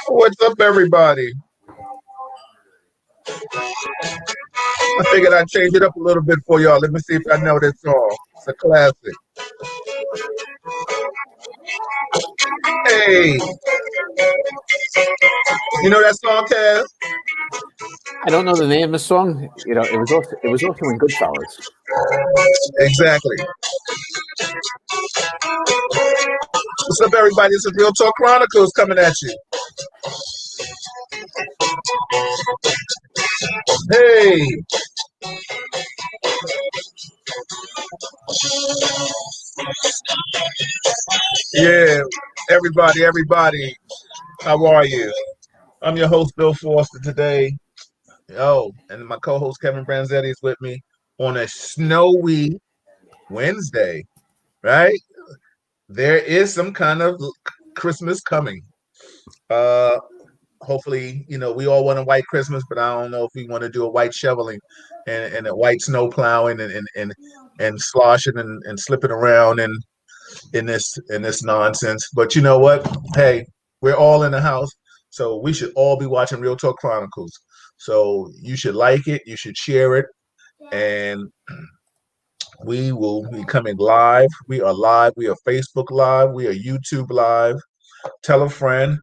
What's up, everybody? I figured I'd change it up a little bit for y'all. Let me see if I know this song. It's a classic. Hey, you know that song, Kaz? I don't know the name of the song. You know, it was also in Goodfellas. Exactly. What's up, everybody? This is Real Talk Chronicles coming at you. Hey, yeah, everybody. How are you? I'm your host, Bill Foster, today. Oh, and my co-host Kevin Branzetti is with me on a snowy Wednesday, right? There is some kind of Christmas coming. Uh, hopefully, we all want a white Christmas, but I don't know if we want to do a white shoveling and a white snow plowing and sloshing and slipping around in this nonsense. But you know what? Hey, we're all in the house, so we should all be watching Real Talk Chronicles. So you should like it, you should share it, and we will be coming live. We are live. We are Facebook Live. We are YouTube Live. Tell a friend.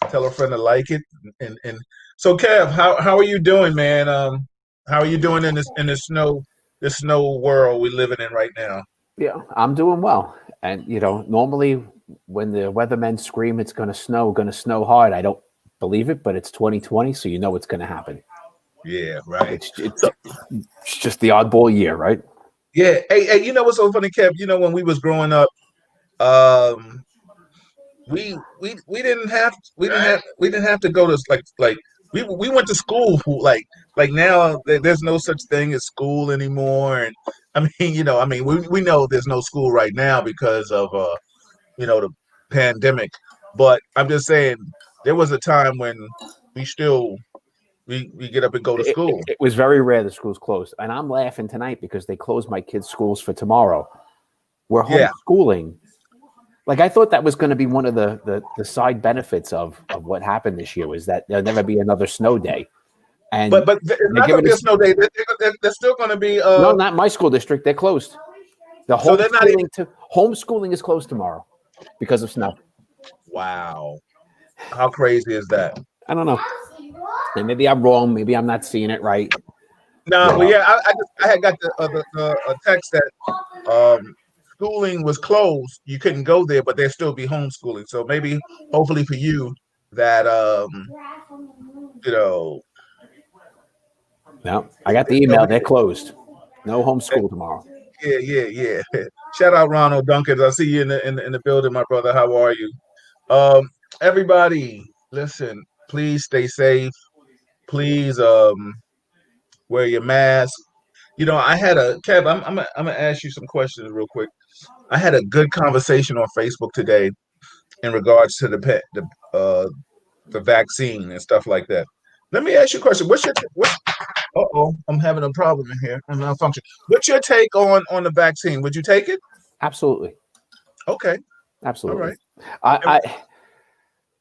Tell a friend to like it. And so, Kev, how are you doing, man? How are you doing in this snow world we're living in right now? Yeah, I'm doing well. And normally when the weathermen scream it's going to snow hard, I don't believe it, but it's 2020, so it's going to happen. Yeah, right. It's just the oddball year, right? Yeah. Hey, you know what's so funny, Kev? When we was growing up, we didn't have to go to like we went to school like now there's no such thing as school anymore. And we know there's no school right now because of the pandemic, but I'm just saying there was a time when we still we get up and go to school. It was very rare the schools closed, and I'm laughing tonight because they closed my kids' schools for tomorrow. We're homeschooling. Like, I thought that was going to be one of the side benefits of what happened this year, was that there'll never be another snow day. And but it's not going to be a snow day. They're still going to be. No, not my school district. They're closed. So they're not even. Homeschooling is closed tomorrow because of snow. Wow, how crazy is that? I don't know. And maybe I'm wrong. Maybe I'm not seeing it right. No, but yeah, I had got a text that schooling was closed. You couldn't go there, but there'd still be homeschooling. So maybe, hopefully for you, that No, I got the email. They're closed. No homeschool tomorrow. Yeah. Shout out Ronald Dunkins. I see you in the building, my brother. How are you? Everybody, listen. Please stay safe. Please wear your mask. I had Kev. I'm gonna ask you some questions real quick. I had a good conversation on Facebook today in regards to the vaccine and stuff like that. Let me ask you a question. I'm having a problem in here. I'm malfunction. What's your take on the vaccine? Would you take it? Absolutely. Okay. Absolutely. All right.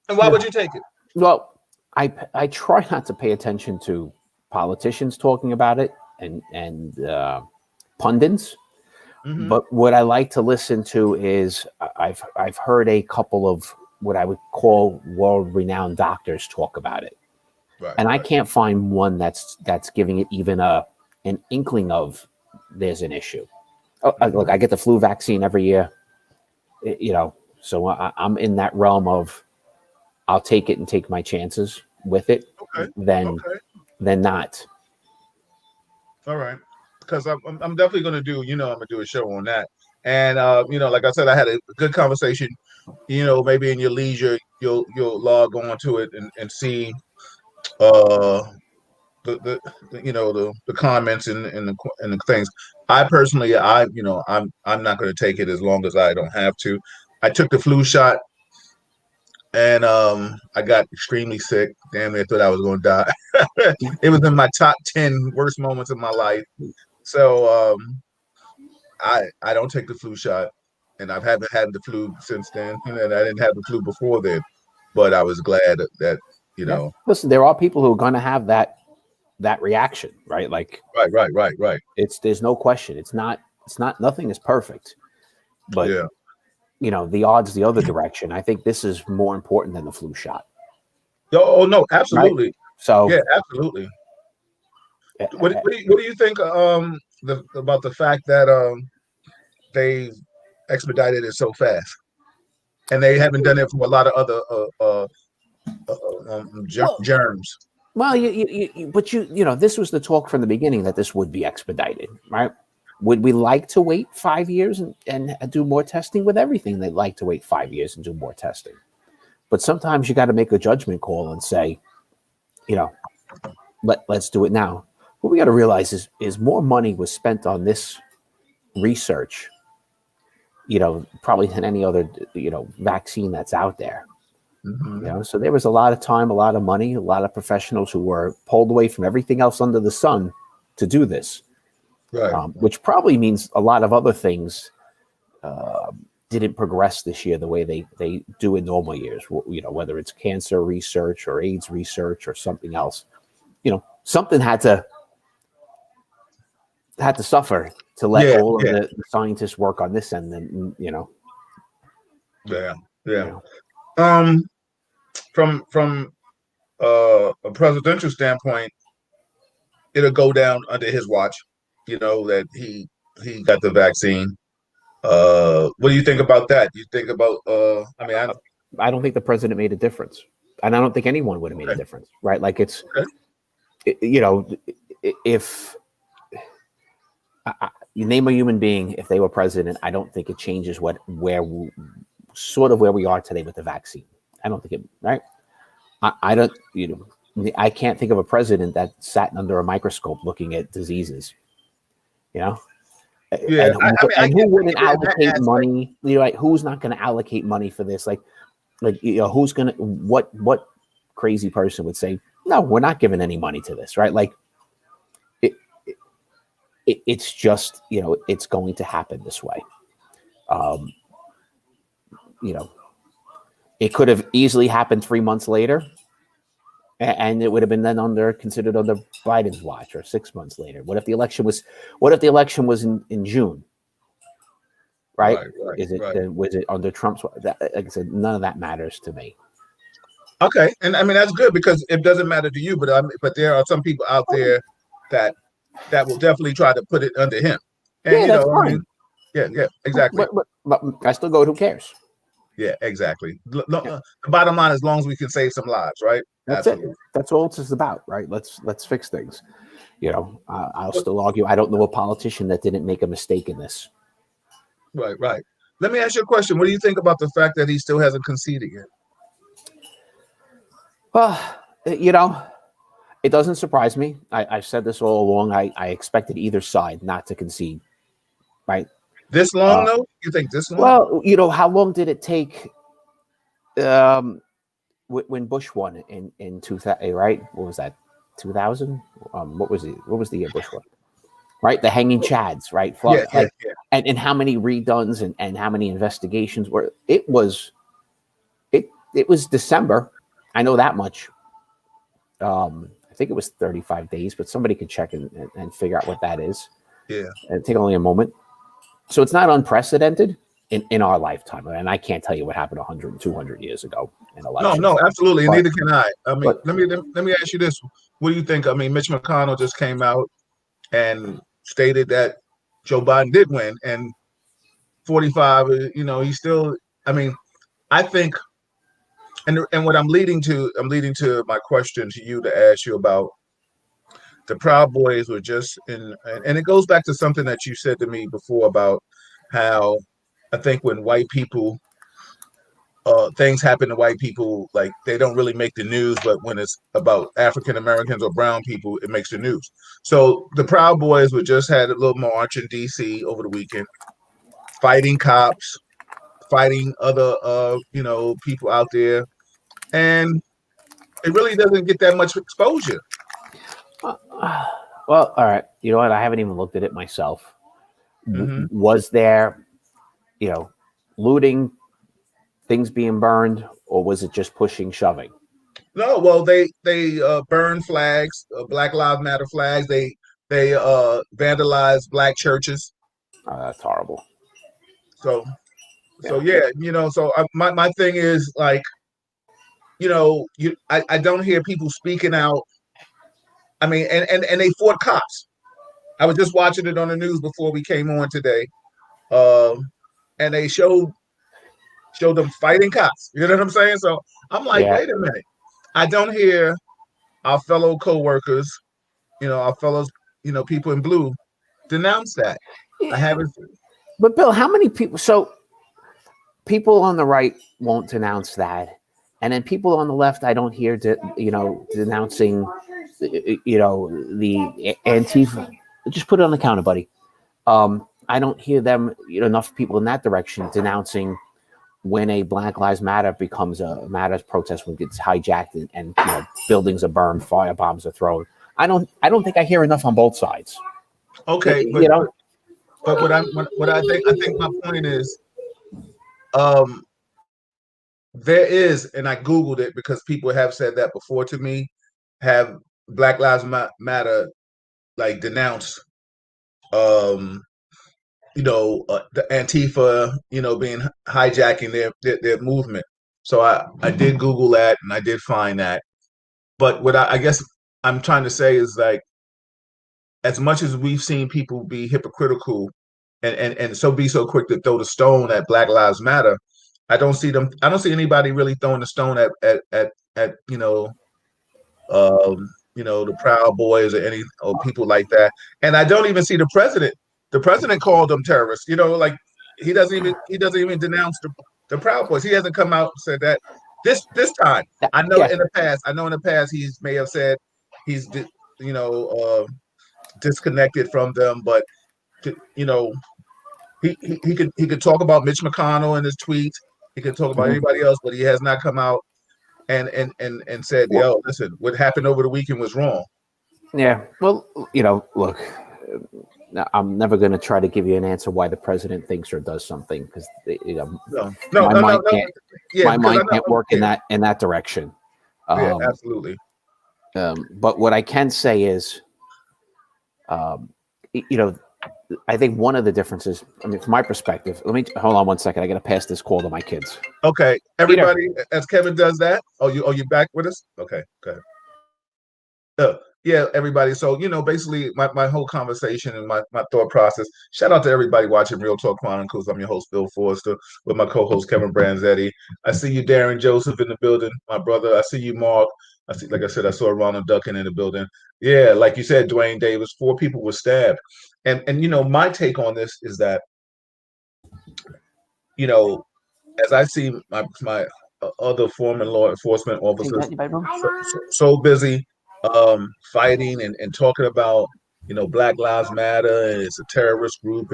And why would you take it? Well, I try not to pay attention to politicians talking about it and pundits. Mm-hmm. But what I like to listen to is I've heard a couple of what I would call world-renowned doctors talk about it, and I can't find one that's giving it even an inkling of there's an issue. Look, I get the flu vaccine every year, so I'm in that realm of I'll take it and take my chances with it, than not. All right. Because I'm definitely going to do, I'm going to do a show on that. And, like I said, I had a good conversation, maybe in your leisure, you'll log on to it and see the comments and the things. I personally, I'm not going to take it as long as I don't have to. I took the flu shot and I got extremely sick. Damn near thought I was going to die. It was in my top 10 worst moments of my life. So I don't take the flu shot, and I haven't had the flu since then, and I didn't have the flu before then. But I was glad that you Yeah. know. Listen, there are people who are going to have that reaction, right? Like, Right. there's no question. It's not nothing is perfect, but Yeah. the odds the other direction. I think this is more important than the flu shot, Oh no, right? absolutely. So, Yeah, absolutely. uh, What do you think about the fact that they expedited it so fast, and they haven't done it for a lot of other well, germs? well, but this was the talk from the beginning that this would be expedited, right? Would we like to wait 5 years and do more testing? With everything, they'd like to wait 5 years and do more testing. But sometimes you got to make a judgment call and say, you know, let's do it now. What we got to realize is more money was spent on this research, probably than any other, vaccine that's out there. Mm-hmm. So there was a lot of time, a lot of money, a lot of professionals who were pulled away from everything else under the sun to do this, Right. which probably means a lot of other things didn't progress this year the way they do in normal years. Whether it's cancer research or AIDS research or something else, something had to suffer to let Yeah. all of Yeah. the scientists work on this end. And Yeah. Yeah. know, Um, from a presidential standpoint, it'll go down under his watch. That he got the vaccine. What do you think about that? You think about I mean, I don't think the president made a difference, and I don't think anyone would have made a okay, difference, right? Like okay. If you name a human being, if they were president, I don't think it changes where we are today with the vaccine. I don't think it, right? I don't, I can't think of a president that sat under a microscope looking at diseases, Yeah, and I mean, I who get wouldn't that allocate aspect. money? Like who's not going to allocate money for this? Like who's going to, what crazy person would say, no, we're not giving any money to this, right? Like it, it's just, it's going to happen this way. Um, you know, it could have easily happened 3 months later, and it would have been then considered under Biden's watch, or 6 months later. What if the election was in June, right? Right. Was it under Trump's? Like I said, none of that matters to me. Okay, and I mean that's good because it doesn't matter to you, but there are some people out there that will definitely try to put it under him, and Yeah, that's I mean, fine. yeah, exactly. But I still go. Who cares? Yeah, exactly. The bottom line, as long as we can save some lives, right? That's it. Absolutely. That's all it's about, right? Let's fix things. I'll still argue. I don't know a politician that didn't make a mistake in this. Right. Let me ask you a question. What do you think about the fact that he still hasn't conceded yet? Well, it doesn't surprise me. I've said this all along. I expected either side not to concede, right? This long, though? You think this long? Well, how long did it take when Bush won in 2000, right? What was that, 2000? What was the year Bush won? Right? The hanging chads, right? Yeah. And how many redons and how many investigations were? It was December. I know that much. I think it was 35 days, but somebody could check and figure out what that is. Yeah. And take only a moment. So it's not unprecedented in our lifetime. And I can't tell you what happened 100, 200 years ago in elections. No, absolutely. But, neither can I. I mean, let me ask you this. What do you think? I mean, Mitch McConnell just came out and stated that Joe Biden did win, and 45, he's still, I mean, I think, and what I'm leading to my question to you to ask you about the Proud Boys were just and it goes back to something that you said to me before about how I think when white people, things happen to white people, like they don't really make the news, but when it's about African Americans or brown people, it makes the news. So the Proud Boys were just had a little march in DC over the weekend, fighting cops, fighting other people out there. and it really doesn't get that much exposure. Well, all right. You know what? I haven't even looked at it myself. Mm-hmm. Was there, looting, things being burned, or was it just pushing, shoving? No, well, they burn flags, Black Lives Matter flags. They vandalize black churches. Oh, that's horrible. So Yeah. yeah, So my thing is like, I don't hear people speaking out. I mean, and they fought cops. I was just watching it on the news before we came on today, and they showed them fighting cops. You know what I'm saying? So I'm like, Yeah. wait a minute. I don't hear our fellow co-workers, our fellows, people in blue denounce that. I haven't. But Bill, how many people? So people on the right won't denounce that, and then people on the left, I don't hear, denouncing, the Antifa. Just put it on the counter, buddy. I don't hear them, enough people in that direction denouncing when a Black Lives Matter becomes a Matters protest, when it gets hijacked and buildings are burned, firebombs are thrown. I don't think I hear enough on both sides. Okay, but what I think my point is, um, there is, and I Googled it because people have said that before to me, have Black Lives Matter like denounced, the Antifa, being hijacking their movement. So I did Google that and I did find that. But what I guess I'm trying to say is like, as much as we've seen people be hypocritical and so be so quick to throw the stone at Black Lives Matter, I don't see anybody really throwing the stone at the Proud Boys or people like that. And I don't even see the president. The president called them terrorists. Like he doesn't even denounce the Proud Boys. He hasn't come out and said that this time. I know Yeah. in the past he may have said he's disconnected from them, but you know he could talk about Mitch McConnell in his tweets. He could talk about Mhm. anybody else, but he has not come out and said, Well, "Yo, listen, what happened over the weekend was wrong." yeah. Well, look, I'm never going to try to give you an answer why the president thinks or does something, because No, no, my no, no, mind no. can't Yeah, my because I mind know. can't work Yeah, in that direction. yeah, Um, absolutely. but what I can say is, um, you know, I think one of the differences, I mean, from my perspective, let me hold on one second. I got to pass this call to my kids. Okay, Peter, everybody, as Kevin does that. Oh, you back with us? Okay, good. Yeah, everybody. So, basically my whole conversation and my thought process. Shout out to everybody watching Real Talk Chronicles. I'm your host, Bill Forster, with my co-host Kevin Branzetti. I see you, Darren Joseph, in the building, my brother. I see you, Mark. Like I said, I saw Ronald Duncan in the building. Yeah, like you said, Dwayne Davis, 4 people were stabbed. And my take on this is that, you know, as I see my other former law enforcement take officers that in your bedroom. so busy fighting and talking about Black Lives Matter and it's a terrorist group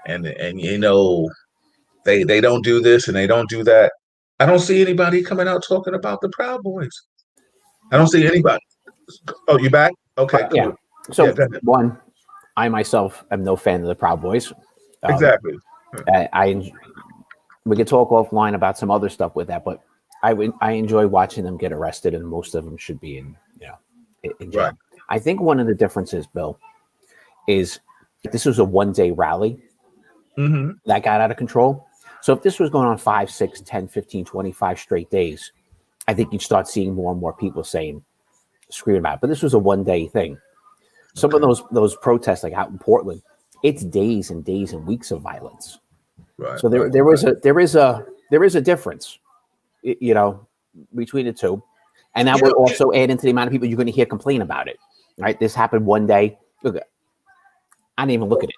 and they don't do this and they don't do that. I don't see anybody coming out talking about the Proud Boys. I don't Well, see anybody. Oh, you back? Okay, yeah. cool. Yeah, So one, I myself am no fan of the Proud Boys. Um, exactly. I we could talk offline about some other stuff with that, but I enjoy watching them get arrested, and most of them should be in Right. jail. I think one of the differences, Bill, is this was a 1 day rally Mm-hmm. that got out of control. So if this was going on 5, 6, 10, 15, 25 straight days, I think you'd start seeing more and more people screaming about it. But this was a 1 day thing. Some of Okay. those protests, like out in Portland, it's days and days and weeks of violence. Right. So Right. there is a difference, between the two, and that You will know. also add into the amount of people you're going to hear complain about it. Right? This happened 1 day. Look, I didn't even look at it.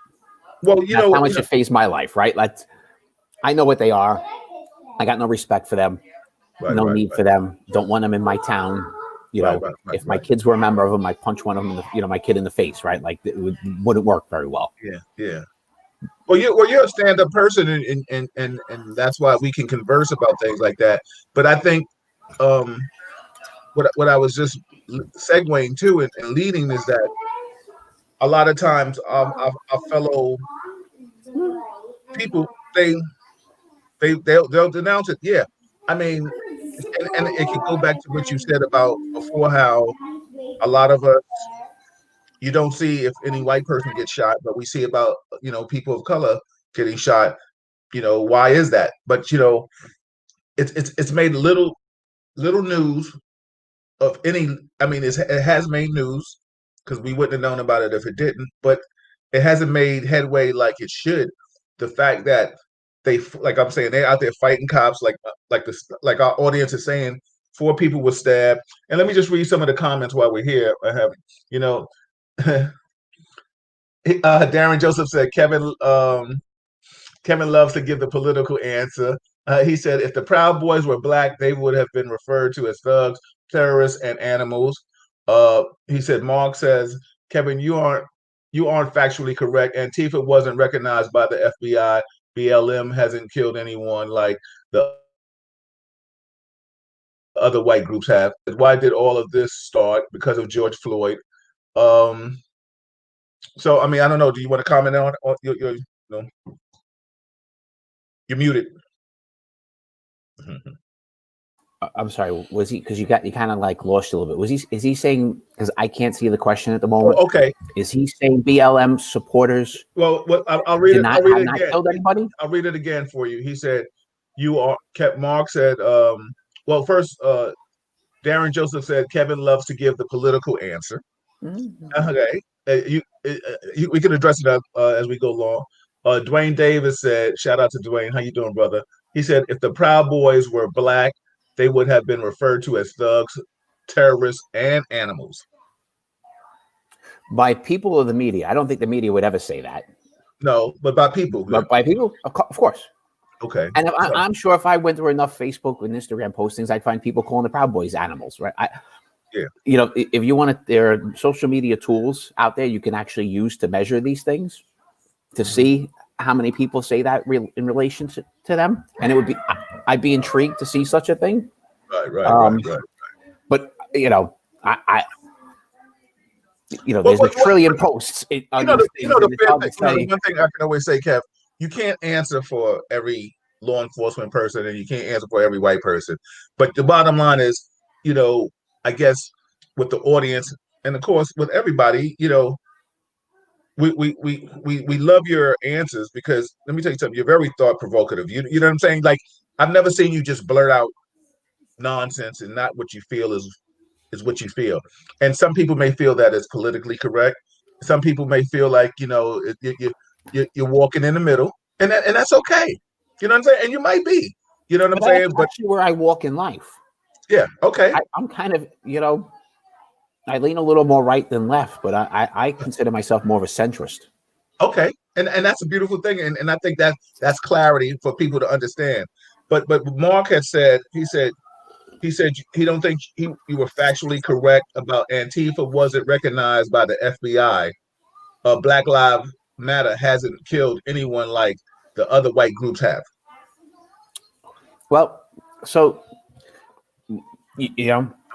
Well, That's how much it phased my life. Right? I know what they are. I got no respect for them. Right. No Right. need for them. Don't want them in my town. Right. Right. Right. If my Right. kids were a member of them, I'd punch one of them my kid in the face. Right? Like wouldn't work very well. Yeah. Yeah. Well, you're a stand-up person, and that's why we can converse about things like that. But I think what I was just segueing to and leading is that a lot of times our fellow people they'll denounce it. Yeah, I mean, and it could go back to what you said about before, how a lot of us, you don't see if any white person gets shot, but we see about people of color getting shot. Why is that? But it's made little news of any. I mean, it has made news because we wouldn't have known about it if it didn't. But it hasn't made headway like it should. The fact that like I'm saying, they're out there fighting cops, like our audience is saying, 4 people were stabbed. And let me just read some of the comments while we're here. I have, you know, Darren Joseph said Kevin loves to give the political answer. He said, if the Proud Boys were black, they would have been referred to as thugs, terrorists, and animals. He said, Mark says, Kevin, you aren't factually correct. Antifa wasn't recognized by the FBI. BLM hasn't killed anyone like the other white groups have. Why did all of this start? Because of George Floyd. Um, so, I mean, I don't know. Do you want to comment on your no, you're muted. I'm sorry. Was he? Because you kind of like lost a little bit. Was he? Is he saying? Because I can't see the question at the moment. Oh, okay. Is he saying BLM supporters? Well, I'll read it. I'll read it again. Killed anybody? I'll read it again for you. He said, Mark said, well, first, Darren Joseph said Kevin loves to give the political answer. Mm-hmm. Okay, we can address it as we go along. Dwayne Davis said, shout out to Dwayne. How you doing, brother? He said, if the Proud Boys were black, they would have been referred to as thugs, terrorists, and animals. By people of the media. I don't think the media would ever say that. No, but by people. But by people, of course. Okay. And I'm sure if I went through enough Facebook and Instagram postings, I'd find people calling the Proud Boys animals, right? Yeah. If you want to, there are social media tools out there you can actually use to measure these things, to see how many people say that in relation to them. And I'd be intrigued to see such a thing. Right. But, there's a trillion posts. The one thing I can always say, Kev, you can't answer for every law enforcement person and you can't answer for every white person. But the bottom line is, I guess with the audience and of course with everybody, we love your answers because let me tell you something, you're very thought provocative. You know what I'm saying? Like, I've never seen you just blurt out nonsense and not what you feel is what you feel. And some people may feel that is politically correct. Some people may feel like, you're walking in the middle, and that's okay. You know what I'm saying? And you might be. You know what I'm saying? But actually where I walk in life. Yeah. Okay. I'm kind of, I lean a little more right than left, but I consider myself more of a centrist. Okay. And that's a beautiful thing. And I think that's clarity for people to understand. But Mark had said, he said he don't think you were factually correct about Antifa wasn't recognized by the FBI. Black Lives Matter hasn't killed anyone like the other white groups have. Well, so,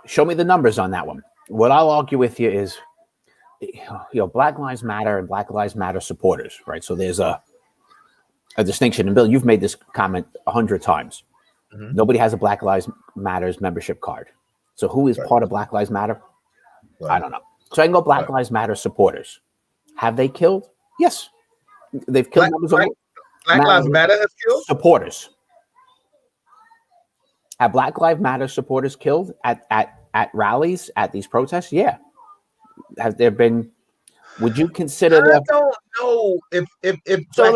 show me the numbers on that one. What I'll argue with you is, Black Lives Matter and Black Lives Matter supporters, right? So there's a distinction. And Bill, you've made this comment 100 times. Mm-hmm. Nobody has a Black Lives Matter's membership card. So who is part of Black Lives Matter? Right. I don't know. So I can go Black Lives Matter supporters. Have they killed? Yes. They've killed Black Lives Matter has killed? Supporters. Have Black Lives Matter supporters killed at rallies, at these protests? Yeah. Have there been? Would you consider? I don't know if so.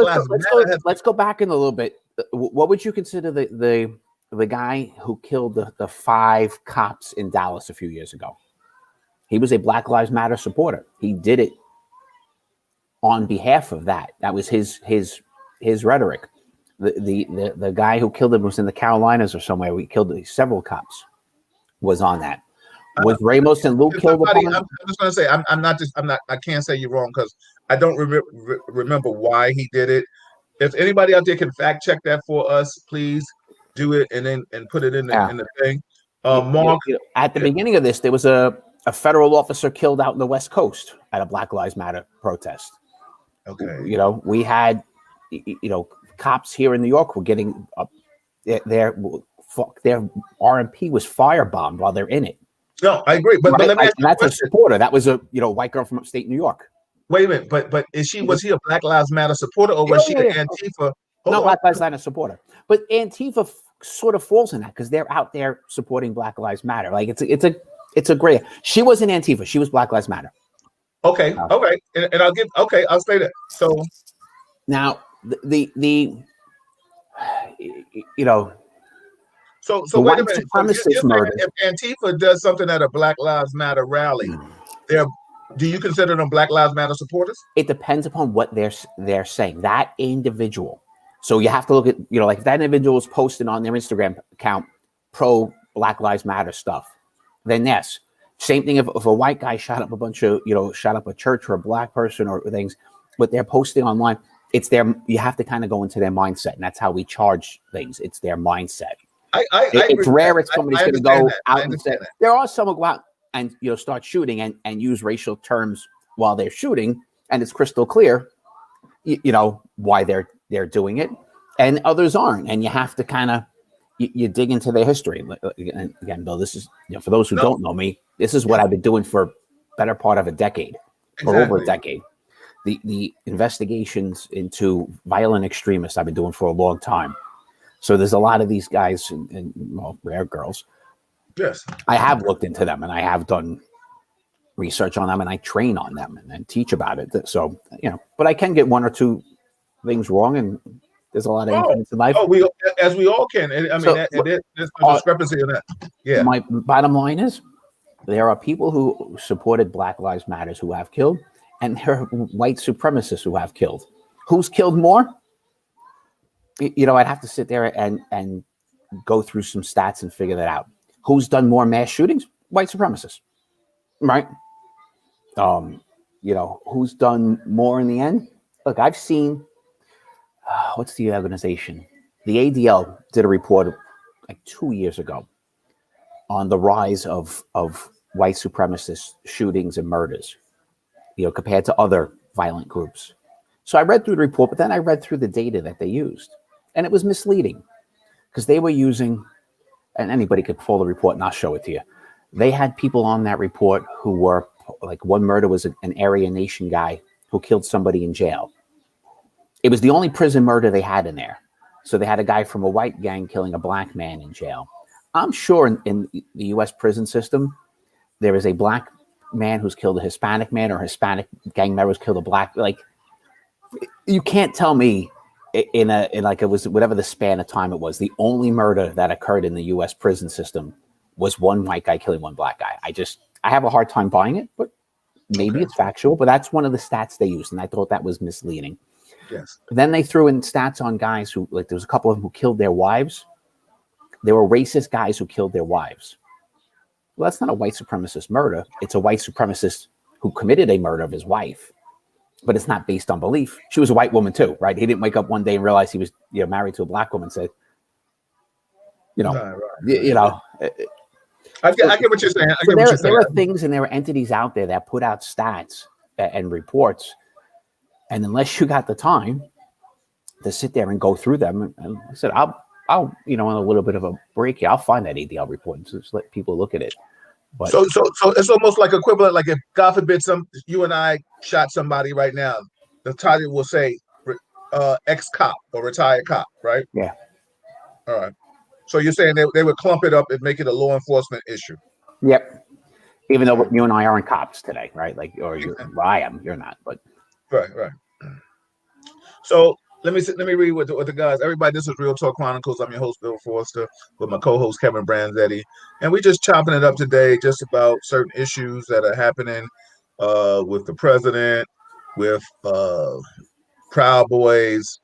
Let's go back in a little bit. What would you consider the guy who killed the 5 cops in Dallas a few years ago? He was a Black Lives Matter supporter. He did it on behalf of that. That was his rhetoric. The guy who killed him was in the Carolinas or somewhere. We killed several cops. Was on that. Was Ramos and Luke killed? I'm just going to say I'm not. I can't say you're wrong because I don't remember why he did it. If anybody out there can fact check that for us, please do it and put it in the thing. Mark. At the beginning of this, there was a federal officer killed out in the West Coast at a Black Lives Matter protest. Okay. We had, cops here in New York were getting their RMP was firebombed while they're in it. No, I agree, but let me ask you that's a supporter. That was a white girl from upstate New York. Wait a minute, but was he a Black Lives Matter supporter, or was she an Antifa? No, Black Lives Matter supporter. But Antifa sort of falls in that because they're out there supporting Black Lives Matter. Like it's a gray. She wasn't Antifa. She was Black Lives Matter. Okay, okay, and I'll say that. So now the So wait a minute. If Antifa does something at a Black Lives Matter rally, do you consider them Black Lives Matter supporters? It depends upon what they're saying. That individual. So you have to look at, like if that individual is posting on their Instagram account pro Black Lives Matter stuff, then yes. Same thing if a white guy shot up a church or a black person or things, but they're posting online, you have to kind of go into their mindset. And that's how we charge things. It's their mindset. It's rare if somebody's going to go out and say, there are some who go out and start shooting and use racial terms while they're shooting, and it's crystal clear, why they're doing it, and others aren't, and you have to kind of you dig into their history. And again, Bill, this is for those who don't know me, this is what I've been doing for better part of a decade, or over a decade. The investigations into violent extremists I've been doing for a long time. So there's a lot of these guys and rare girls. Yes, I have looked into them and I have done research on them and I train on them and teach about it. So but I can get one or two things wrong, and there's a lot of incidents in life. We all can. I mean, there's a discrepancy in that. Yeah. My bottom line is, there are people who supported Black Lives Matter who have killed, and there are white supremacists who have killed. Who's killed more? I'd have to sit there and go through some stats and figure that out. Who's done more mass shootings? White supremacists, right? Who's done more in the end? Look, I've seen, what's the organization? The ADL did a report like 2 years ago on the rise of white supremacist shootings and murders, compared to other violent groups. So I read through the report, but then I read through the data that they used, and it was misleading because they were using, and anybody could pull the report and I'll show it to you. They had people on that report who were, like, one murder was an Aryan Nation guy who killed somebody in jail. It was the only prison murder they had in there. So they had a guy from a white gang killing a black man in jail. I'm sure in the U.S. prison system, there is a black man who's killed a Hispanic man, or Hispanic gang members killed a black. Like, you can't tell me in it was whatever the span of time it was, the only murder that occurred in the U.S. prison system was one white guy killing one black guy. I have a hard time buying it, but maybe it's factual. But that's one of the stats they used, and I thought that was misleading. Yes. Then they threw in stats on guys who, like, there was a couple of them who killed their wives. They were racist guys who killed their wives. Well, that's not a white supremacist murder. It's a white supremacist who committed a murder of his wife, but it's not based on belief. She was a white woman too, right? He didn't wake up one day and realize he was, married to a black woman. Said, right. I get what you're saying. There are things and there are entities out there that put out stats and reports, and unless you got the time to sit there and go through them, and I said, I'll on a little bit of a break here, I'll find that ADL report and just let people look at it. But so it's almost like equivalent. Like if God forbid you and I shot somebody right now, the title will say ex-cop or retired cop, right? Yeah. All right. So you're saying they would clump it up and make it a law enforcement issue? Yep. Even though you and I aren't cops today, right? Like, or I am. You're not, but right. So let me read what the guys. Everybody, this is Real Talk Chronicles. I'm your host, Bill Forster, with my co-host Kevin Branzetti, and we're just chopping it up today, just about certain issues that are happening with the president, with Proud Boys,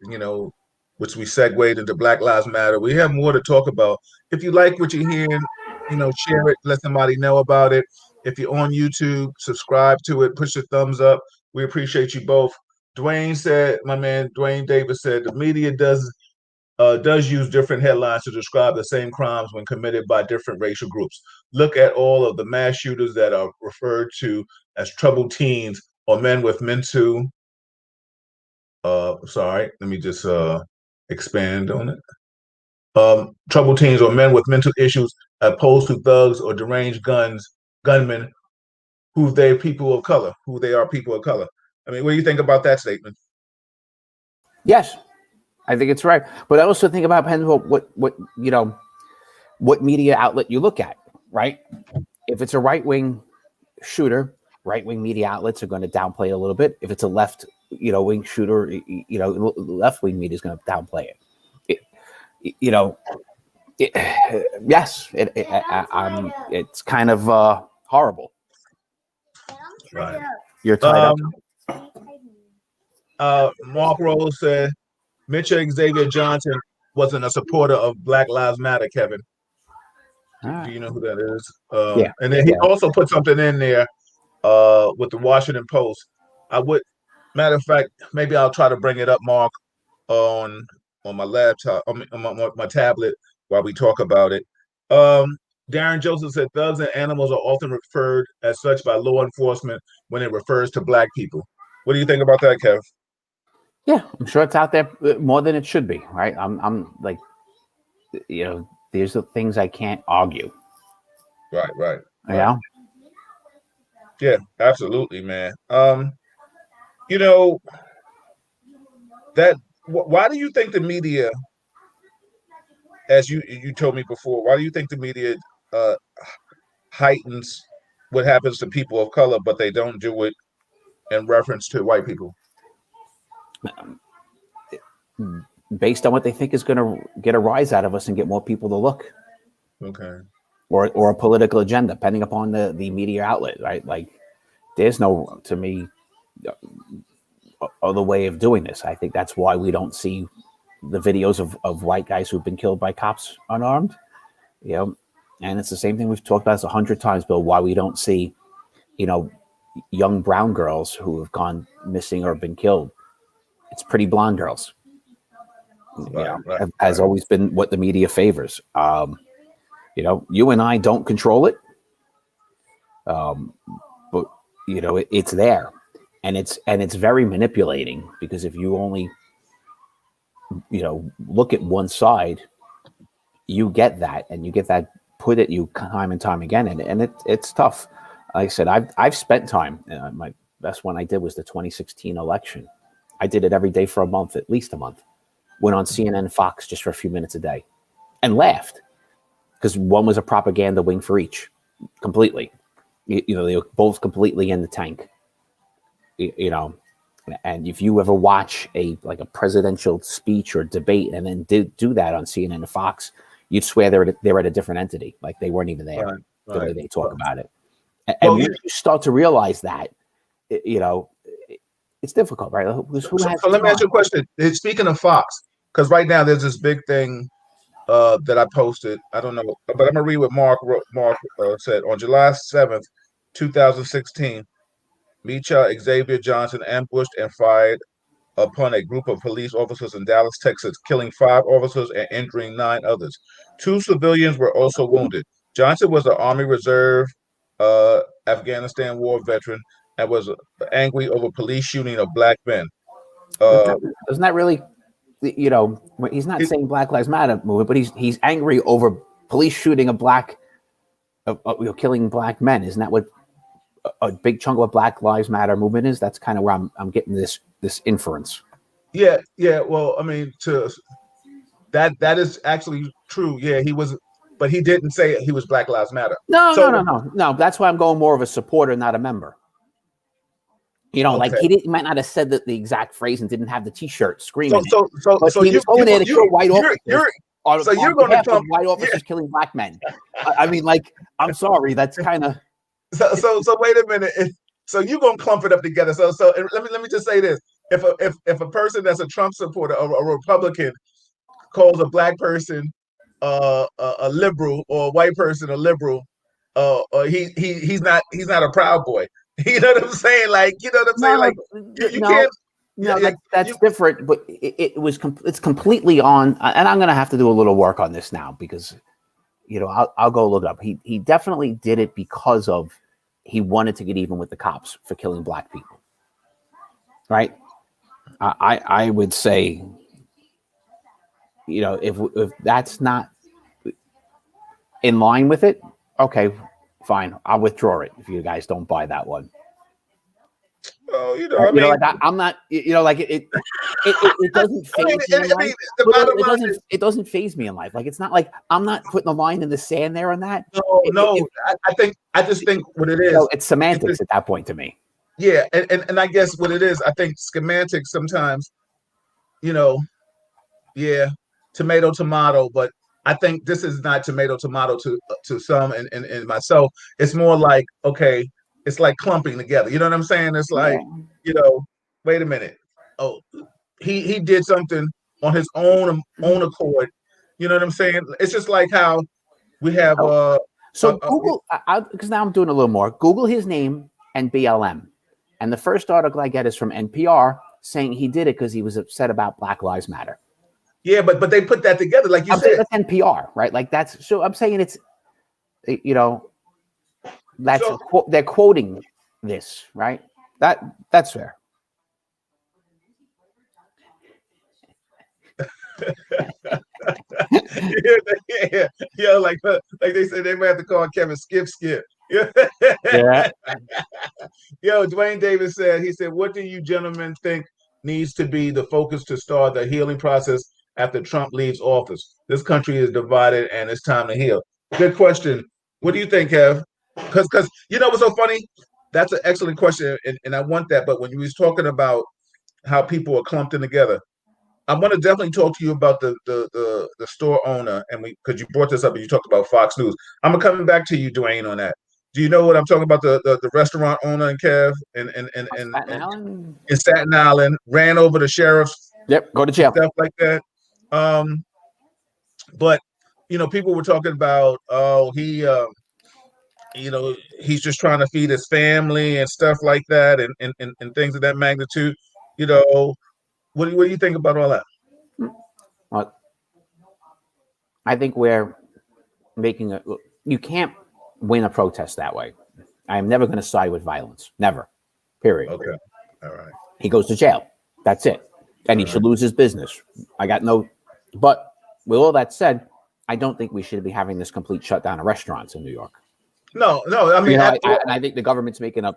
which we segued into Black Lives Matter. We have more to talk about. If you like what you're hearing, share it, let somebody know about it. If you're on YouTube, subscribe to it, push the thumbs up. We appreciate you both. My man Dwayne Davis said, the media does does use different headlines to describe the same crimes when committed by different racial groups. Look at all of the mass shooters that are referred to as troubled teens or men with mental. Sorry, let me just expand on it. Troubled teens or men with mental issues opposed to thugs or deranged gunmen who they people of color, who they are people of color. I mean, what do you think about that statement? Yes, I think it's right. But I also think about what media outlet you look at, right? If it's a right-wing shooter, right-wing media outlets are going to downplay it a little bit. If it's a wing shooter, left-wing media is going to downplay it. Yes, it's kind of horrible. Right. You're tied up. Mark Rose said Mitchell Xavier Johnson wasn't a supporter of Black Lives Matter, Kevin. Do you know who that is? Yeah. And then he also put something in there with the Washington Post. Matter of fact, maybe I'll try to bring it up, Mark, on my laptop, on my tablet while we talk about it. Darren Joseph said thugs and animals are often referred as such by law enforcement when it refers to Black people. What do you think about that, Kev? Yeah, I'm sure it's out there more than it should be, right? I'm like, these are things I can't argue. Right. Yeah. Yeah, absolutely, man. You know, why do you think the media, as you told me before, why do you think the media uh heightens what happens to people of color, but they don't do it in reference to white people? Based on what they think is going to get a rise out of us and get more people to look. Okay. Or a political agenda, depending upon the media outlet, right? Like, there's no, to me, other way of doing this. I think that's why we don't see the videos of white guys who've been killed by cops unarmed. And it's the same thing we've talked about 100 times, Bill. Why we don't see, young brown girls who have gone missing or been killed. It's pretty blonde girls. Has always been what the media favors. You and I don't control it, but it's there, and it's very manipulating, because if you only look at one side, you get that, and you get that put at you time and time again, and it's tough. Like I said, I've spent time. My best one I did was the 2016 election. I did it every day for a month, at least a month. Went on CNN and Fox just for a few minutes a day, and laughed, because one was a propaganda wing for each, completely. They were both completely in the tank. And if you ever watch a presidential speech or debate and then do that on CNN and Fox, you'd swear they're at a different entity, like they weren't even there. The way they talk about it, and when you start to realize that, it's difficult, right? So let me ask you a question. Speaking of Fox, because right now there's this big thing that I posted. I don't know, but I'm gonna read what Mark said on July 7th, 2016. Mecha Xavier Johnson ambushed and fired upon a group of police officers in Dallas, Texas, killing 5 officers and injuring 9 others. 2 civilians were also wounded. Johnson was an Army Reserve Afghanistan war veteran and was angry over police shooting of Black men. Doesn't that really, he's not saying Black Lives Matter movement, but he's angry over police shooting killing Black men. Isn't that what a big chunk of what Black Lives Matter movement is? That's kind of where I'm getting this inference. Yeah. Well, I mean, that is actually true. Yeah, he was, but he didn't say he was Black Lives Matter. No. That's why I'm going more of a supporter, not a member. Like he might not have said the exact phrase and didn't have the T-shirt screaming. So he was going there to kill white officers. So you're going to come white officers killing Black men. I mean, I'm sorry, that's kind of. So wait a minute. So you're gonna clump it up together. So let me just say this: if a person that's a Trump supporter or a Republican calls a Black person a liberal or a white person a liberal, he's not a Proud Boy. You know what I'm saying? You can't. No, that's different. But it's completely on. And I'm going to have to do a little work on this now because, I'll go look it up. He definitely did it because of he wanted to get even with the cops for killing black people. Right. I would say, if that's not in line with it, okay, fine. I'll withdraw it if you guys don't buy that one. Oh, I mean, like I'm not, like it doesn't phase me in life. It doesn't phase me in life. Like it's not like I'm not putting a line in the sand there on that. No. I just think what it is. It's semantics at that point to me. Yeah, and I guess what it is, I think semantics sometimes, yeah, tomato, but I think this is not tomato to some and myself. It's more like, okay, it's like clumping together. You know what I'm saying? It's like, wait a minute. Oh, he did something on his own accord. You know what I'm saying? It's just like how we have so Google, because now I'm doing a little more. Google his name and BLM, and the first article I get is from NPR saying he did it because he was upset about Black Lives Matter. Yeah, but they put that together, like you said. That's NPR, right? Like that's so. I'm saying it's, they're quoting this, right? That's fair. yeah, like they said, they might have to call Kevin Skip. Yeah. Yo, Dwayne Davis said, what do you gentlemen think needs to be the focus to start the healing process after Trump leaves office? This country is divided and it's time to heal. Good question. What do you think, Kev? Because what's so funny? That's an excellent question, and I want that. But when you was talking about how people are clumped in together, I want to definitely talk to you about the store owner, and because you brought this up and you talked about Fox News. I'm coming back to you, Dwayne, on that. Do you know what I'm talking about? The restaurant owner in Kev in Staten Island ran over the sheriffs. Yep, go to jail. Stuff like that. But people were talking about he's just trying to feed his family and stuff like that, and things of that magnitude. What do you think about all that? Well, I think we're making you can't win a protest that way. I am never going to side with violence. Never. Period. Okay. All right. He goes to jail. That's it. And he should lose his business. But with all that said, I don't think we should be having this complete shutdown of restaurants in New York. No. I mean, I think the government's making a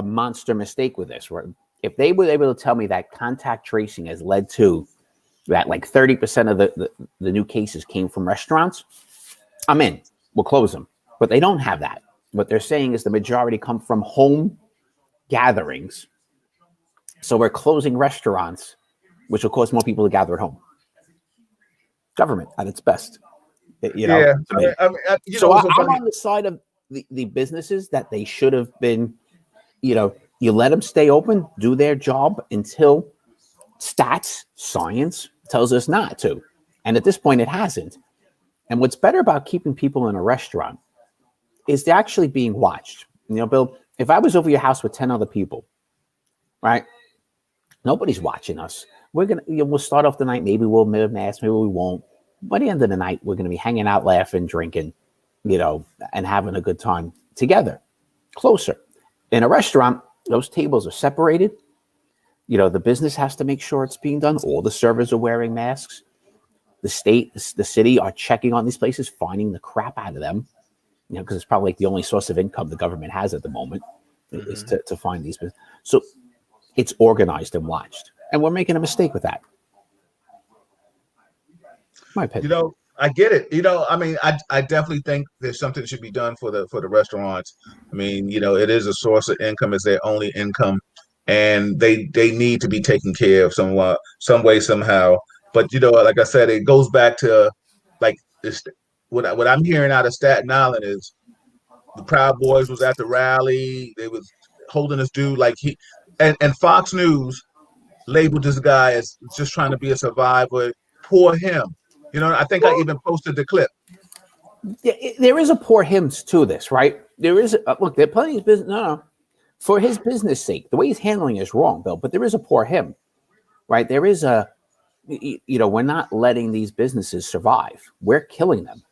monster mistake with this. Where if they were able to tell me that contact tracing has led to that, like 30% of the new cases came from restaurants, I'm in. We'll close them. But they don't have that. What they're saying is the majority come from home gatherings. So we're closing restaurants, which will cause more people to gather at home. Government at its best. I'm on the side of the businesses that they should have been, you let them stay open, do their job until science tells us not to. And at this point, it hasn't. And what's better about keeping people in a restaurant is they're actually being watched. Bill, if I was over your house with 10 other people, right? Nobody's watching us. We'll start off the night. Maybe we'll mask, maybe we won't. By the end of the night, we're going to be hanging out, laughing, drinking, and having a good time together, closer. In a restaurant, those tables are separated. The business has to make sure it's being done. All the servers are wearing masks. The state, the city are checking on these places, finding the crap out of them, because it's probably like the only source of income the government has at the moment is to find these. So it's organized and watched. And we're making a mistake with that. My opinion. I get it. I mean, I definitely think there's something that should be done for the restaurants. I mean, it is a source of income. It's their only income, and they need to be taken care of some way, somehow. But like I said, it goes back to like this. What I'm hearing out of Staten Island is the Proud Boys was at the rally. They was holding this dude like and Fox News labeled this guy as just trying to be a survivor. Poor him. I think I even posted the clip. There is a poor him to this, right? There is look. There are plenty of business. No, for his business sake, the way he's handling it is wrong, Bill. But there is a poor him. right? There is we're not letting these businesses survive. We're killing them.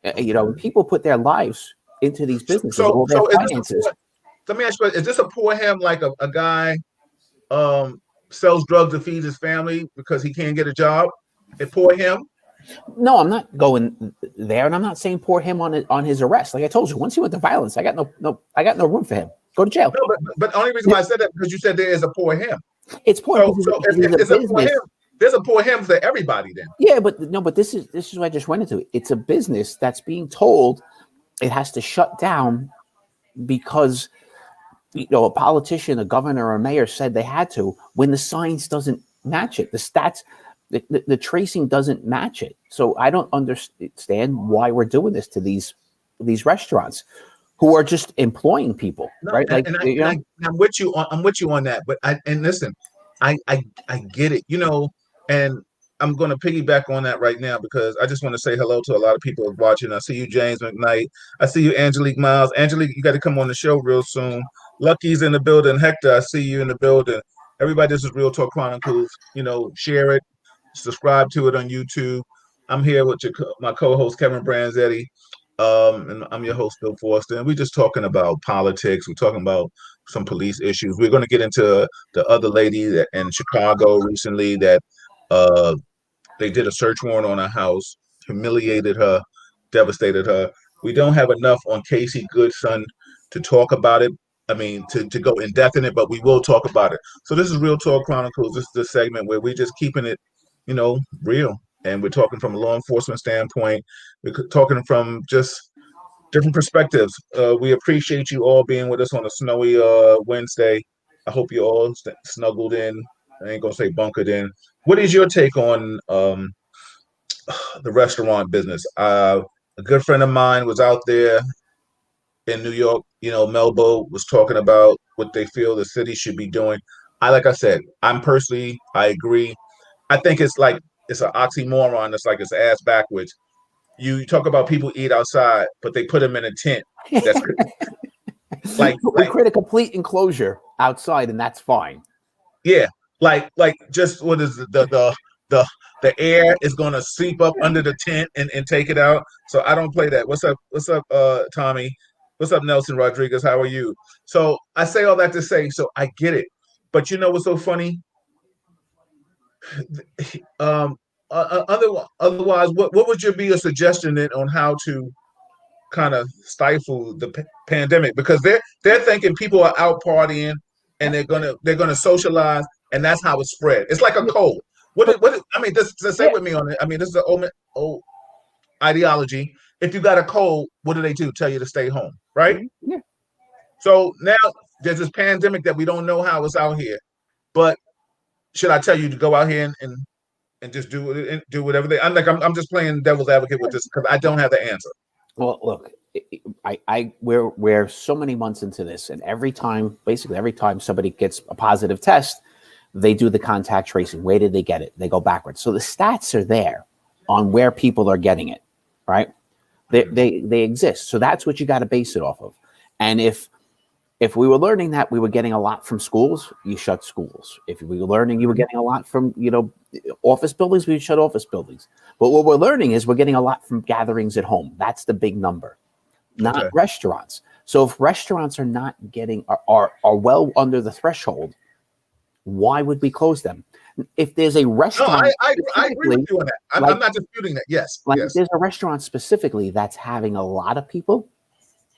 Okay. People put their lives into these So, businesses, so, all their so is this a finances. poor, let me ask you, is this a poor him like a guy um sells drugs to feed his family because he can't get a job? It poor him? No, I'm not going there, and I'm not saying pour him on his arrest. Like I told you, once he went to violence, I got no room for him. Go to jail. No, but the only reason why I said that because you said there is a poor him. It's poor So because so he's if a it's a poor business. him, there's a poor him for everybody then. Yeah, but no, but this is what I just went into. It's a business that's being told it has to shut down because a politician, a governor, or a mayor said they had to when the science doesn't match it. The stats, the tracing doesn't match it. So I don't understand why we're doing this to these restaurants who are just employing people, No, right? Like I'm with you on that. But listen, I get it, and I'm going to piggyback on that right now because I just want to say hello to a lot of people watching. I see you, James McKnight. I see you, Angelique Miles. Angelique, you got to come on the show real soon. Lucky's in the building. Hector, I see you in the building. Everybody, this is Real Talk Chronicles. Share it, subscribe to it on YouTube. I'm here with my co-host Kevin Branzetti. And I'm your host, Bill Forster, and we're just talking about politics. We're talking about some police issues. We're going to get into the other lady that in Chicago recently that uh, they did a search warrant on her house, humiliated her, devastated her. We don't have enough on Casey Goodson to talk about it. I mean, to go in depth in it, but we will talk about it. So this is Real Talk Chronicles. This is the segment where we're just keeping it, real. And we're talking from a law enforcement standpoint. We're talking from just different perspectives. We appreciate you all being with us on a snowy Wednesday. I hope you all snuggled in. I ain't gonna say bunkered in. What is your take on the restaurant business? A good friend of mine was out there in New York. Melbo was talking about what they feel the city should be doing. Like I said, I agree. I think it's an oxymoron. It's like it's ass backwards. You talk about people eat outside, but they put them in a tent. That's we create a complete enclosure outside, and that's fine. yeah, like just what is the the air is gonna seep up under the tent and take it out. So I don't play that. What's up, Tommy? What's up, Nelson Rodriguez? How are you? So I say all that to say, so I get it. But you know what's so funny? Um, otherwise, what would you be a suggestion then on how to kind of stifle the pandemic because they're thinking people are out partying and they're gonna socialize and that's how it spread. It's like a cold. I mean, just say Yeah. with me on it. I mean, this is an old ideology. If you got a cold, what do they do? Tell you to stay home, right? Yeah. So now there's this pandemic that we don't know how it's out here. But should I tell you to go out here and just do it and do whatever I'm just playing devil's advocate with this because I don't have the answer. Well, look, we're so many months into this, and basically every time somebody gets a positive test, they do the contact tracing. Where did they get it? They go backwards. So the stats are there on where people are getting it, right? They exist. So that's what you got to base it off of. And if we were learning that we were getting a lot from schools, you shut schools. If we were learning you were getting a lot from, office buildings, we shut office buildings. But what we're learning is we're getting a lot from gatherings at home. That's the big number, not restaurants. So if restaurants are not getting, are well under the threshold, why would we close them? If there's a restaurant, I agree with you on that. I'm not disputing that. Yes, like yes. if there's a restaurant specifically that's having a lot of people,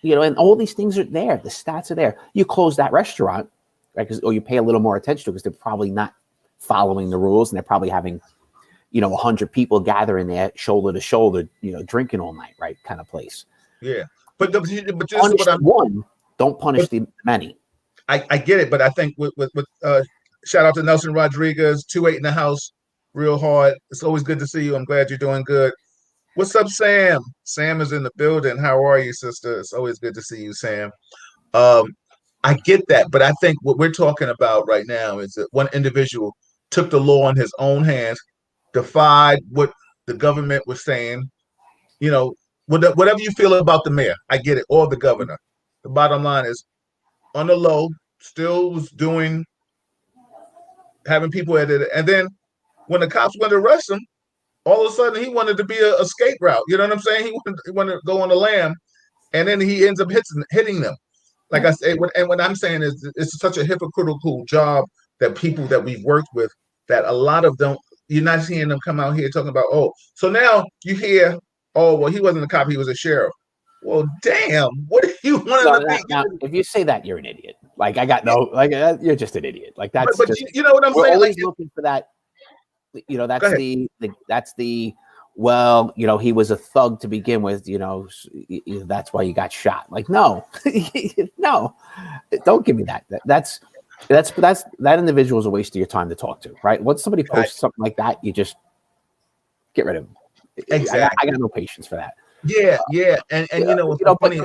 and all these things are there. The stats are there. You close that restaurant, right? Or you pay a little more attention to it because they're probably not following the rules and they're probably having, 100 people gathering there shoulder to shoulder, drinking all night, right? Kind of place. Yeah. But this punish is what one, don't punish the many. I get it, but I think with shout out to Nelson Rodriguez, 2-8 in the house, real hard. It's always good to see you. I'm glad you're doing good. What's up, Sam? Sam is in the building. How are you, sister? It's always good to see you, Sam. I get that, but I think what we're talking about right now is that one individual took the law in his own hands, defied what the government was saying. Whatever you feel about the mayor, I get it, or the governor. The bottom line is, on the low, still was doing having people at it. And then when the cops went to arrest him, all of a sudden he wanted to be a escape route. You know what I'm saying? He wanted to go on the lam, and then he ends up hitting them. Like I say, and what I'm saying is, it's such a hypocritical job that people that we've worked with, that a lot of them, you're not seeing them come out here talking about, oh, so now you hear, oh, well, he wasn't a cop, he was a sheriff. Well, damn, what do you want to be? Now, if you say that, you're an idiot. Like, I got no, like, you're just an idiot. Like, that's but just, you know what I'm we're saying? always Like, looking for that. You know, that's well, you know, he was a thug to begin with, you know, that's why you got shot. Like, no, no, don't give me that. That individual is a waste of your time to talk to, right? Once somebody posts something like that, you just get rid of them. Exactly. I got no patience for that. Yeah, and you know what's funny?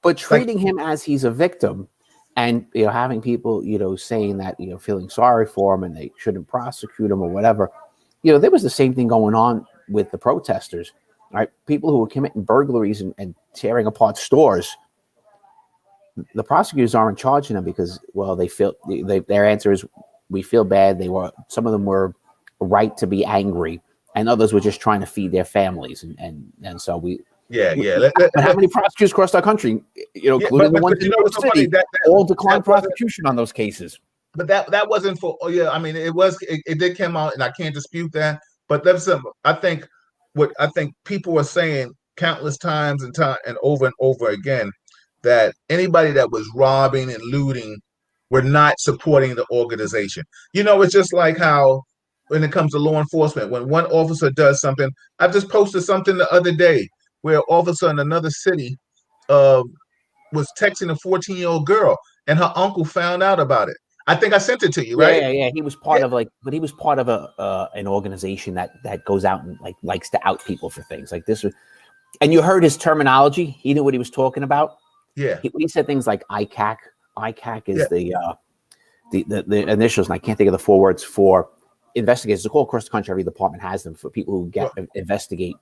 But treating him as he's a victim, and you know, having people, you know, saying that, you know, feeling sorry for him and they shouldn't prosecute him or whatever. You know, there was the same thing going on with the protesters, right? People who were committing burglaries and tearing apart stores. The prosecutors aren't charging them because, well, they feel their answer is, we feel bad. Some of them were right to be angry, and others were just trying to feed their families, and so we. But how many prosecutors across our country, you know, including the ones in New York City, all declined prosecution on those cases? But that wasn't for. Oh yeah, I mean, it did come out, and I can't dispute that. But that's I think people are saying countless times and over again, that anybody that was robbing and looting were not supporting the organization. You know, it's just like how when it comes to law enforcement, when one officer does something, I just posted something the other day where an officer in another city was texting a 14-year-old girl, and her uncle found out about it. I think I sent it to you, right? Yeah. He was part of but he was part of an organization that goes out and likes to out people for things like this. And you heard his terminology. He knew what he was talking about. Yeah. He said things like ICAC. ICAC is the initials, and I can't think of the four words for investigators. It's all across the country. Every department has them for people who investigate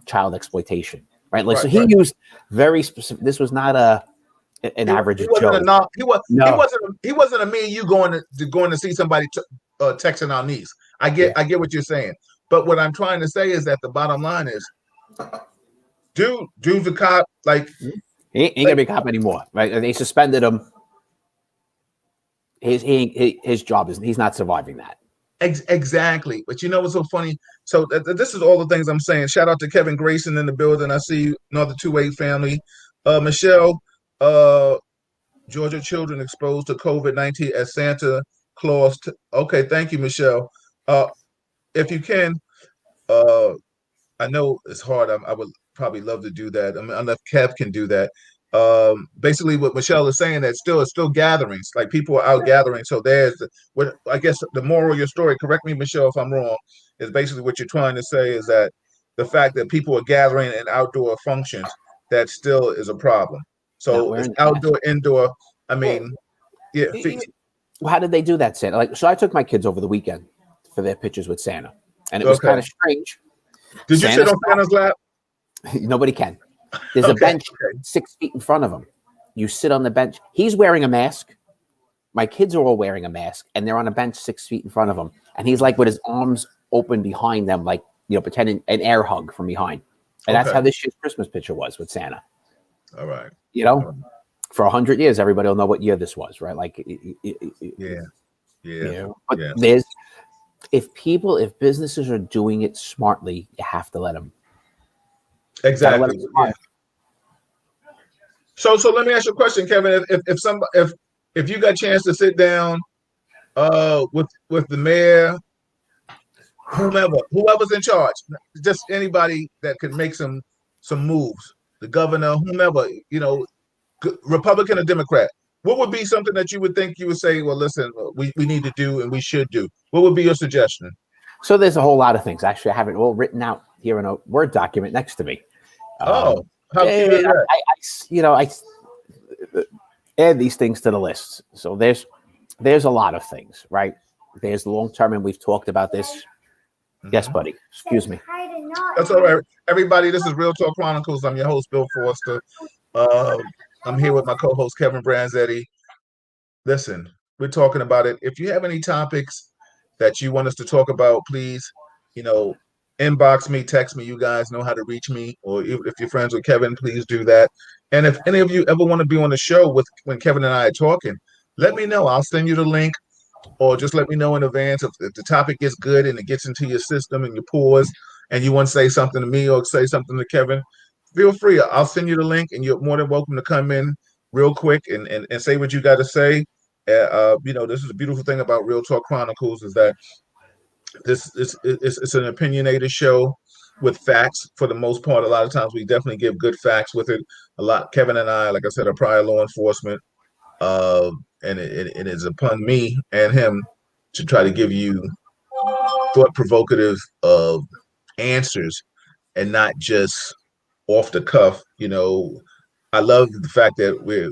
child exploitation. Right. Like, so he used very specific. This was not an average Joe. He wasn't a me and you going to see somebody texting our niece. I get what you're saying, but what I'm trying to say is that the bottom line is, dude's a cop. Like, he ain't gonna be a cop anymore, right? They suspended him. His job is, he's not surviving that. Exactly. But you know what's so funny? So this is all the things I'm saying. Shout out to Kevin Grayson in the building. I see you, another 2-8 family. Michelle, Georgia children exposed to COVID-19 as Santa Claus. Okay, thank you, Michelle. If you can, I know it's hard. I would probably love to do that. I mean, unless Kev can do that. Basically, what Michelle is saying, that it's still gatherings. Like, people are out gathering. So there's what I guess the moral of your story. Correct me, Michelle, if I'm wrong. Is basically what you're trying to say is that the fact that people are gathering in outdoor functions, that still is a problem. So it's outdoor, indoor. I mean, yeah. How did they do that, Santa? Like, so I took my kids over the weekend for their pictures with Santa, and it was kind of strange. Did you sit on Santa's lap? Nobody can. There's a bench 6 feet in front of him. You sit on the bench. He's wearing a mask. My kids are all wearing a mask, and they're on a bench 6 feet in front of him. And he's like with his arms open behind them, like, you know, pretending an air hug from behind. And that's how this year's Christmas picture was with Santa. All right. You know, for 100 years, everybody will know what year this was, right? Like, yeah. You know, but if businesses are doing it smartly, you have to let them. Exactly. Yeah. So let me ask you a question, Kevin. If you got a chance to sit down with the mayor, whoever's in charge, just anybody that could make some moves, the governor, whomever, you know, Republican or Democrat, what would be something that you would think you would say, well, listen, we need to do and we should do? What would be your suggestion? So there's a whole lot of things. Actually, I have it all written out here in a Word document next to me. How cute is that? I add these things to the list. So there's a lot of things, right? There's long term, and we've talked about this. Mm-hmm. Yes, buddy. Excuse me. That's all right. Everybody, this is Real Talk Chronicles. I'm your host, Bill Forster. I'm here with my co-host, Kevin Branzetti. Listen, we're talking about it. If you have any topics that you want us to talk about, please, you know, inbox me, text me. You guys know how to reach me, or if you're friends with Kevin, please do that. And if any of you ever want to be on the show with when Kevin and I are talking, let me know. I'll send you the link, or just let me know in advance if the topic gets good and it gets into your system and your pores, and you want to say something to me or say something to Kevin. Feel free. I'll send you the link, and you're more than welcome to come in real quick and say what you got to say. This is the beautiful thing about Real Talk Chronicles is that this is it's an opinionated show with facts for the most part. A lot of times we definitely give good facts with it. A lot. Kevin and I, like I said, are prior law enforcement, uh, and it is upon me and him to try to give you thought provocative answers and not just off the cuff. I love the fact that we're,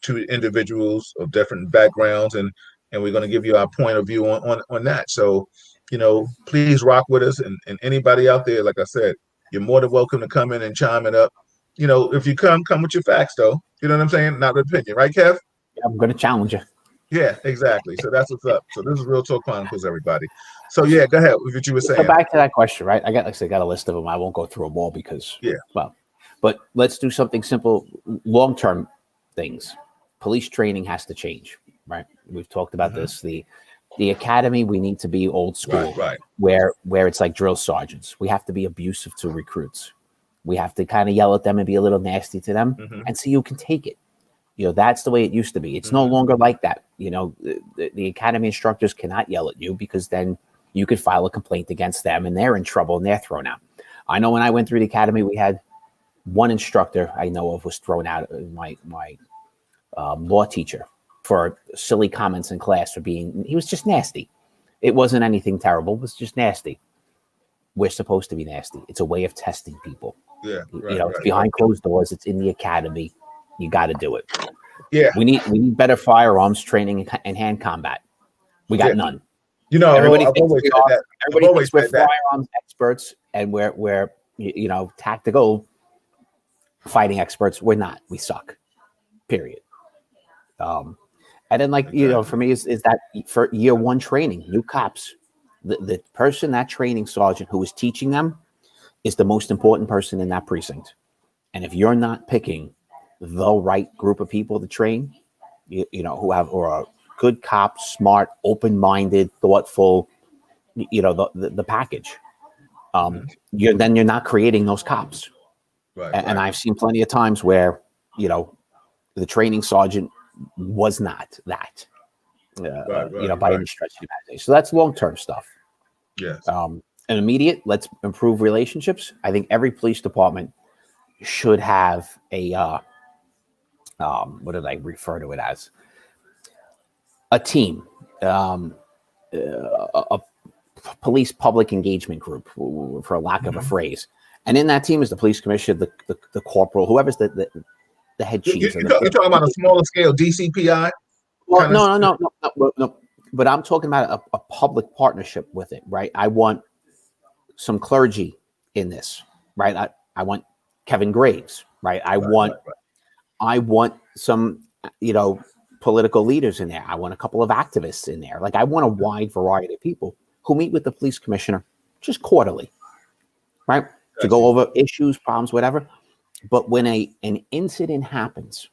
two individuals of different backgrounds, and we're going to give you our point of view on that. So, please rock with us, and anybody out there, like I said, you're more than welcome to come in and chime it up. If you come with your facts, though. You know what I'm saying? Not an opinion, right, Kev? I'm going to challenge you. Yeah, exactly. So that's what's up. So this is Real Talk Chronicles, everybody. So yeah, go ahead with what you were saying. So back to that question, right? I got a list of them. I won't go through them all because, but let's do something simple, long-term things. Police training has to change, right? We've talked about this. The academy, we need to be old school, right. where it's like drill sergeants. We have to be abusive to recruits. We have to kind of yell at them and be a little nasty to them, and so you can take it. That's the way it used to be. It's no longer like that. The academy instructors cannot yell at you because then you could file a complaint against them and they're in trouble and they're thrown out. I know when I went through the academy, we had one instructor I know of was thrown out, my law teacher, for silly comments in class he was just nasty. It wasn't anything terrible. It was just nasty. We're supposed to be nasty. It's a way of testing people. Yeah. It's behind closed doors. It's in the academy. You got to do it. Yeah. We need better firearms training and hand combat. We got none. Everybody thinks we're firearms experts and we're tactical fighting experts. We're not. We suck. Period. And then for me is that for year one training, new cops, the person, that training sergeant who is teaching them is the most important person in that precinct. And if you're not picking the right group of people to train, who are good cops, smart, open-minded, thoughtful, the package, you're not creating those cops. And I've seen plenty of times where, the training sergeant was not that, by any stretch of the imagination. So that's long-term stuff. Yes. And immediate, let's improve relationships. I think every police department should have a, what did I refer to it as? A team, a police public engagement group, for lack of a phrase. And in that team is the police commissioner, the corporal, whoever's the head chief. You're talking about a smaller scale DCPI? Well, no. But I'm talking about a public partnership with it, right? I want some clergy in this, right? I want Kevin Graves, right? I want some, political leaders in there. I want a couple of activists in there. I want a wide variety of people who meet with the police commissioner just quarterly, right? To go over issues, problems, whatever. But when an incident happens,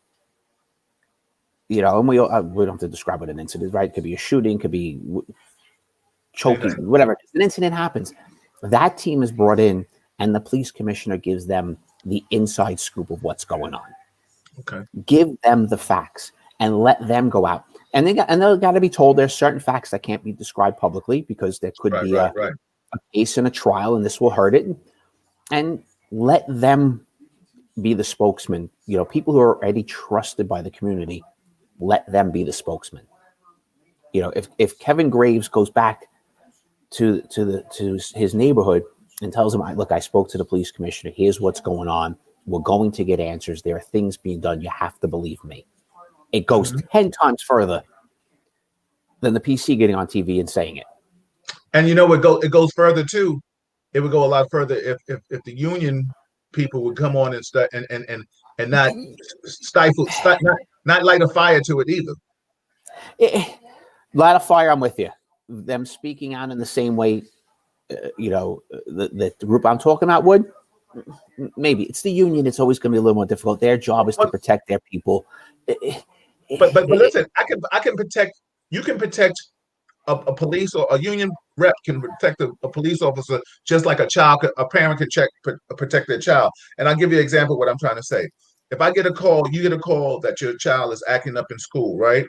and we don't have to describe what an incident is, right? It could be a shooting, could be choking, whatever. An incident happens. That team is brought in, and the police commissioner gives them the inside scoop of what's going on. Okay. Give them the facts and let them go out. And they've got to be told there's certain facts that can't be described publicly because there could be a case in a trial and this will hurt it. And let them be the spokesman. People who are already trusted by the community, let them be the spokesman. If Kevin Graves goes back to his neighborhood and tells him, look, I spoke to the police commissioner. Here's what's going on. We're going to get answers. There are things being done. You have to believe me. It goes 10 times further than the PC getting on TV and saying it. And it goes further too. It would go a lot further if the union people would come on and not stifle, not light a fire to it either. Light a fire. I'm with you. Them speaking out in the same way, the group I'm talking about would. Maybe it's the union. It's always going to be a little more difficult. Their job is to protect their people. But listen, I can protect. You can protect a police or a union rep can protect a police officer just like a parent can protect their child. And I'll give you an example of what I'm trying to say. If I get a call, you get a call that your child is acting up in school, right?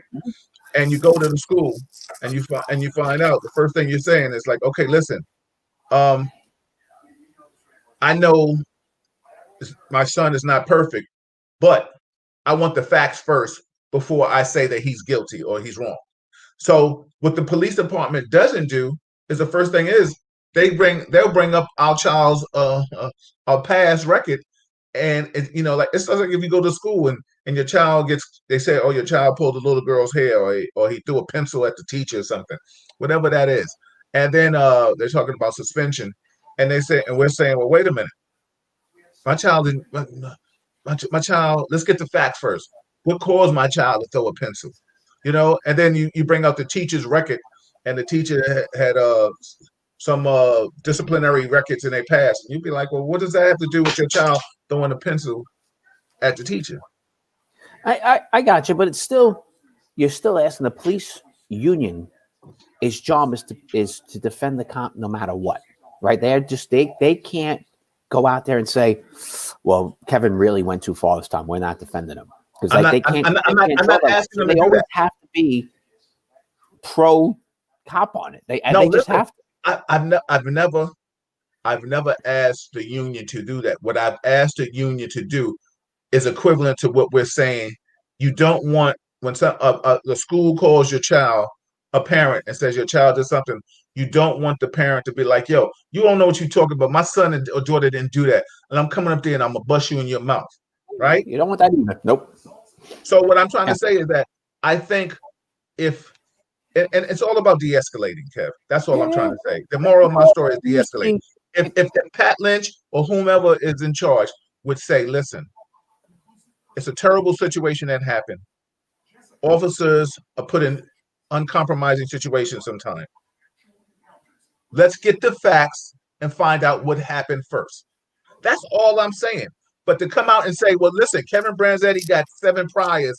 And you go to the school and you find out the first thing you're saying is like, okay, listen, I know my son is not perfect, but I want the facts first before I say that he's guilty or he's wrong. So what the police department doesn't do is the first thing is they'll bring up our child's past record, and like it's like if you go to school and your child they say, oh, your child pulled a little girl's hair or he threw a pencil at the teacher or something, whatever that is, and then they're talking about suspension, and we're saying, well, wait a minute, my child didn't. My child, let's get the facts first. What caused my child to throw a pencil? And then you bring out the teacher's record, and the teacher had some disciplinary records in their past. And you'd be like, well, what does that have to do with your child throwing a pencil at the teacher? I got you, but you're still asking the police union. His job is to defend the cop no matter what, right? They can't go out there and say, well, Kevin really went too far this time. We're not defending him. Because they can't. I'm not asking them. They always have to be pro cop on it. They just have to. I've never asked the union to do that. What I've asked the union to do is equivalent to what we're saying. You don't want when the school calls your child a parent and says your child did something. You don't want the parent to be like, yo, you don't know what you're talking about. My son or daughter didn't do that. And I'm coming up there and I'm going to bust you in your mouth. Right? You don't want that either. Nope. So what I'm trying to say is that I think and it's all about de-escalating, Kev. That's all I'm trying to say. The moral of my story is de-escalating. If Pat Lynch or whomever is in charge would say, listen, it's a terrible situation that happened. Officers are put in uncompromising situations sometimes. Let's get the facts and find out what happened first. That's all I'm saying. But to come out and say, well, listen, Kevin Branzetti got 7 priors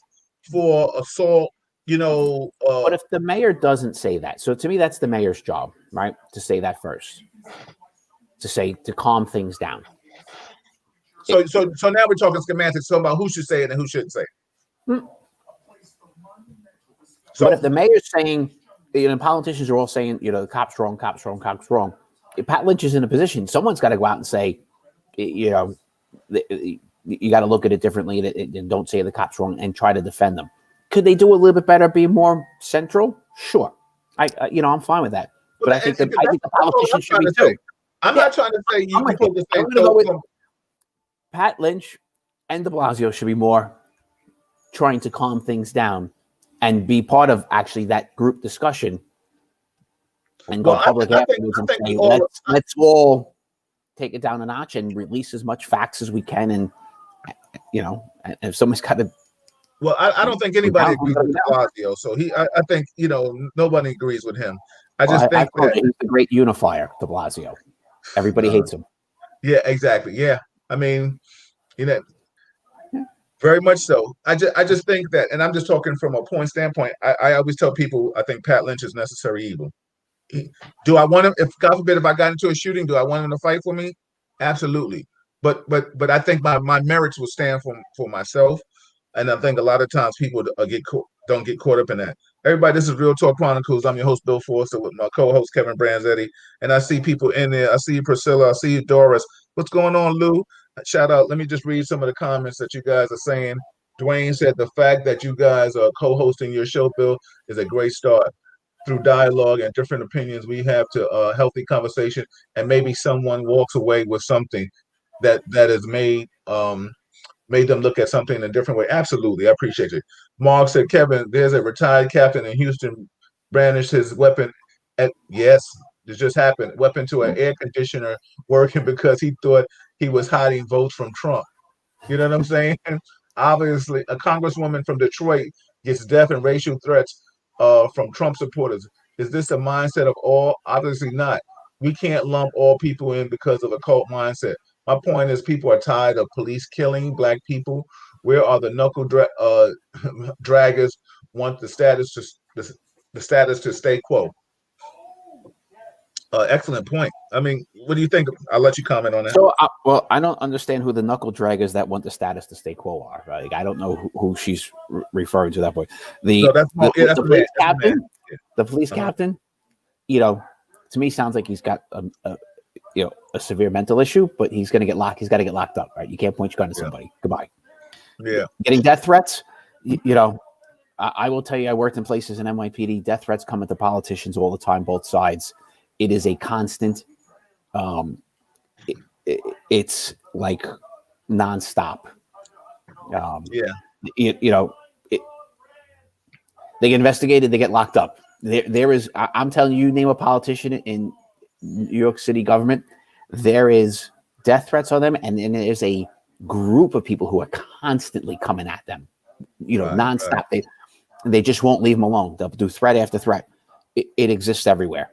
for assault, but if the mayor doesn't say that, so to me, that's the mayor's job, right? To say that first. To calm things down. So now we're talking semantics, so about who should say it and who shouldn't say it. So, but if the mayor's saying, politicians are all saying, the cop's wrong, cop's wrong, cop's wrong. If Pat Lynch is in a position, someone's got to go out and say, you got to look at it differently and don't say the cop's wrong and try to defend them. Could they do a little bit better, be more central? Sure. I'm fine with that. But I think the politicians should be too. I'm not trying to say you put the same. Go with Pat Lynch and de Blasio should be more trying to calm things down and be part of actually that group discussion and go public afterwards and say, let's all take it down a notch and release as much facts as we can. And, if someone's got to. Well, I don't think anybody agrees with de Blasio. So I think, nobody agrees with him. I think that he's the great unifier, de Blasio. Everybody hates him. Yeah, exactly. Yeah. I mean, very much so. I just think that, and I'm just talking from a point standpoint. I always tell people I think Pat Lynch is necessary evil. Do I want him? If God forbid, if I got into a shooting, do I want him to fight for me? Absolutely. But I think my merits will stand for myself, and I think a lot of times people don't get caught up in that. Everybody, this is Real Talk Chronicles. I'm your host, Bill Forster, with my co-host, Kevin Branzetti. And I see people in there. I see you, Priscilla. I see you, Doris. What's going on, Lou? Shout out. Let me just read some of the comments that you guys are saying. Dwayne said the fact that you guys are co-hosting your show, Bill, is a great start. Through dialogue and different opinions, we have a healthy conversation, and maybe someone walks away with something that has made them look at something in a different way. Absolutely. I appreciate it. Mark said, Kevin, there's a retired captain in Houston brandished his weapon yes, this just happened. Weapon to an air conditioner working because he thought he was hiding votes from Trump. You know what I'm saying? Obviously, a congresswoman from Detroit gets death and racial threats from Trump supporters. Is this a mindset of all? Obviously not. We can't lump all people in because of a cult mindset. My point is, people are tired of police killing black people. Where are the draggers? Want the status to the status to stay quo. Excellent point. I mean, what do you think? I'll let you comment on that. So, well, I don't understand who the knuckle draggers that want the status to stay quo are. Like, I don't know who she's referring to that point. No, that's The police captain, yeah. the police captain, to me sounds like he's got a severe mental issue, but he's going to get locked. He's got to get locked up, right? You can't point your gun to somebody. Goodbye. Yeah. Getting death threats, I will tell you, I worked in places in NYPD. Death threats come into politicians all the time, both sides. It is a constant. It's like nonstop. They get investigated, they get locked up. There is. I'm telling you, name a politician in New York City government, there is death threats on them, and then there's a group of people who are constantly coming at them, nonstop. Right. They just won't leave them alone. They'll do threat after threat. It exists everywhere.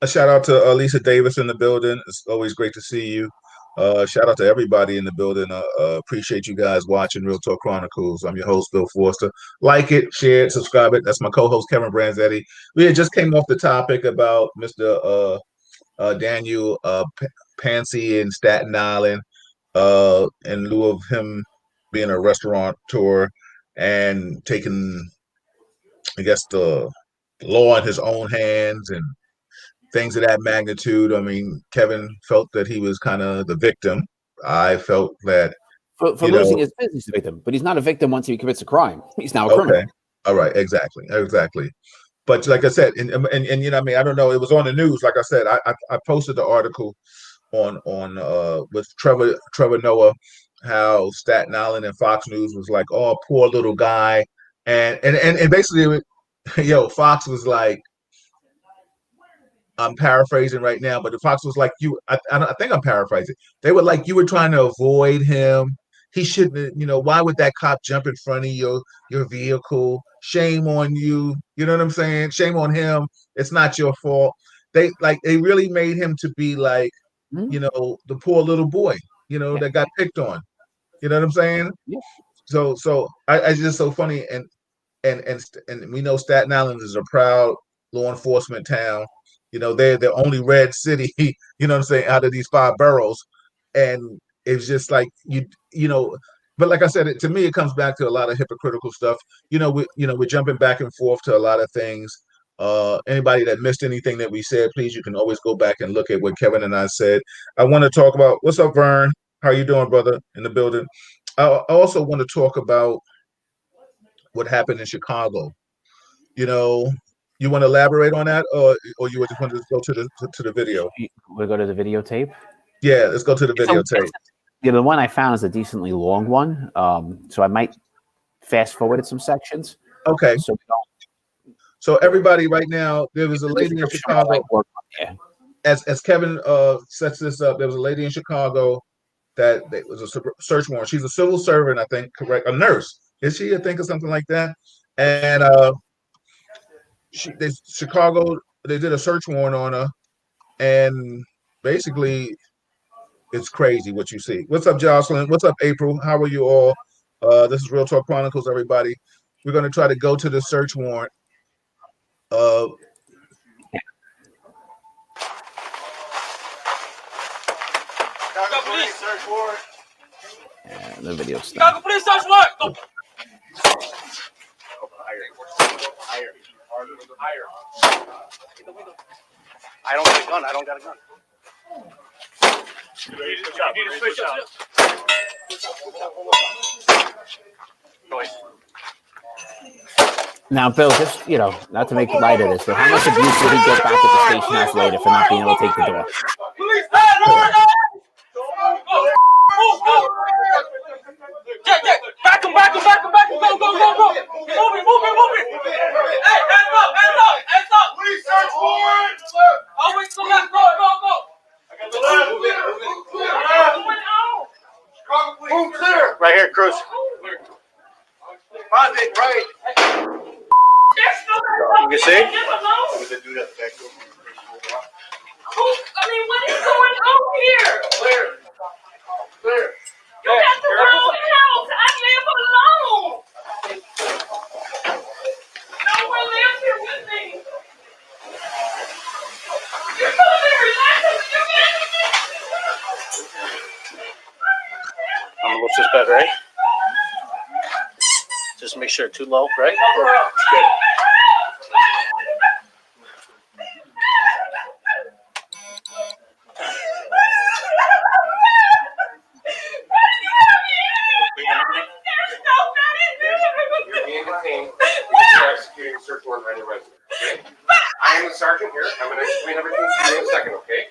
A shout out to Lisa Davis in the building. It's always great to see you. Shout out to everybody in the building. Appreciate you guys watching Real Talk Chronicles. I'm your host, Bill Forster. Like it, share it, subscribe it. That's my co-host, Kevin Branzetti. We had just came off the topic about Mr. Daniel Pansy in Staten Island, in lieu of him being a restaurateur and taking, I guess, the law in his own hands and things of that magnitude. I mean, Kevin felt that he was kind of the victim. I felt that for losing his business, the victim, but he's not a victim once he commits a crime. He's now a criminal. All right, exactly. But like I said, and I don't know. It was on the news. Like I said, I posted the article on with Trevor Noah, how Staten Island and Fox News was like, oh, poor little guy, and basically, Fox was like, I'm paraphrasing right now, but the Fox was like, I think I'm paraphrasing. They were like, you were trying to avoid him. He shouldn't, why would that cop jump in front of your vehicle? Shame on you. You know what I'm saying? Shame on him. It's not your fault. They really made him to be like, the poor little boy, that got picked on. You know what I'm saying? Yeah. So it's just so funny. And we know Staten Island is a proud law enforcement town. They're the only red city, out of these 5 boroughs. And it's just like, but like I said, to me, it comes back to a lot of hypocritical stuff. We're jumping back and forth to a lot of things. Anybody that missed anything that we said, please, you can always go back and look at what Kevin and I said. I want to talk about, what's up, Vern? How you doing, brother, in the building? I also want to talk about what happened in Chicago. You want to elaborate on that, or you just want to go to the video? We'll go to the videotape. Yeah, let's go to the videotape. The one I found is a decently long one, so I might fast forward some sections. Okay. So everybody, right now, there was a lady in Chicago. As Kevin sets this up, there was a lady in Chicago that was a search warrant. She's a civil servant, I think. Correct, a nurse. Is she? I think, or something like that. And Chicago, they did a search warrant on her, and basically, it's crazy what you see. What's up, Jocelyn? What's up, April? How are you all? This is Real Talk Chronicles, everybody. We're going to try to go to the search warrant. Chicago Police search warrant. Yeah, the video's Chicago Police search warrant. I don't got a gun. I don't got a gun. You need to switch out. Now, Bill, just, not to make light of this, but how much abuse did he get back at the station house later for not being able to take the door? Police, back him, go. Move it. Hey, hands up. Police search warrant. Oh, wait, go. I got the left. Move clear. Right here, Cruz. Find it, right. see? I mean, what is going on here? Clear. You got the wrong house. I live alone. No one lives here with me. You're supposed to be relaxing. I'm gonna lift this bed, right? Just make sure too low, right? Good. You're being detained. You're executing a search warrant on your residence. Okay? I am the sergeant here. I'm going to explain everything to you in a second, okay?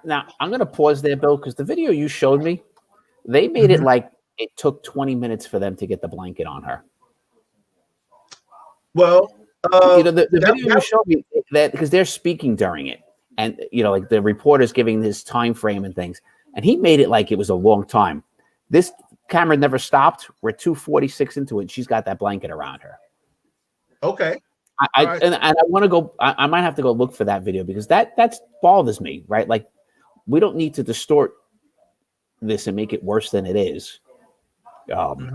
Now, I'm going to pause there, Bill, because the video you showed me, they made it like it took 20 minutes for them to get the blanket on her. Well, the video you showed me, that because they're speaking during it, and like the reporter's giving this time frame and things, and he made it like it was a long time. This camera never stopped. We're 2:46 into it. And she's got that blanket around her. Okay. And I want to go. I might have to go look for that video because that bothers me, right? Like, we don't need to distort this and make it worse than it is. That's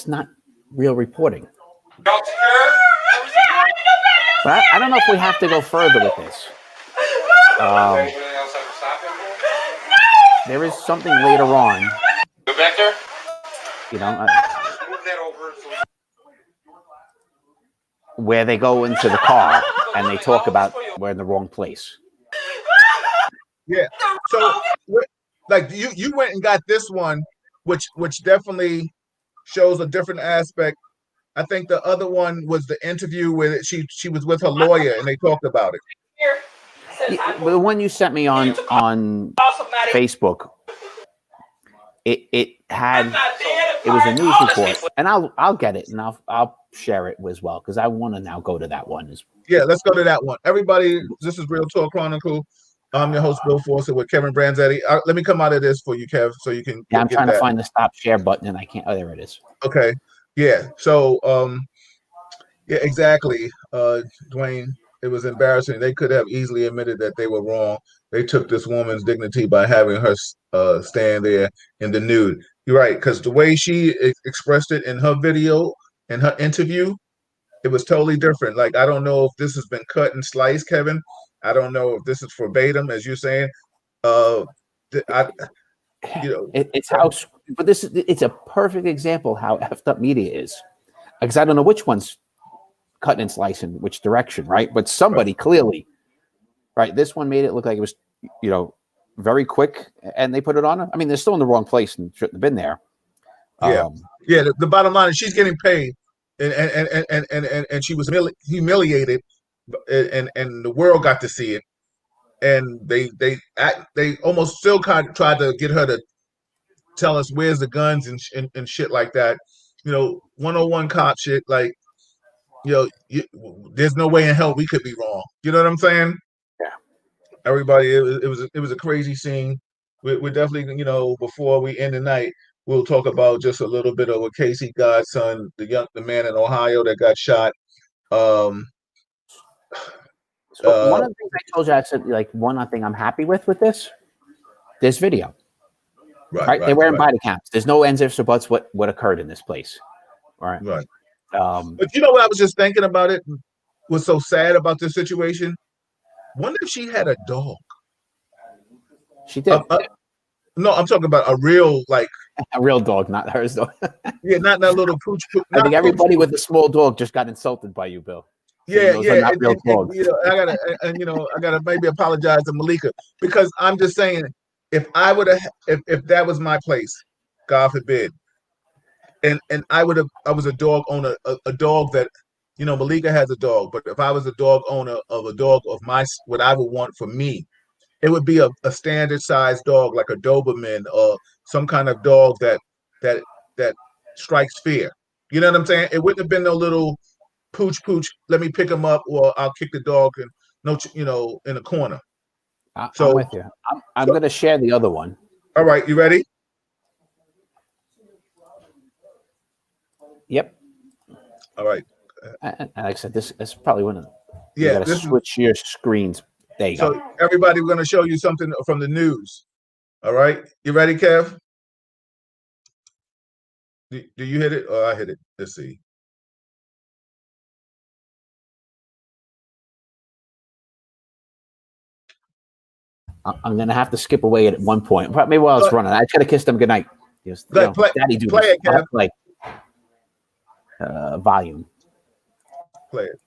not real reporting. But I don't know if we have to go further with this. There is something later on. Go back there. Move that over where they go into the car and they talk about we're in the wrong place. Yeah. So, like, you went and got this one, which definitely shows a different aspect. I think the other one was the interview where she was with her lawyer and they talked about it. The one you sent me on Facebook, it was a news report, and I'll get it and I'll share it as well because I want to now go to that one. Yeah, let's go to that one. Everybody, this is Real Talk Chronicle. I'm your host, Bill Forster, with Kevin Branzetti. Let me come out of this for you, Kev, so you can. Yeah, I'm trying to find the stop share button and I can't. Oh, there it is. Okay. Yeah. So, yeah, exactly, Dwayne. It was embarrassing. They could have easily admitted that they were wrong. They took this woman's dignity by having her stand there in the nude. You're right, because the way she expressed it in her video, in her interview, it was totally different. Like, I don't know if this has been cut and sliced, Kevin. I don't know if this is verbatim, as you're saying. It's a perfect example how effed up media is, because I don't know which one's cutting and slicing which direction, right? But somebody clearly, right? This one made it look like it was, very quick, and they put it on. I mean, they're still in the wrong place and shouldn't have been there. Yeah, The bottom line is she's getting paid, and she was humiliated, and the world got to see it, and they almost still tried to get her to tell us where's the guns and shit like that. 101 cop shit. Like, there's no way in hell we could be wrong. You know what I'm saying? Yeah. Everybody, it was a crazy scene. We're definitely, before we end the night, we'll talk about just a little bit of what Casey Godson, the man in Ohio that got shot. So one of the things I told you, I said, like, one thing I'm happy with this video. Right? They're wearing body cams. There's no ends, ifs, or buts what occurred in this place. Right. But you know what I was just thinking about it? Was so sad about this situation. Wonder if she had a dog. She did. No, I'm talking about a real, like, a real dog, not hers dog. Yeah, not that little pooch. I think everybody with a small dog just got insulted by you, Bill. Yeah. I gotta maybe apologize to Malika, because I'm just saying, if that was my place, God forbid, and I was a dog owner, a dog that, Malika has a dog, but if I was a dog owner of a dog of what I would want for me, it would be a standard sized dog, like a Doberman or some kind of dog that strikes fear. You know what I'm saying? It wouldn't have been no little pooch. Let me pick him up, or I'll kick the dog and in a corner. I'm with you. I'm going to share the other one. All right, you ready? Yep. All right. And like I said, this is probably one of them. You Yeah. got to switch your screens. There you So go. everybody, we're going to show you something from the news. All right. You ready, Kev? Do you hit it? Oh, I hit it. Let's see. I'm going to have to skip away at one point. Maybe while it's running. I should have kissed him goodnight. Just, Daddy do play this. it, Kev. Play. Volume. Play it.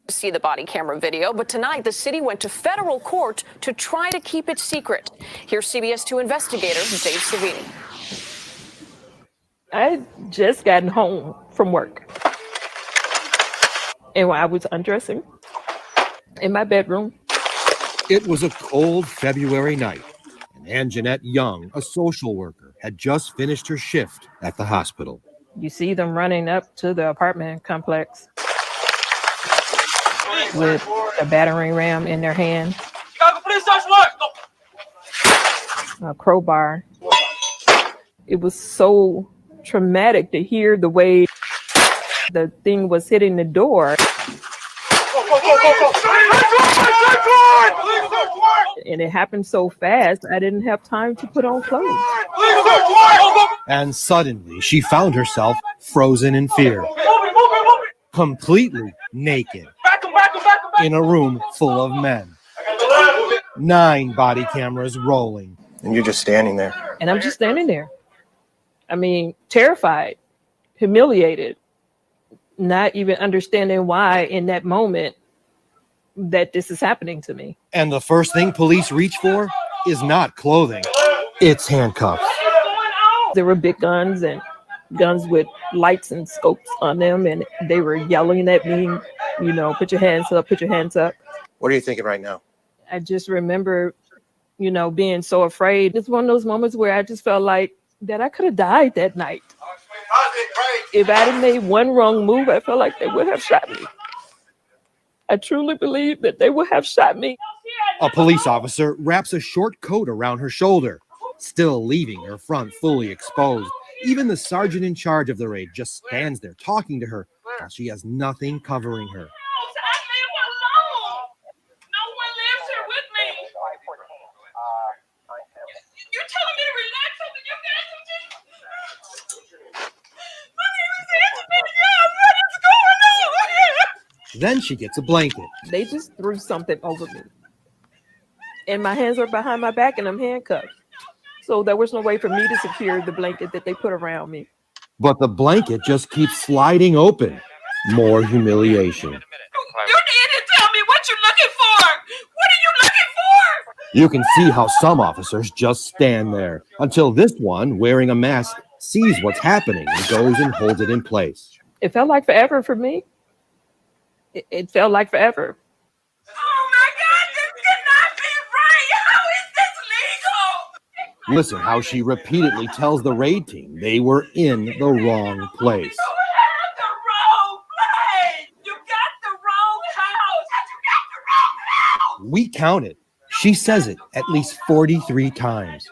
See the body camera video, but tonight the city went to federal court to try to keep it secret. Here's CBS 2 investigator Dave Savini. I had just gotten home from work, and while I was undressing in my bedroom. It was a cold February night, and Anjanette Young, a social worker, had just finished her shift at the hospital. You see them running up to the apartment complex with a battering ram in their hand, a crowbar. It was so traumatic to hear the way the thing was hitting the door. And it happened so fast, I didn't have time to put on clothes. And suddenly, she found herself frozen in fear, completely naked, in a room full of men. 9 body cameras rolling. And you're just standing there. And I'm just standing there. I mean, terrified, humiliated, not even understanding why in that moment that this is happening to me. And the first thing police reach for is not clothing, it's handcuffs. There were big guns and guns with lights and scopes on them, and they were yelling at me, you know, put your hands up, put your hands up. What are you thinking right now? I just remember, you know, being so afraid. It's one of those moments where I just felt like that I could have died that night. If I had made one wrong move, I felt like they would have shot me. I truly believe that they would have shot me. A police officer wraps a short coat around her shoulder, still leaving her front fully exposed. Even the sergeant in charge of the raid just stands there talking to her while she has nothing covering her. You're telling me to relax something you got something? My name is Anjanette. What is going on? Then she gets a blanket. They just threw something over me. And my hands are behind my back and I'm handcuffed. So there was no way for me to secure the blanket that they put around me. But the blanket just keeps sliding open. More humiliation. You need to tell me what you're looking for. What are you looking for? You can see how some officers just stand there until this one, wearing a mask, sees what's happening and goes and holds it in place. It felt like forever for me. It felt like forever. Oh my God, this cannot be right. How is this legal? Listen how she repeatedly tells the raid team they were in the wrong place. You had the wrong place. You got the wrong house. You got the wrong house. We counted. She says it at least 43 times.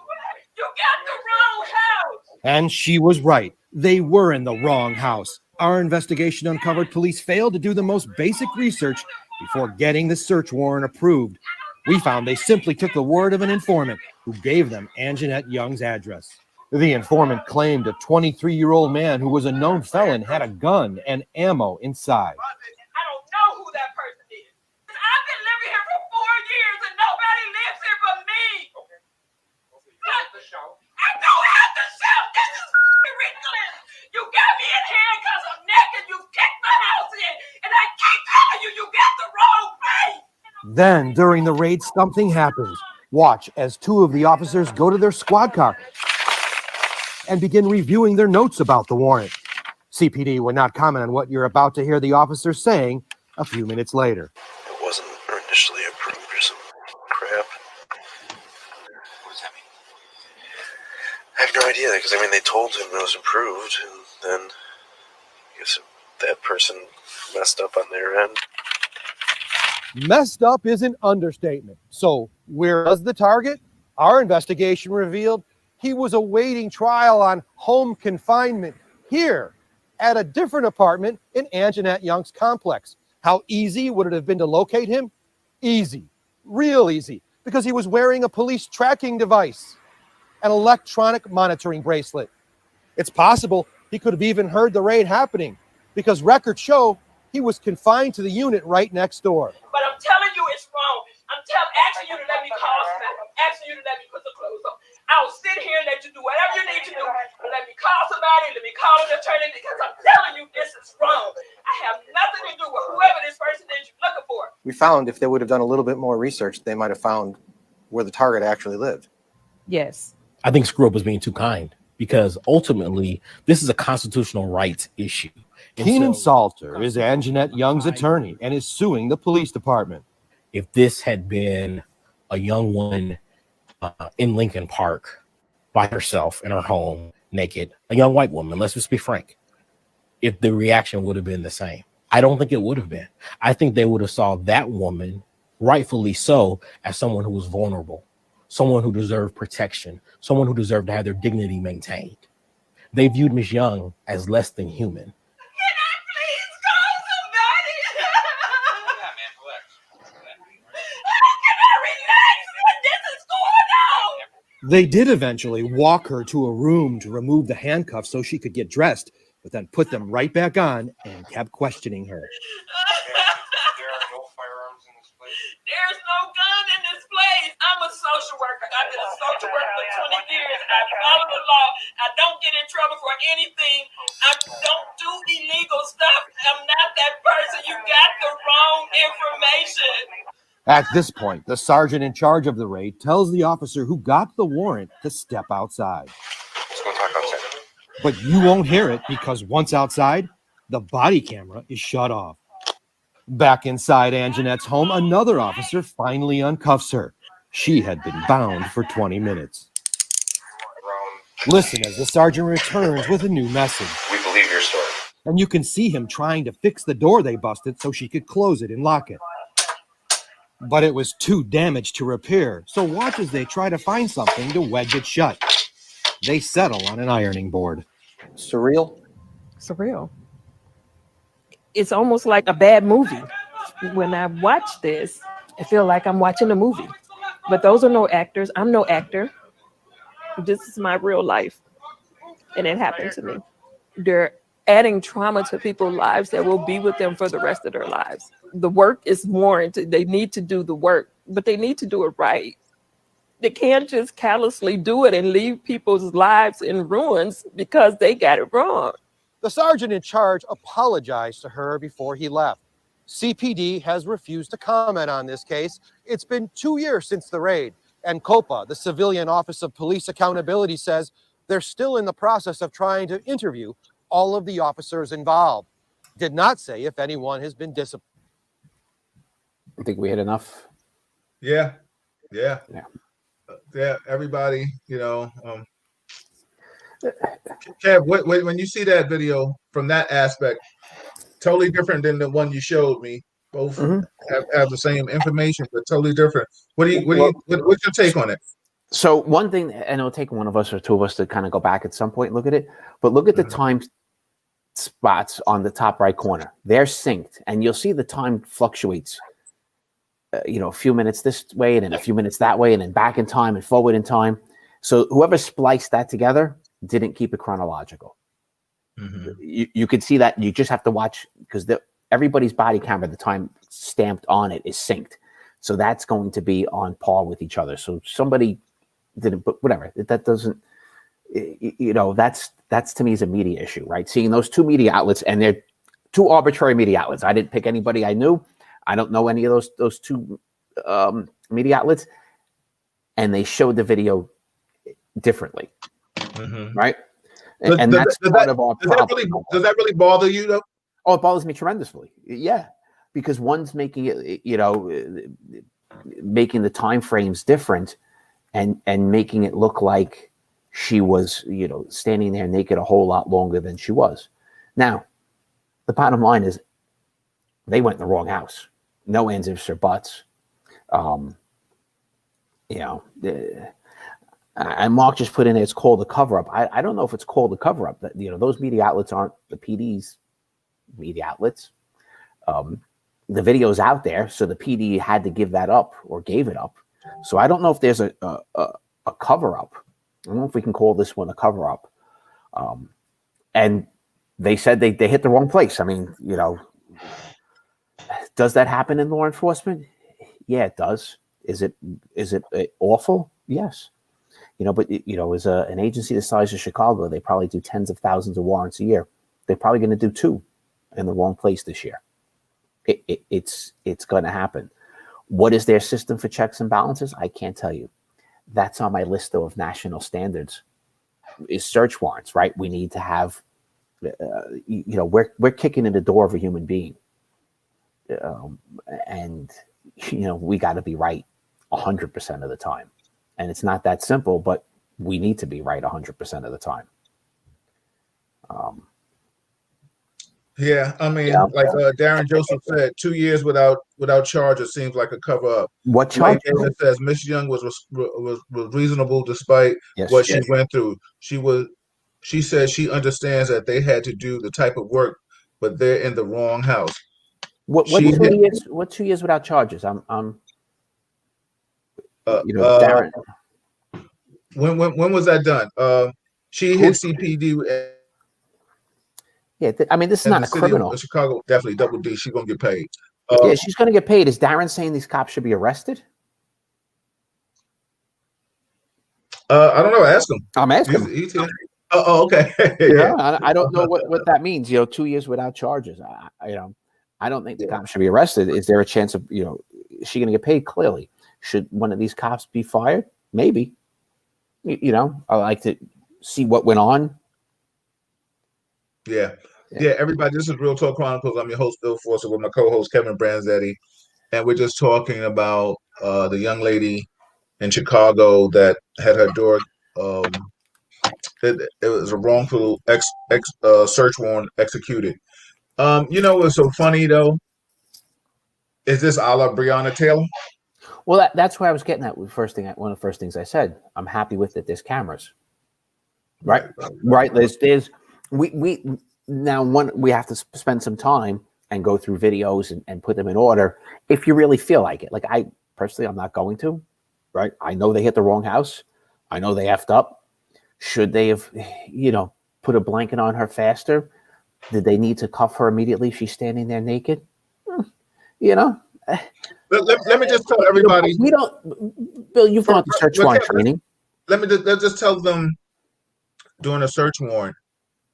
You got the wrong house. And she was right. They were in the wrong house. Our investigation uncovered police failed to do the most basic research before getting the search warrant approved. We found they simply took the word of an informant who gave them Anjanette Young's address. The informant claimed a 23-year-old man who was a known felon had a gun and ammo inside. I don't know who that person is. I've been living here for 4 years and nobody lives here but me. I don't have to shout. This is ridiculous. You got me in here because I'm naked. You kicked my house in. And I keep telling you, you got the wrong place. Then, during the raid, something happens. Watch as 2 of the officers go to their squad car and begin reviewing their notes about the warrant. CPD would not comment on what you're about to hear the officers saying a few minutes later. It wasn't initially approved or some crap. What does that mean? I have no idea, because they told him it was approved, and then I guess that person messed up on their end. Messed up is an understatement. So, where was the target? Our investigation revealed he was awaiting trial on home confinement here at a different apartment in Anjanette Young's complex. How easy would it have been to locate him? Easy, real easy, because he was wearing a police tracking device, an electronic monitoring bracelet. It's possible he could have even heard the raid happening, because records show he was confined to the unit right next door. But I'm telling you it's wrong. I'm asking you to let me call somebody. I'm asking you to let me put the clothes on. I'll sit here and let you do whatever you need to do. But let me call somebody, let me call an attorney, because I'm telling you this is wrong. I have nothing to do with whoever this person is you're looking for. We found if they would have done a little bit more research, they might have found where the target actually lived. Yes. I think Screw Up was being too kind, because ultimately this is a constitutional rights issue. Keenan Salter is Anjanette Young's attorney and is suing the police department. If this had been a young woman in Lincoln Park by herself in her home, naked, a young white woman, let's just be frank, if the reaction would have been the same. I don't think it would have been. I think they would have saw that woman, rightfully so, as someone who was vulnerable, someone who deserved protection, someone who deserved to have their dignity maintained. They viewed Ms. Young as less than human. They did eventually walk her to a room to remove the handcuffs so she could get dressed, but then put them right back on and kept questioning her. There are no firearms in this place. There's no gun in this place. I'm a social worker. I've been a social worker for 20 years. I follow the law. I don't get in trouble for anything. I don't do illegal stuff. I'm not that person. You got the wrong information. At this point, the sergeant in charge of the raid tells the officer who got the warrant to step outside. Let's go talk outside. But you won't hear it because once outside, the body camera is shut off. Back inside Anjanette's home, another officer finally uncuffs her. She had been bound for 20 minutes. Listen as the sergeant returns with a new message. We believe your story. And you can see him trying to fix the door they busted so she could close it and lock it. But it was too damaged to repair, so watch as they try to find something to wedge it shut. They settle on an ironing board. Surreal? Surreal. It's almost like a bad movie. When I watch this, I feel like I'm watching a movie. But those are no actors. I'm no actor. This is my real life. And it happened to me. They're adding trauma to people's lives that will be with them for the rest of their lives. The work is warranted. They need to do the work, but they need to do it right. They can't just callously do it and leave people's lives in ruins because they got it wrong. The sergeant in charge apologized to her before he left. CPD has refused to comment on this case. It's been 2 years since the raid, and COPA, the Civilian Office of Police Accountability, says they're still in the process of trying to interview all of the officers involved. Did not say if anyone has been disciplined. I think we had enough. Yeah. Everybody, Kev, when you see that video from that aspect, totally different than the one you showed me. Both have the same information, but totally different. What's your take on it? So one thing, and it'll take one of us or two of us to kind of go back at some point and look at it, but look at the time spots on the top right corner. They're synced, and you'll see the time fluctuates. A few minutes this way and then a few minutes that way and then back in time and forward in time. So whoever spliced that together didn't keep it chronological. You could see that. You just have to watch because everybody's body camera, the time stamped on it is synced. So that's going to be on par with each other. So somebody didn't, but whatever. That doesn't, that's to me is a media issue, right? Seeing those two media outlets, and they're two arbitrary media outlets. I didn't pick anybody I knew. I don't know any of those two media outlets, and they showed the video differently, right? And that's part of our problem. Does that really bother you, though? Oh, it bothers me tremendously. Yeah, because one's making it, making the time frames different, and making it look like she was, standing there naked a whole lot longer than she was. Now, the bottom line is, they went in the wrong house. No ands, ifs, or buts. And Mark just put in it's called a cover up. I don't know if it's called a cover up. Those media outlets aren't the PD's media outlets. The video's out there, so the PD had to give that up or gave it up. So I don't know if there's a cover up. I don't know if we can call this one a cover up. And they said they hit the wrong place. I mean, does that happen in law enforcement? Yeah, it does. Is it awful? Yes. But as an agency the size of Chicago, they probably do tens of thousands of warrants a year. They're probably going to do 2 in the wrong place this year. It's going to happen. What is their system for checks and balances? I can't tell you. That's on my list though, of national standards. Is search warrants, right? We need to have. We're kicking in the door of a human being, and we got to be right 100% of the time. And it's not that simple, but we need to be right 100% of the time. Yeah, I mean, like Darren Joseph said, 2 years without charges seems like a cover up. What charge? David says Miss Young was reasonable despite what she went through. She said she understands that they had to do the type of work, but they're in the wrong house. What 2 years? What 2 years without charges? Darren. When was that done? She hit CPD. Yeah, this is not a criminal. Chicago, definitely double D. She's gonna get paid. Yeah, she's gonna get paid. Is Darren saying these cops should be arrested? I don't know. Ask him. I'm asking him. He's here. Oh, okay. I don't know what that means. 2 years without charges. I don't think the cops should be arrested. Is there a chance of is she gonna get paid? Clearly. Should one of these cops be fired? Maybe. I like to see what went on. Yeah, everybody, this is Real Talk Chronicles. I'm your host, Bill Forster, with my co-host, Kevin Branzetti. And we're just talking about the young lady in Chicago that had her door, it was a wrongful search warrant executed. What's so funny, though? Is this a la Breonna Taylor? Well, that's where I was getting at. One of the first things I said. I'm happy with it. There's cameras. Right. There's we have to spend some time and go through videos and put them in order if you really feel like it. Like I personally, I'm not going to, right? I know they hit the wrong house. I know they effed up. Should they have, put a blanket on her faster? Did they need to cuff her immediately? She's standing there naked. Let me just tell everybody. We don't, Bill. You've gone to search warrant training. Let's just tell them during a search warrant,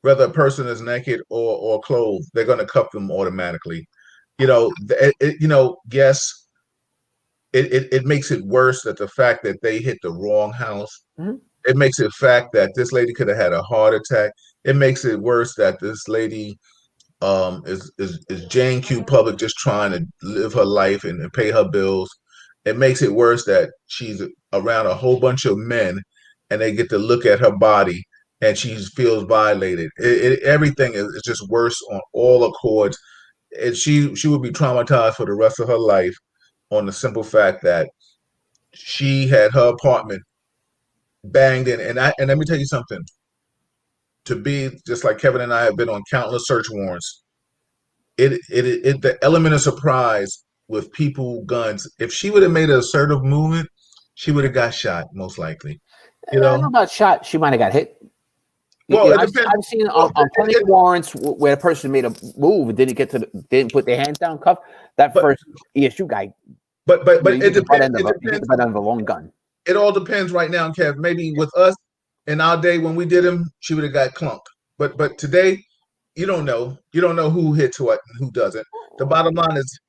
whether a person is naked or clothed, they're going to cuff them automatically. Yes, it makes it worse that the fact that they hit the wrong house. Mm-hmm. It makes it fact that this lady could have had a heart attack. It makes it worse that this lady is Jane Q public, just trying to live her life and pay her bills. It makes it worse that she's around a whole bunch of men and they get to look at her body and she feels violated. Everything is just worse on all accords. And she would be traumatized for the rest of her life on the simple fact that she had her apartment banged in. And let me tell you something. To be just like Kevin and I have been on countless search warrants, the element of surprise with people, guns. If she would have made an assertive movement, she would have got shot, most likely. I don't know about shot. She might have got hit. Well, I've seen on plenty of warrants where a person made a move and didn't put their hands down, cuff first ESU guy. But it depends. It depends on the long gun. It all depends right now, Kev. Maybe with us in our day when we did him, she would have got clunked. But today, you don't know. You don't know who hits what and who doesn't. The bottom line is,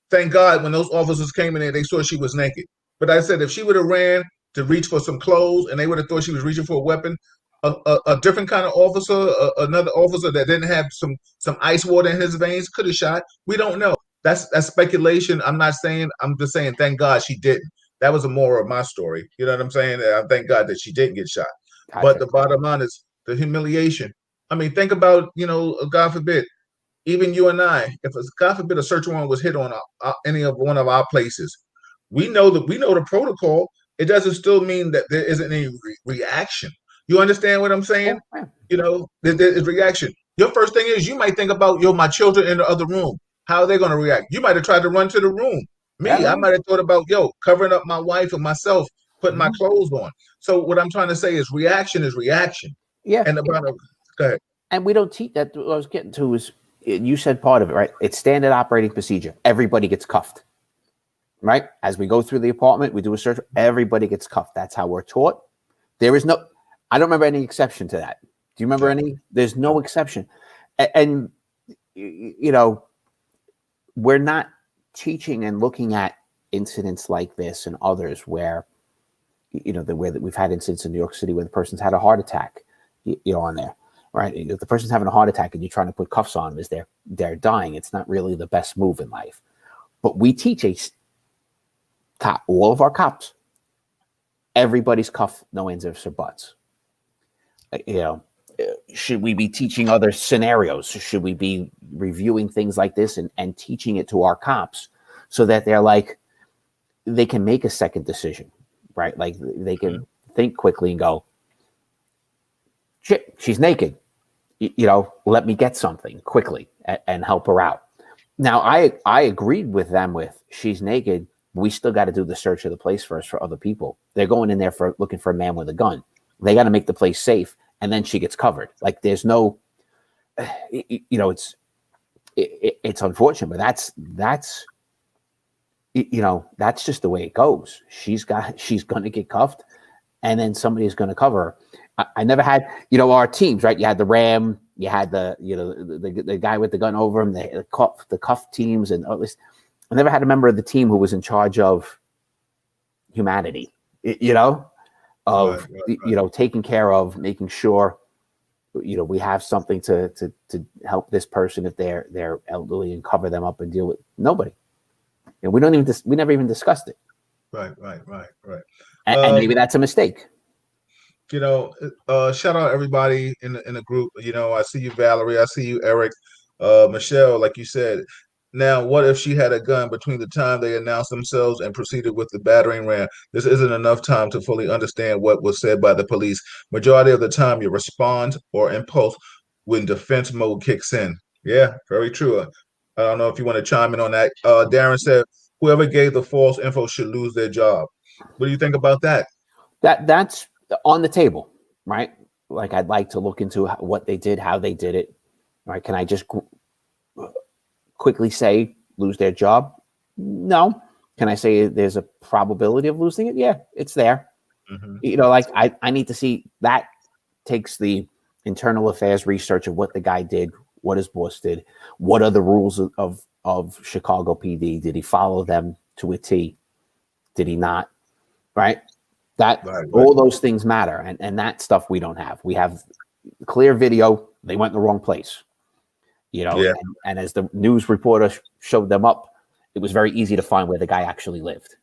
thank God when those officers came in there, they saw she was naked. But I said if she would have ran to reach for some clothes and they would have thought she was reaching for a weapon, a different kind of officer, another officer that didn't have some ice water in his veins could have shot. We don't know. That's speculation. I'm not saying. I'm just saying. Thank God she didn't. That was the moral of my story. You know what I'm saying? I thank God that she didn't get shot. Gotcha. But the bottom line is the humiliation. I mean, think about, God forbid, even you and I, if God forbid a search warrant was hit on any of one of our places, we know the protocol. it doesn't still mean that there isn't any reaction. You understand what I'm saying? Yeah. You know, there is reaction. Your first thing is you might think about, my children in the other room. How are they going to react? You might have tried to run to the room. Me, I might have thought about, covering up my wife and myself, putting my clothes on. So what I'm trying to say is reaction is reaction. Yeah. And go ahead. And we don't teach that. What I was getting to is, you said part of it, right? It's standard operating procedure. Everybody gets cuffed, right? As we go through the apartment, we do a search. Everybody gets cuffed. That's how we're taught. There is no, I don't remember any exception to that. Do you remember any? There's no exception. And we're not teaching and looking at incidents like this and others where, the way that we've had incidents in New York City where the person's had a heart attack, on there, right? If the person's having a heart attack and you're trying to put cuffs on them as they're dying, it's not really the best move in life. But we teach all of our cops, everybody's cuffed, no ands, ifs, or buts. Should we be teaching other scenarios? Should we be reviewing things like this and teaching it to our cops so that they can make a second decision, right? Like they can think quickly and go, shit, she's naked. Let me get something quickly and help her out. Now, I agreed with them with she's naked. We still got to do the search of the place first for other people. They're going in there looking for a man with a gun. They got to make the place safe. And then she gets covered. Like there's no, it's unfortunate, but that's just the way it goes. She's going to get cuffed, and then somebody's going to cover her. I never had, our teams, right? You had the Ram, you had the guy with the gun over him, the cuff teams, and at least I never had a member of the team who was in charge of humanity, of taking care of, making sure we have something to help this person if they're elderly and cover them up and deal with nobody. We never even discussed it. Right. And maybe that's a mistake. Shout out everybody in the group. I see you, Valerie. I see you, Eric. Michelle, like you said. Now, what if she had a gun between the time they announced themselves and proceeded with the battering ram? This isn't enough time to fully understand what was said by the police. Majority of the time, you respond or impulse when defense mode kicks in. Yeah, very true. I don't know if you want to chime in on that. Darren said, whoever gave the false info should lose their job. What do you think about that? That's on the table, right? Like I'd like to look into what they did, how they did it. Right? Can I just quickly say lose their job? No. Can I say there's a probability of losing it? Yeah, it's there. I need to see that. Takes the internal affairs research of what the guy did, what his boss did, what are the rules of Chicago PD? Did he follow them to a T? Did he not? Right? All those things matter, and that stuff we don't have. We have clear video. They went in the wrong place. And as the news reporter showed them up, it was very easy to find where the guy actually lived.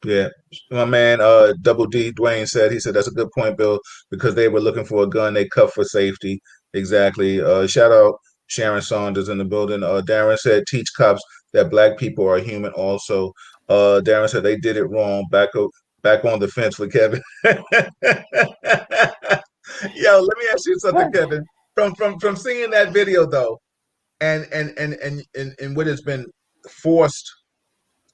Yeah, my man, Double D Dwayne said that's a good point, Bill, because they were looking for a gun, they cuffed for safety. Exactly. Shout out Sharon Saunders in the building. Darren said teach cops that black people are human. Also, Darren said they did it wrong. Back on the fence for Kevin. Yo, let me ask you something, Kevin. From seeing that video though, and what has been forced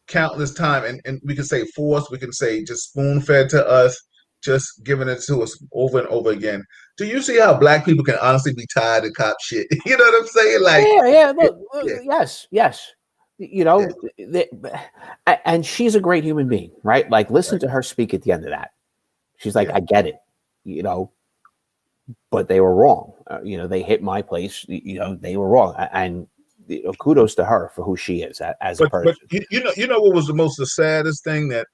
countless time, and we can say forced, we can say just spoon fed to us, just giving it to us over and over again. Do you see how black people can honestly be tired of cop shit? You know what I'm saying? Like, Look, yes. And she's a great human being, right? Like, listen to her speak at the end of that. She's like, I get it, but they were wrong. They hit my place. They were wrong, and kudos to her for who she is as a person. But you know what was the saddest thing that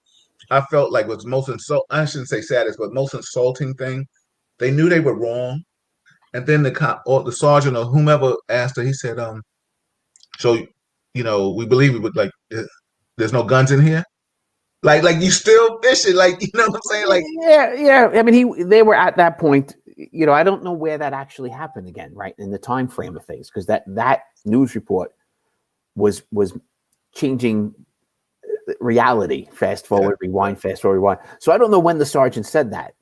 I felt like was I shouldn't say saddest, but most insulting thing. They knew they were wrong, and then the cop or the sergeant or whomever asked her, he said, so we believe we would, like, there's no guns in here. Like you still fishing, like, you know what I'm saying? Like, yeah. I mean, they were at that point. I don't know where that actually happened again, right, in the time frame of things, because that news report was changing reality. Fast forward, rewind, fast forward, rewind. So I don't know when the sergeant said that.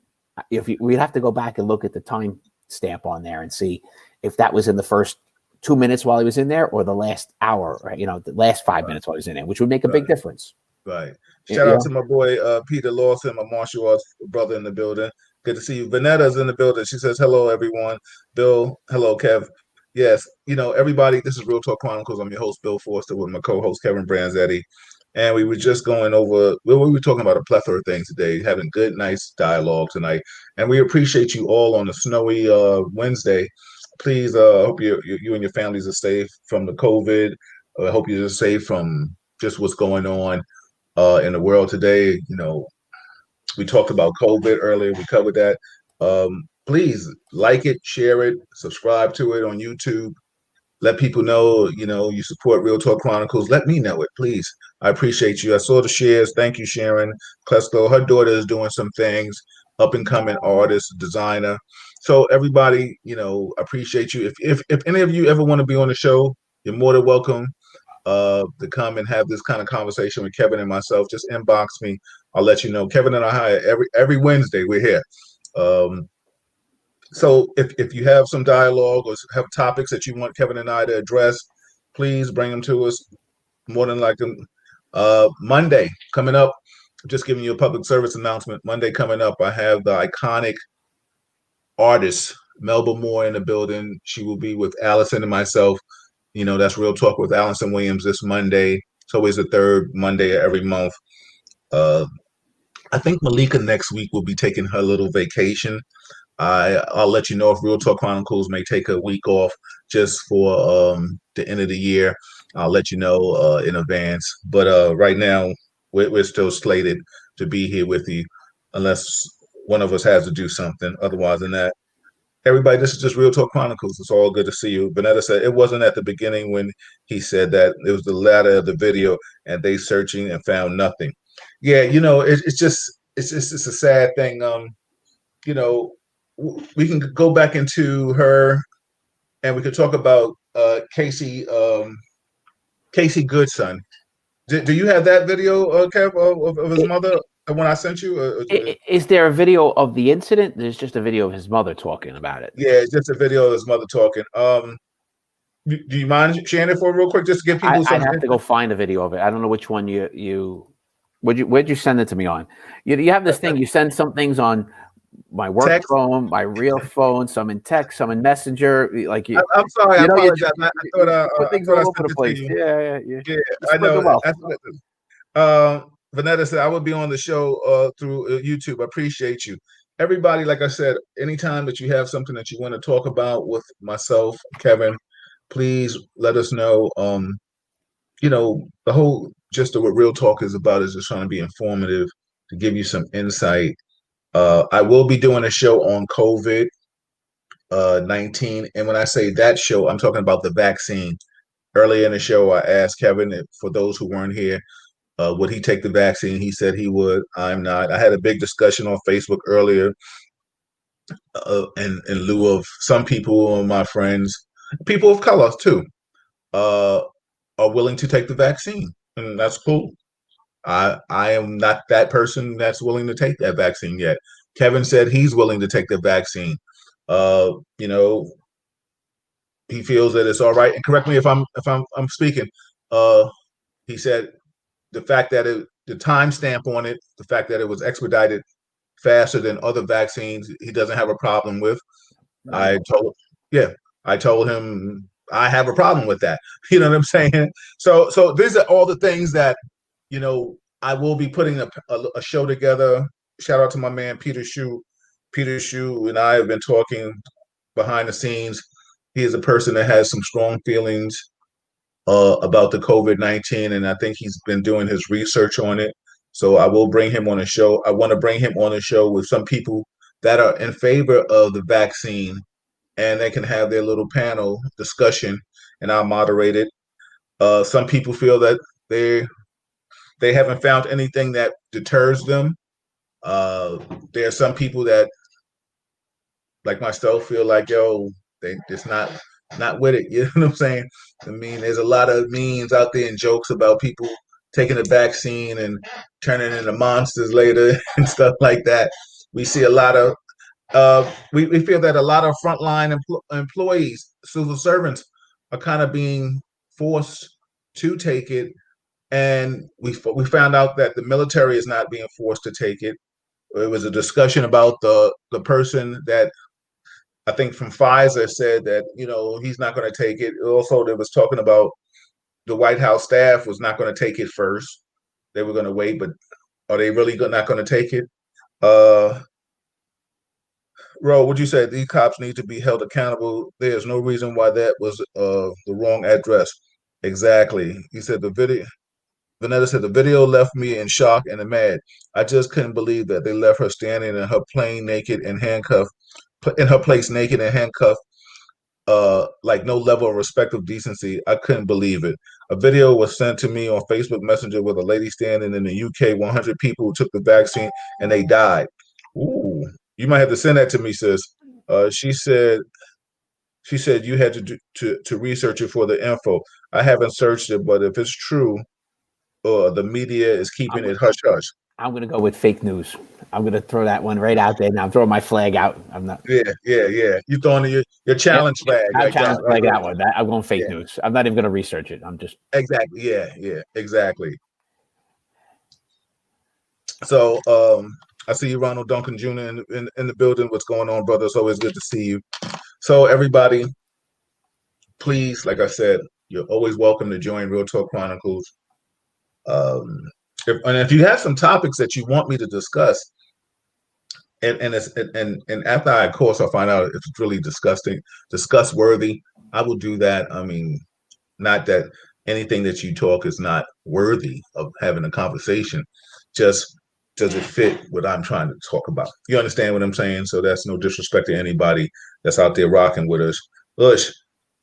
We'd have to go back and look at the time stamp on there and see if that was in the first 2 minutes while he was in there or the last hour, or, the last 5 minutes while he was in there, which would make a big difference. Right. Shout out to my boy Peter Lawson, my martial arts brother in the building. Good to see you. Vanetta's in the building. She says, hello, everyone. Bill, hello, Kev. Yes, everybody, this is Real Talk Chronicles. I'm your host, Bill Forster, with my co-host, Kevin Branzetti. And we were just going over, we were talking about a plethora of things today, having good, nice dialogue tonight. And we appreciate you all on a snowy Wednesday. Please, hope you and your families are safe from the COVID. I hope you're safe from just what's going on in the world today. We talked about COVID earlier. We covered that. Please like it, share it, subscribe to it on YouTube. Let people know, you support Real Talk Chronicles. Let me know it, please. I appreciate you. I saw the shares. Thank you, Sharon Klesko. Her daughter is doing some things, up and coming artist, designer. So everybody, appreciate you. If any of you ever want to be on the show, you're more than welcome to come and have this kind of conversation with Kevin and myself. Just inbox me. I'll let you know. Kevin and I, every Wednesday, we're here. So if you have some dialogue or have topics that you want Kevin and I to address, please bring them to us. More than likely, Monday coming up, just giving you a public service announcement. Monday coming up, I have the iconic artist, Melba Moore, in the building. She will be with Allison and myself. That's Real Talk with Allison Williams this Monday. It's always the third Monday of every month. I think Malika next week will be taking her little vacation. I'll let you know if Real Talk Chronicles may take a week off just for the end of the year. I'll let you know in advance. But right now, we're still slated to be here with you unless one of us has to do something. Otherwise than that, everybody, this is just Real Talk Chronicles. It's all good to see you. Vanetta said it wasn't at the beginning when he said that. It was the latter of the video, and they searching and found nothing. Yeah, it's a sad thing. We can go back into her, and we could talk about Casey Goodson. Do you have that video, Kev, of his mother? The one I sent you? Is there a video of the incident? There's just a video of his mother talking about it. Yeah, it's just a video of his mother talking. Do you mind sharing it for real quick, just to give people some? I'd have to go find a video of it. I don't know which one where'd you send it to me on? You have this thing. You send some things on my work text phone, my real phone, some in text, some in Messenger. Like I'm sorry, I apologize. I thought put things all over the place. Yeah. I know. Vanetta said I would be on the show through YouTube. I appreciate you. Everybody, like I said, anytime that you have something that you want to talk about with myself, Kevin, please let us know. The whole gist of what Real Talk is about is just trying to be informative, to give you some insight. I will be doing a show on COVID-19. And when I say that show, I'm talking about the vaccine. Earlier in the show, I asked Kevin, for those who weren't here, would he take the vaccine? He said he would. I'm not. I had a big discussion on Facebook earlier in lieu of some people, my friends, people of color too, are willing to take the vaccine. And that's cool. I am not that person that's willing to take that vaccine yet. Kevin said he's willing to take the vaccine. He feels that it's all right. And correct me if I'm speaking. He said the fact that the time stamp on it, the fact that it was expedited faster than other vaccines, he doesn't have a problem with. I told him I have a problem with that. You know what I'm saying? So these are all the things that, I will be putting a show together. Shout out to my man, Peter Shue. Peter Shue and I have been talking behind the scenes. He is a person that has some strong feelings about the COVID-19, and I think he's been doing his research on it. So I will bring him on a show. I want to bring him on a show with some people that are in favor of the vaccine, and they can have their little panel discussion, and I'll moderate it. Some people feel that they haven't found anything that deters them. There are some people that, like myself, feel like, they just not with it. You know what I'm saying? I mean, there's a lot of memes out there and jokes about people taking the vaccine and turning into monsters later and stuff like that. We see a lot of we feel that a lot of frontline employees, civil servants, are kind of being forced to take it, and we found out that the military is not being forced to take it. It was a discussion about the person that I think from Pfizer said that he's not going to take it. Also, there was talking about the White House staff was not going to take it first. They were going to wait, but are they really not going to take it? Ro, would you say these cops need to be held accountable? There's no reason why that was the wrong address. Exactly. He said the video. Vanetta said the video left me in shock and mad. I just couldn't believe that they left her standing in her plane naked and handcuffed, in her place naked and handcuffed. Like no level of respect of decency. I couldn't believe it. A video was sent to me on Facebook Messenger with a lady standing in the UK, 100 people who took the vaccine and they died. Ooh, you might have to send that to me, sis. She said you had to research it for the info. I haven't searched it, but if it's true, the media is keeping it hush hush. I'm going to go with fake news. I'm going to throw that one right out there. Now I'm throwing my flag out. I'm not. Yeah. You throwing your challenge flag. I'm Like challenge that. flag that one. I'm going fake news. I'm not even going to research it. I'm just exactly. Yeah. Exactly. So I see you, Ronald Duncan Jr. in the building. What's going on, brother? It's always good to see you. So everybody, please, like I said, you're always welcome to join Real Talk Chronicles. If you have some topics that you want me to discuss, and after I, of course, I'll find out if it's really discuss worthy, I will do that. I mean, not that anything that you talk is not worthy of having a conversation, just does it fit what I'm trying to talk about? You understand what I'm saying? So that's no disrespect to anybody that's out there rocking with us. Lush,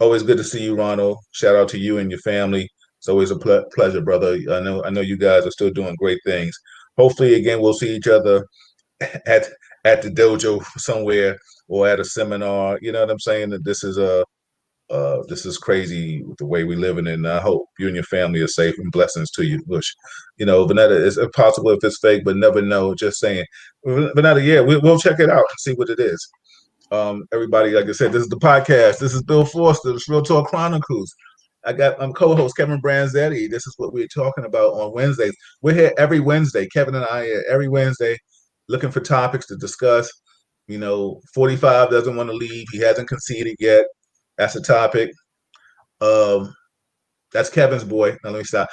always good to see you, Ronald. Shout out to you and your family. It's always a pleasure, brother. I know you guys are still doing great things. Hopefully, again, we'll see each other at the dojo somewhere or at a seminar. You know what I'm saying? That this is crazy the way we living, and I hope you and your family are safe and blessings to you. Bush, Vanetta, it's possible if it's fake, but never know. Just saying, Vanetta, yeah, we'll check it out and see what it is. Everybody, like I said, this is the podcast. This is Bill Foster, it's Real Talk Chronicles. I'm co-host Kevin Branzetti. This is what we're talking about on Wednesdays. We're here every Wednesday. Kevin and I are every Wednesday looking for topics to discuss. 45 doesn't want to leave. He hasn't conceded yet. That's a topic. That's Kevin's boy. Now let me stop.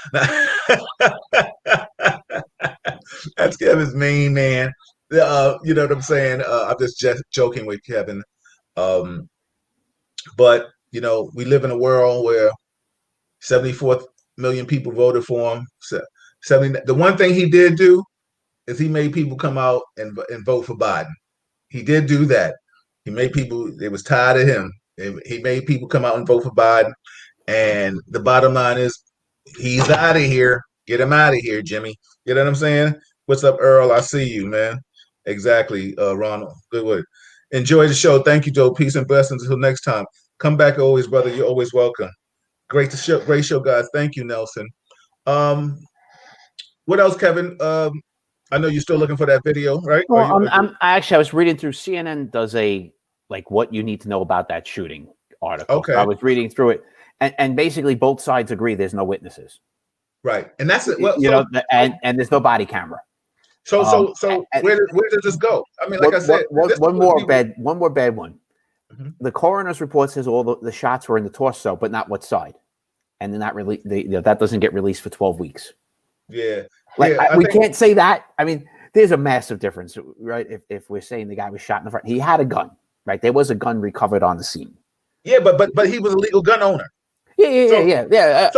That's Kevin's main man. You know what I'm saying? I'm just joking with Kevin. But we live in a world where 74 million people voted for him. So 70. The one thing he did do is he made people come out and vote for Biden. He did do that. He made people. They was tired of him. He made people come out and vote for Biden. And the bottom line is, he's out of here. Get him out of here, Jimmy. You know what I'm saying? What's up, Earl? I see you, man. Exactly, Ronald. Good word. Enjoy the show. Thank you, Joe. Peace and blessings. Until next time. Come back always, brother. You're always welcome. Great show, guys. Thank you, Nelson. What else, Kevin? I know you're still looking for that video, right? Well, I was reading through CNN does a what you need to know about that shooting article. Okay. So I was reading through it, and basically both sides agree there's no witnesses. Right, and that's it. Well, and there's no body camera. So where does this go? I mean, like I said, one more bad one. Mm-hmm. The coroner's report says all the shots were in the torso, but not what side, and they're not really that doesn't get released for 12 weeks. Yeah, we can't say that. I mean, there's a massive difference, right? If we're saying the guy was shot in the front, he had a gun, right? There was a gun recovered on the scene. Yeah, but he was a legal gun owner. Yeah.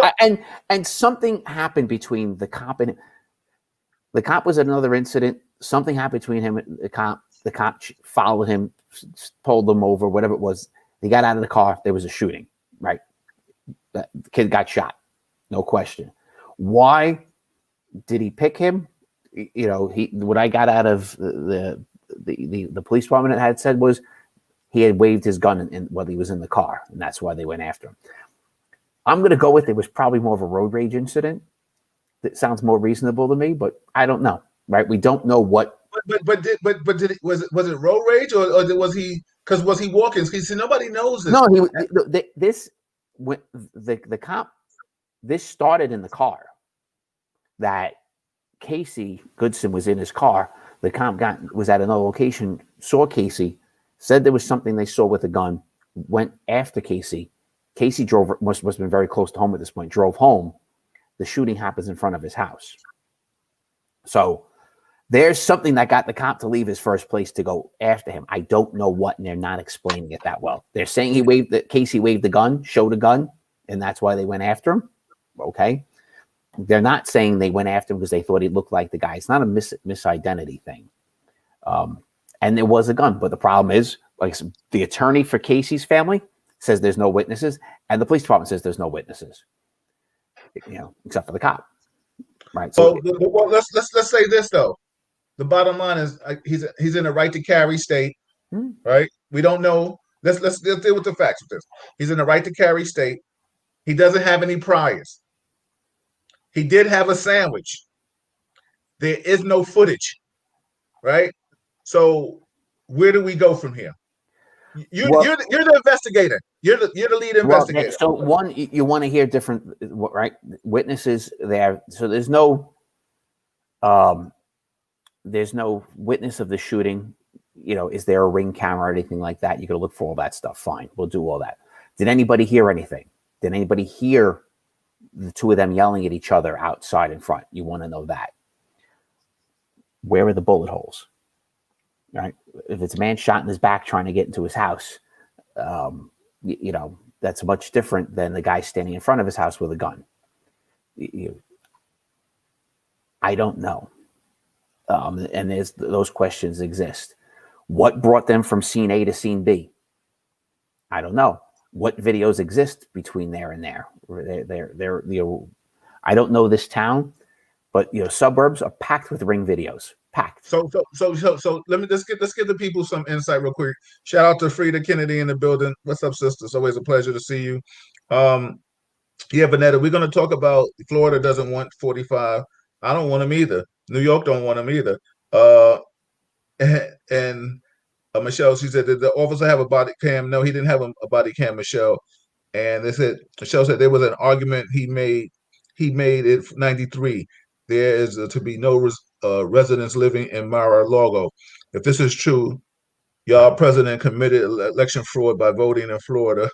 And something happened between the cop and the cop. Was another incident. Something happened between him and the cop. The cop followed him, pulled him over, whatever it was. He got out of the car. There was a shooting, right? The kid got shot, no question. Why did he pick him? What I got out of the police department had said was he had waved his gun while he was in the car, and that's why they went after him. I'm going to go with it was probably more of a road rage incident. that sounds more reasonable to me, but I don't know. Right? We don't know what. But did it, was it road rage or was he? Because was he walking? He said nobody knows this. No, the cop. This started in the car. That Casey Goodson was in his car. The cop was at another location, saw Casey, said there was something they saw with a gun, went after Casey. Casey must have been very close to home at this point, drove home. The shooting happens in front of his house. So there's something that got the cop to leave his first place to go after him. I don't know what, and they're not explaining it that well. They're saying Casey waved the gun, showed a gun, and that's why they went after him. Okay. They're not saying they went after him because they thought he looked like the guy. It's not a misidentity thing. And there was a gun, but the problem is, like the attorney for Casey's family says there's no witnesses, and the police department says there's no witnesses, except for the cop. Right. So well, let's say this though. The bottom line is he's in a right to carry state, right? We don't know. Let's deal with the facts of this. He's in a right to carry state. He doesn't have any priors. He did have a sandwich. There is no footage, right? So where do we go from here? You're the investigator. You're the lead investigator. So one, you want to hear different, right? Witnesses there. So there's no witness of the shooting. Is there a ring camera or anything like that? You got to look for all that stuff. Fine, we'll do all that. Did anybody hear anything? Did anybody hear the two of them yelling at each other outside in front? You want to know that. Where are the bullet holes? Right? If it's a man shot in his back trying to get into his house, that's much different than the guy standing in front of his house with a gun. I don't know. And those questions exist. What brought them from scene A to scene B? I don't know. What videos exist between there and there? I don't know this town, but suburbs are packed with Ring videos. Packed. So let's give the people some insight real quick. Shout out to Frida Kennedy in the building. What's up, sister? It's always a pleasure to see you. Vanetta, we're going to talk about Florida doesn't want 45. I don't want them either. New York don't want them either. And Michelle, she said, did the officer have a body cam? No, he didn't have a body cam, Michelle. And they said, Michelle said there was an argument he made it 93. There is to be no residents living in Mar-a-Lago. If this is true, y'all president committed election fraud by voting in Florida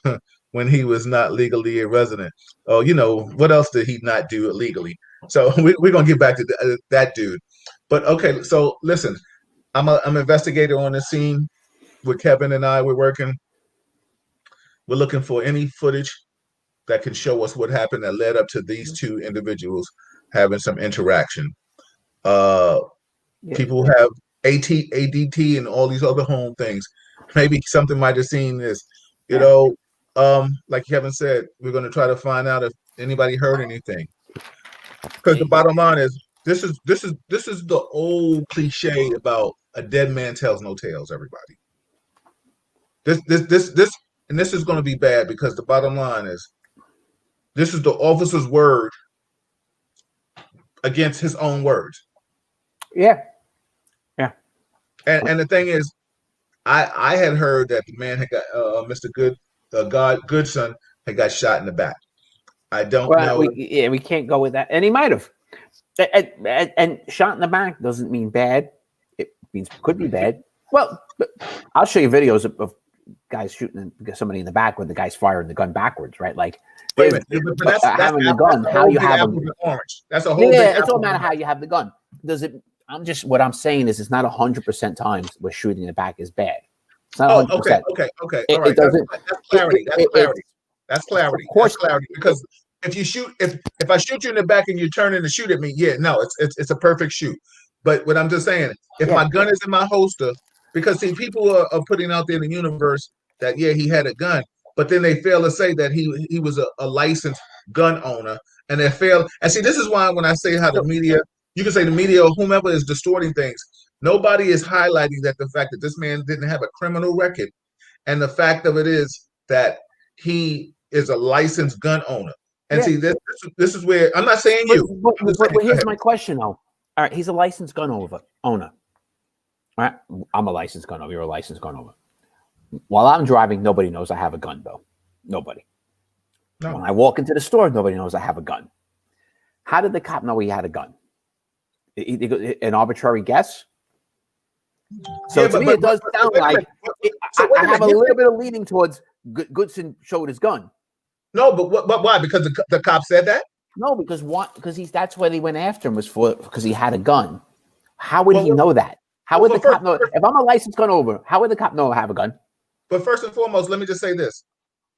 when he was not legally a resident. Oh, what else did he not do illegally? So we're going to get back to that dude. But okay, so listen, I'm an investigator on the scene with Kevin and I. We're working. We're looking for any footage that can show us what happened that led up to these two individuals having some interaction. People have ADT and all these other home things. Maybe something might have seen this. Like Kevin said, we're going to try to find out if anybody heard anything. Because the bottom line is, this is the old cliche about a dead man tells no tales. Everybody, this is going to be bad because the bottom line is, this is the officer's word against his own words. Yeah. And the thing is, I had heard that the man had got Mr. Goodson had got shot in the back. I don't know. We can't go with that. And he might have. And shot in the back doesn't mean bad. It means could be bad. Well, I'll show you videos of guys shooting somebody in the back when the guy's firing the gun backwards, right? Like but that's having the gun. How you have them? Orange. That's a whole. Yeah, it's all matter how you have the gun. Does it? What I'm saying is, it's not 100% times where shooting in the back is bad. It's not 100%. Okay. All right. That's clarity. That's clarity. Of course, clarity. Because if I shoot you in the back and you turn in to shoot at me, it's a perfect shoot. But what I'm just saying, if my gun is in my holster, because see, people are putting out there in the universe that he had a gun, but then they fail to say that he was a licensed gun owner, and they fail. And see, this is why when I say how the media, you can say the media or whomever is distorting things, nobody is highlighting that the fact that this man didn't have a criminal record, and the fact of it is that he is a licensed gun owner. And see, this is where I'm not saying you. But here's my question, though. All right, he's a licensed gun owner. All right, I'm a licensed gun owner. You're a licensed gun owner. While I'm driving, nobody knows I have a gun, though. Nobody. No. When I walk into the store, nobody knows I have a gun. How did the cop know he had a gun? An arbitrary guess? So to me, it does sound like I have a little bit of leaning towards Goodson showed his gun. No, but why? Because the cop said that? No, because that's why they went after him because he had a gun. How would he know that? How would the cop know? If I'm a licensed gun owner, how would the cop know I have a gun? But first and foremost, let me just say this: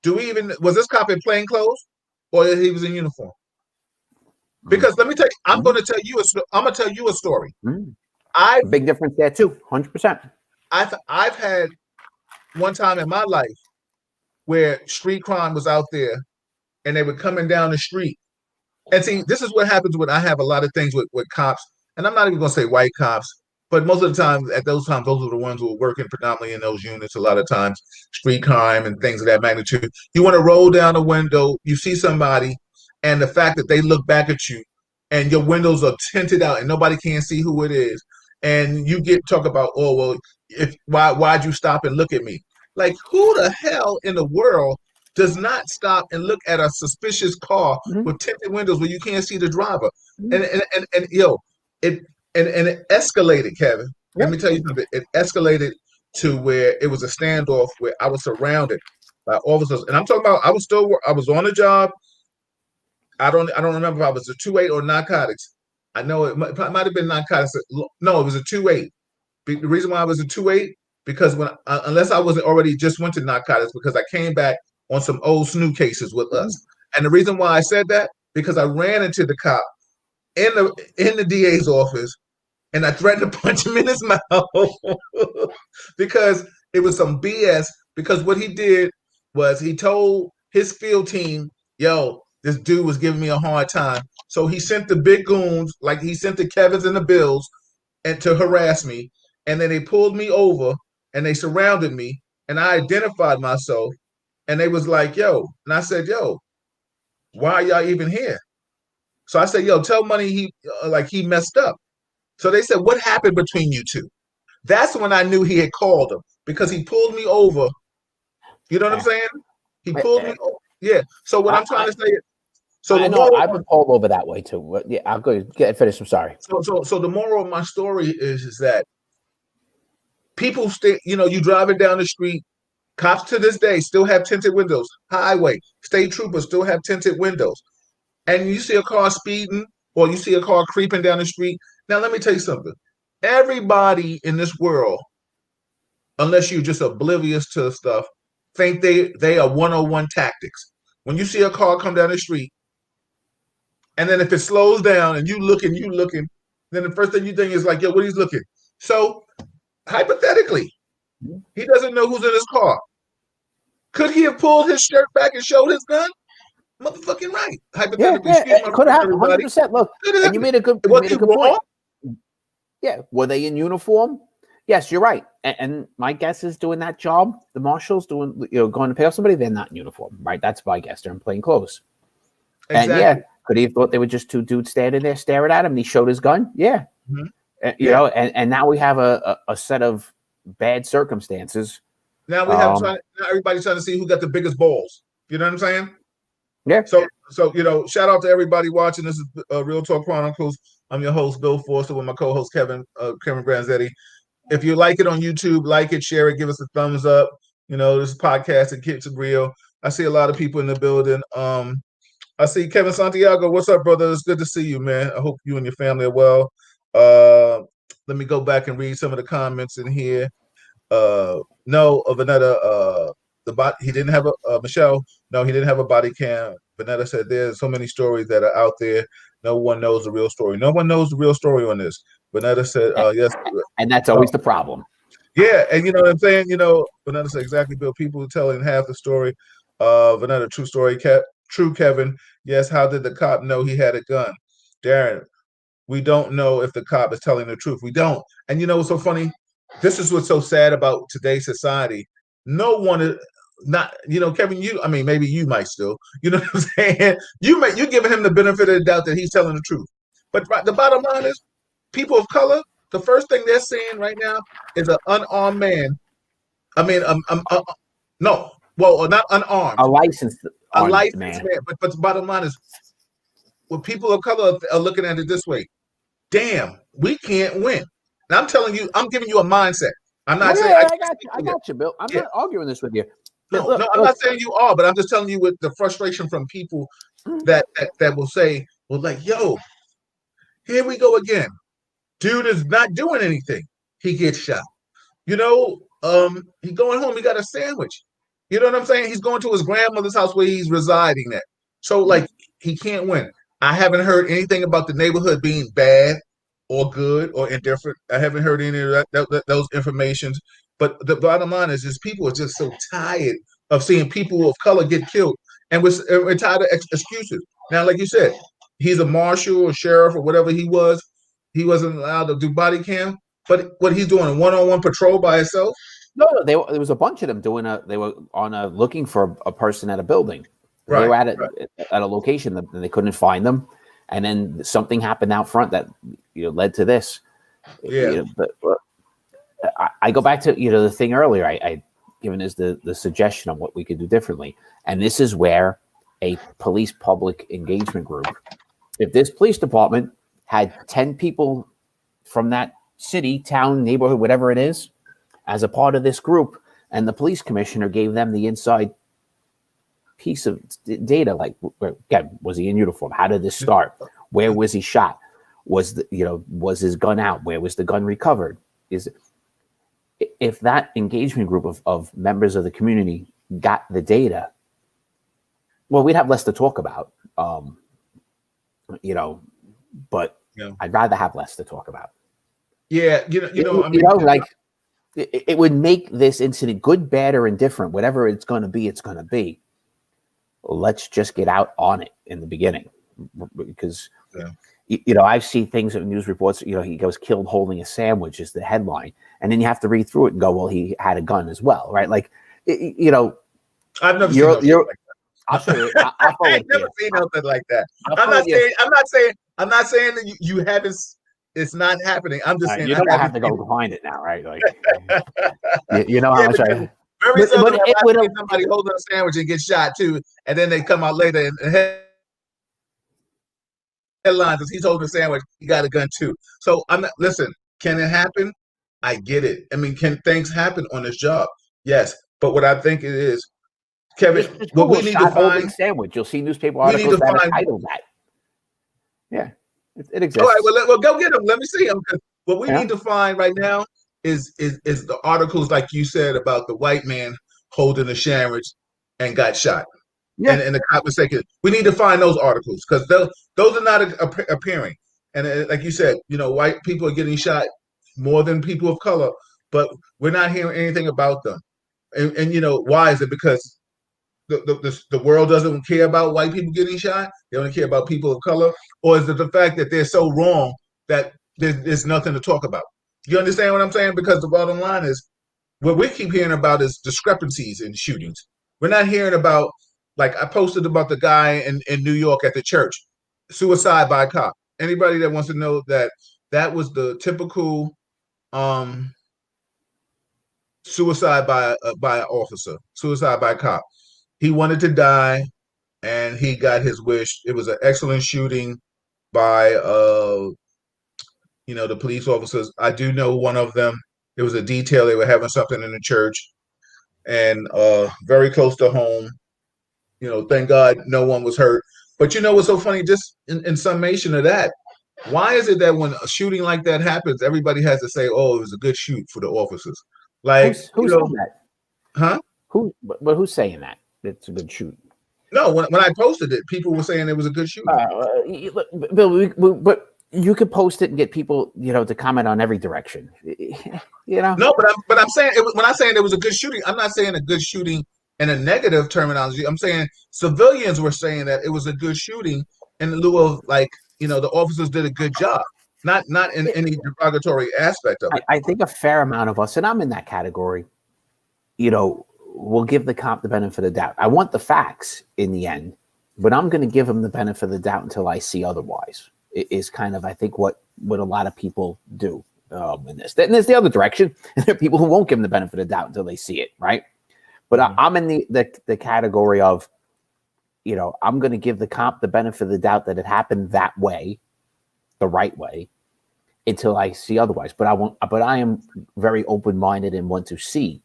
was this cop in plain clothes, or he was in uniform? Because let me tell you, I'm going to tell you a story. Big difference there too, 100%. I've had one time in my life where street crime was out there, and they were coming down the street. And see, this is what happens when I have a lot of things with cops, and I'm not even going to say white cops, but most of the time, at those times, those are the ones who are working predominantly in those units. A lot of times, street crime and things of that magnitude. You want to roll down a window, you see somebody, and the fact that they look back at you, and your windows are tinted out, and nobody can see who it is, and you talk about, oh well, why'd you stop and look at me? Like, who the hell in the world does not stop and look at a suspicious car with tinted windows where you can't see the driver? And it escalated, Kevin. Let me tell you something. It escalated to where it was a standoff where I was surrounded by officers, and I'm talking about I was on the job. I don't remember if I was a 2-8 or narcotics. I know it might have been narcotics. No, it was a 2-8. The reason why I was a 2-8 because unless I wasn't already just went to narcotics because I came back on some old snoo cases with us. And the reason why I said that because I ran into the cop in the DA's office and I threatened to punch him in his mouth because it was some BS. Because what he did was he told his field team, "Yo, this dude was giving me a hard time." So he sent the big goons, like he sent the Kevins and the Bills, and to harass me. And then they pulled me over and they surrounded me. And I identified myself. And they was like, "Yo," and I said, "Yo, why are y'all even here?" So I said, "Yo, tell Money he messed up." So they said, "What happened between you two?" That's when I knew he had called him because he pulled me over. You know what I'm saying? He pulled me over. Yeah. So what I'm trying to say is, so I know I've been pulled over that way too. But yeah, I'll go get finished. I'm sorry. So the moral of my story is that people stay. You driving down the street. Cops to this day still have tinted windows. Highway, state troopers still have tinted windows. And you see a car speeding or you see a car creeping down the street. Now, let me tell you something. Everybody in this world, unless you're just oblivious to stuff, think they are 101 tactics. When you see a car come down the street, and then if it slows down and you looking, then the first thing you think is like, yo, what he's looking. So, hypothetically, he doesn't know who's in his car. Could he have pulled his shirt back and showed his gun? Motherfucking right. Hypothetically, it could have 100%. Look, and you made a good point. Yeah, were they in uniform? Yes, you're right. And my guess is doing that job. The marshals going to pay off somebody. They're not in uniform, right? That's my guess. They're in plain clothes. Exactly. And yeah, could he have thought they were just two dudes standing there staring at him? And he showed his gun. Yeah, you know. And now we have a set of bad circumstances. Now we have now everybody's trying to see who got the biggest balls. You know what I'm saying? Yeah. So shout out to everybody watching. This is Real Talk Chronicles. I'm your host, Bill Forster, with my co-host Kevin Branzetti. If you like it on YouTube, like it, share it, give us a thumbs up. This podcast and Kids are Real. I see a lot of people in the building. I see Kevin Santiago. What's up, brother? It's good to see you, man. I hope you and your family are well. Let me go back and read some of the comments in here. No, Vanetta, he didn't have a Michelle. No, he didn't have a body cam. Vanetta said there's so many stories that are out there. No one knows the real story. No one knows the real story on this. Vanetta said, yes. And that's always the problem. Yeah, and you know what I'm saying? Vanetta said exactly, Bill. People are telling half the story. Vanetta, true story. True, Kevin. Yes, how did the cop know he had a gun? Darren, we don't know if the cop is telling the truth. We don't. And what's so funny? This is what's so sad about today's society. No one not, Kevin, I mean, maybe you might still, you know what I'm saying? You're giving him the benefit of the doubt that he's telling the truth. But the bottom line is, people of color, the first thing they're seeing right now is an unarmed man. I mean, no, well, not unarmed, A licensed a armed licensed man. man. But the bottom line is, what people of color are looking at it this way: damn, we can't win. And I'm telling you, I'm giving you a mindset. I'm not saying I got you, Bill. I'm Yeah. not arguing this with you. No, Look, I'm not saying you are, but I'm just telling you with the frustration from people that will say, well, like, yo, here we go again. Dude is not doing anything. He gets shot. He's going home. He got a sandwich. You know what I'm saying? He's going to his grandmother's house where he's residing at. So, like, he can't win. I haven't heard anything about the neighborhood being bad or good or indifferent. I haven't heard any of those informations. But the bottom line is people are just so tired of seeing people of color get killed, and we're tired of excuses. Now, like you said, he's a marshal or sheriff or whatever he was. He wasn't allowed to do body cam. But what he's doing, a one-on-one patrol by himself? No, there was a bunch of them they were looking for a person at a building. They were at a location and they couldn't find them, and then something happened out front that led to this. Yeah. But I go back to the thing earlier. I given is the suggestion of what we could do differently, and this is where a police public engagement group. If this police department had 10 people from that city, town, neighborhood, whatever it is, as a part of this group, and the police commissioner gave them the inside piece of data, like, again, was he in uniform? How did this start? Where was he shot? Was his gun out? Where was the gun recovered? If that engagement group of members of the community got the data, well, we'd have less to talk about, but I'd rather have less to talk about. Yeah, it would make this incident good, bad, or indifferent, whatever it's going to be. It's going to be. Let's just get out on it in the beginning, because I've seen things in news reports. He goes killed holding a sandwich is the headline, and then you have to read through it and go, well, he had a gun as well, right? Like, I've never seen like that. I'll show you. I've never seen nothing like that. I'm not saying that you haven't. It's not happening. I'm just saying. I have to go find it now, right? Like, how much I. Very seldom have I seen somebody holding a sandwich and get shot too, and then they come out later and headlines as he's holding a sandwich, he got a gun too. So listen, can it happen? I get it. I mean, can things happen on this job? Yes. But what I think it is, Kevin, what we need to find sandwich. You'll see newspaper articles that are titled that. Yeah. It exists. All right, well, go get them. Let me see them. What we need to find right now is the articles, like you said, about the white man holding a sandwich and got shot. Yeah. And the cop was saying, we need to find those articles, because those are not appearing. And like you said, white people are getting shot more than people of color, but we're not hearing anything about them. And why is it? Because the world doesn't care about white people getting shot? They only care about people of color? Or is it the fact that they're so wrong that there's nothing to talk about? You understand what I'm saying? Because the bottom line is, what we keep hearing about is discrepancies in shootings. We're not hearing about, like I posted about the guy in New York at the church, suicide by cop. Anybody that wants to know that was the typical suicide by an officer, suicide by cop. He wanted to die, and he got his wish. It was an excellent shooting by the police officers. I do know one of them. It was a detail. They were having something in the church, and very close to home. Thank God no one was hurt. But what's so funny? Just in summation of that, why is it that when a shooting like that happens, everybody has to say, "Oh, it was a good shoot for the officers"? Like, who's saying that? Huh? But who's saying that? It's a good shoot. No, when I posted it, people were saying it was a good shoot. Bill, but you could post it and get people, to comment on every direction. No, but I'm saying when I'm saying it was a good shooting, I'm not saying a good shooting in a negative terminology. I'm saying civilians were saying that it was a good shooting in lieu of, like, the officers did a good job, not in any derogatory aspect of it. I think a fair amount of us, and I'm in that category, we'll give the cop the benefit of the doubt. I want the facts in the end, but I'm going to give him the benefit of the doubt until I see otherwise. It is kind of, I think, what a lot of people do in this. Then there's the other direction. There are people who won't give him the benefit of the doubt until they see it, right? But I'm in the category of, I'm going to give the cop the benefit of the doubt that it happened that way, the right way, until I see otherwise. But I am very open-minded and want to see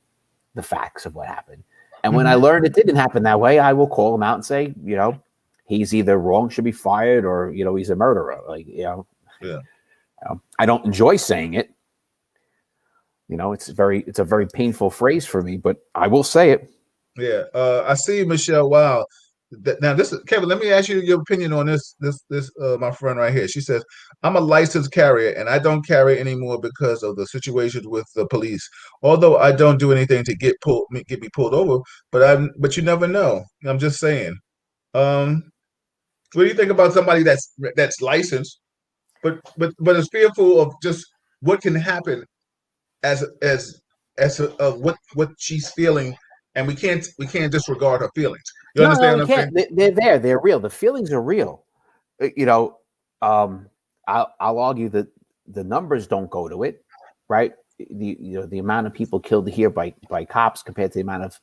the facts of what happened. And when I learn it didn't happen that way, I will call him out and say, he's either wrong, should be fired, or he's a murderer. I don't enjoy saying it. It's a very painful phrase for me, but I will say it. Yeah, I see, Michelle. Wow. Now, this is Kevin. Let me ask you your opinion on this. My friend right here. She says, "I'm a licensed carrier, and I don't carry anymore because of the situations with the police. Although I don't do anything to get me pulled over, but you never know. I'm just saying. What do you think about somebody that's licensed, but is fearful of just what can happen as what she's feeling, and we can't disregard her feelings. You understand No, you what I'm can't. saying? They're there. They're real. The feelings are real. I'll argue that the numbers don't go to it, right? The amount of people killed here by cops compared to the amount of,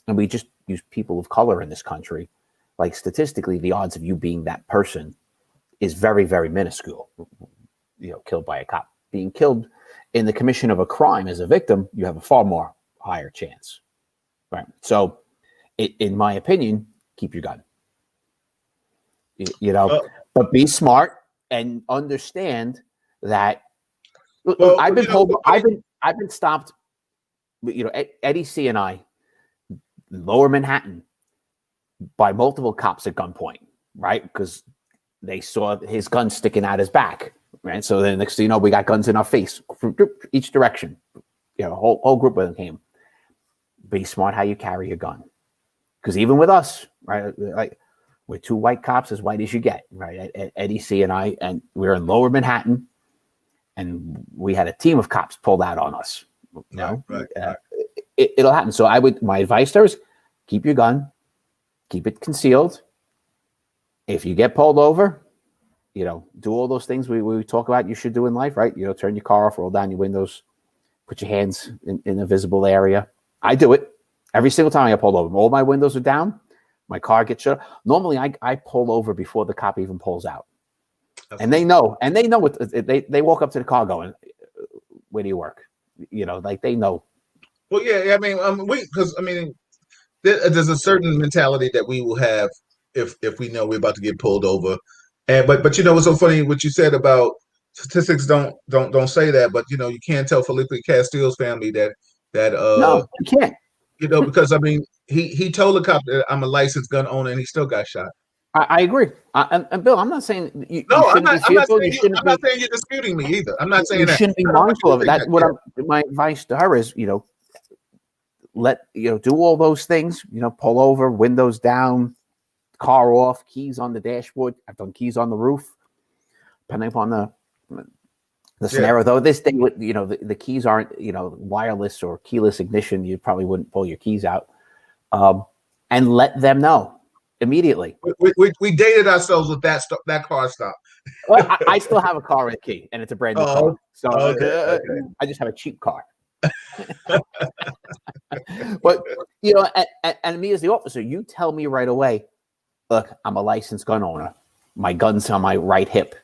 and we just use people of color in this country. Like statistically, the odds of you being that person is very, very minuscule. Killed by a cop. Being killed in the commission of a crime as a victim, you have a far more higher chance, right? So, in my opinion, keep your gun. But be smart and understand that. Well, I've been stopped. Eddie C and I, Lower Manhattan, by multiple cops at gunpoint, right? Because they saw his gun sticking out his back, right? So then next thing you know, we got guns in our face, each direction. Whole group of them came. Be smart how you carry your gun. Because even with us, right, like we're two white cops, as white as you get, right? Eddie C and I, and we're in Lower Manhattan, and we had a team of cops pulled out on us. Right. It'll happen. So my advice there is keep your gun, keep it concealed. If you get pulled over, do all those things we talk about you should do in life, right? Turn your car off, roll down your windows, put your hands in a visible area. I do it every single time I get pulled over. All my windows are down. My car gets shut. Normally, I pull over before the cop even pulls out. Okay. And they know what they walk up to the car going, "Where do you work?" They know. Well, yeah. I mean, there's a certain mentality that we will have if we know we're about to get pulled over. And but what's so funny what you said about statistics don't say that, but you can't tell Felipe Castillo's family that no, you can't. Because he told the cop that I'm a licensed gun owner and he still got shot. I agree. And Bill, I'm not saying you I'm shouldn't be fearful. not saying you're disputing me either. I'm not saying you that. shouldn't be mindful of it. That's what my advice to her is, do all those things, pull over, windows down, car off, keys on the dashboard. I've done keys on the roof, depending upon the scenario. Though this thing with the keys aren't wireless or keyless ignition, you probably wouldn't pull your keys out, and let them know immediately. We dated ourselves with that car stop. Well, I still have a car with a key, and it's a brand new car. So okay. I just have a cheap car. But and me as the officer, you tell me right away, look, I'm a licensed gun owner. My gun's on my right hip.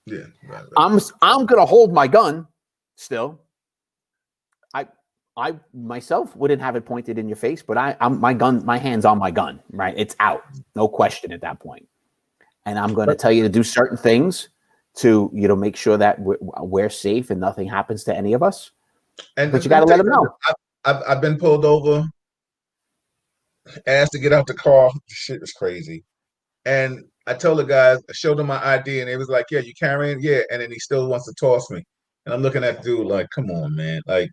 Yeah, right. I'm gonna hold my gun still. I myself wouldn't have it pointed in your face, but my hand's on my gun, right? It's out, no question at that point. And I'm going to tell you to do certain things to make sure that we're safe and nothing happens to any of us. But you got to let them know. I've been pulled over, asked to get out the car. Shit was crazy. And I told the guys, I showed them my ID, and they was like, "Yeah, you carrying?" Yeah, and then he still wants to toss me. And I'm looking at the dude like, "Come on, man!" Like,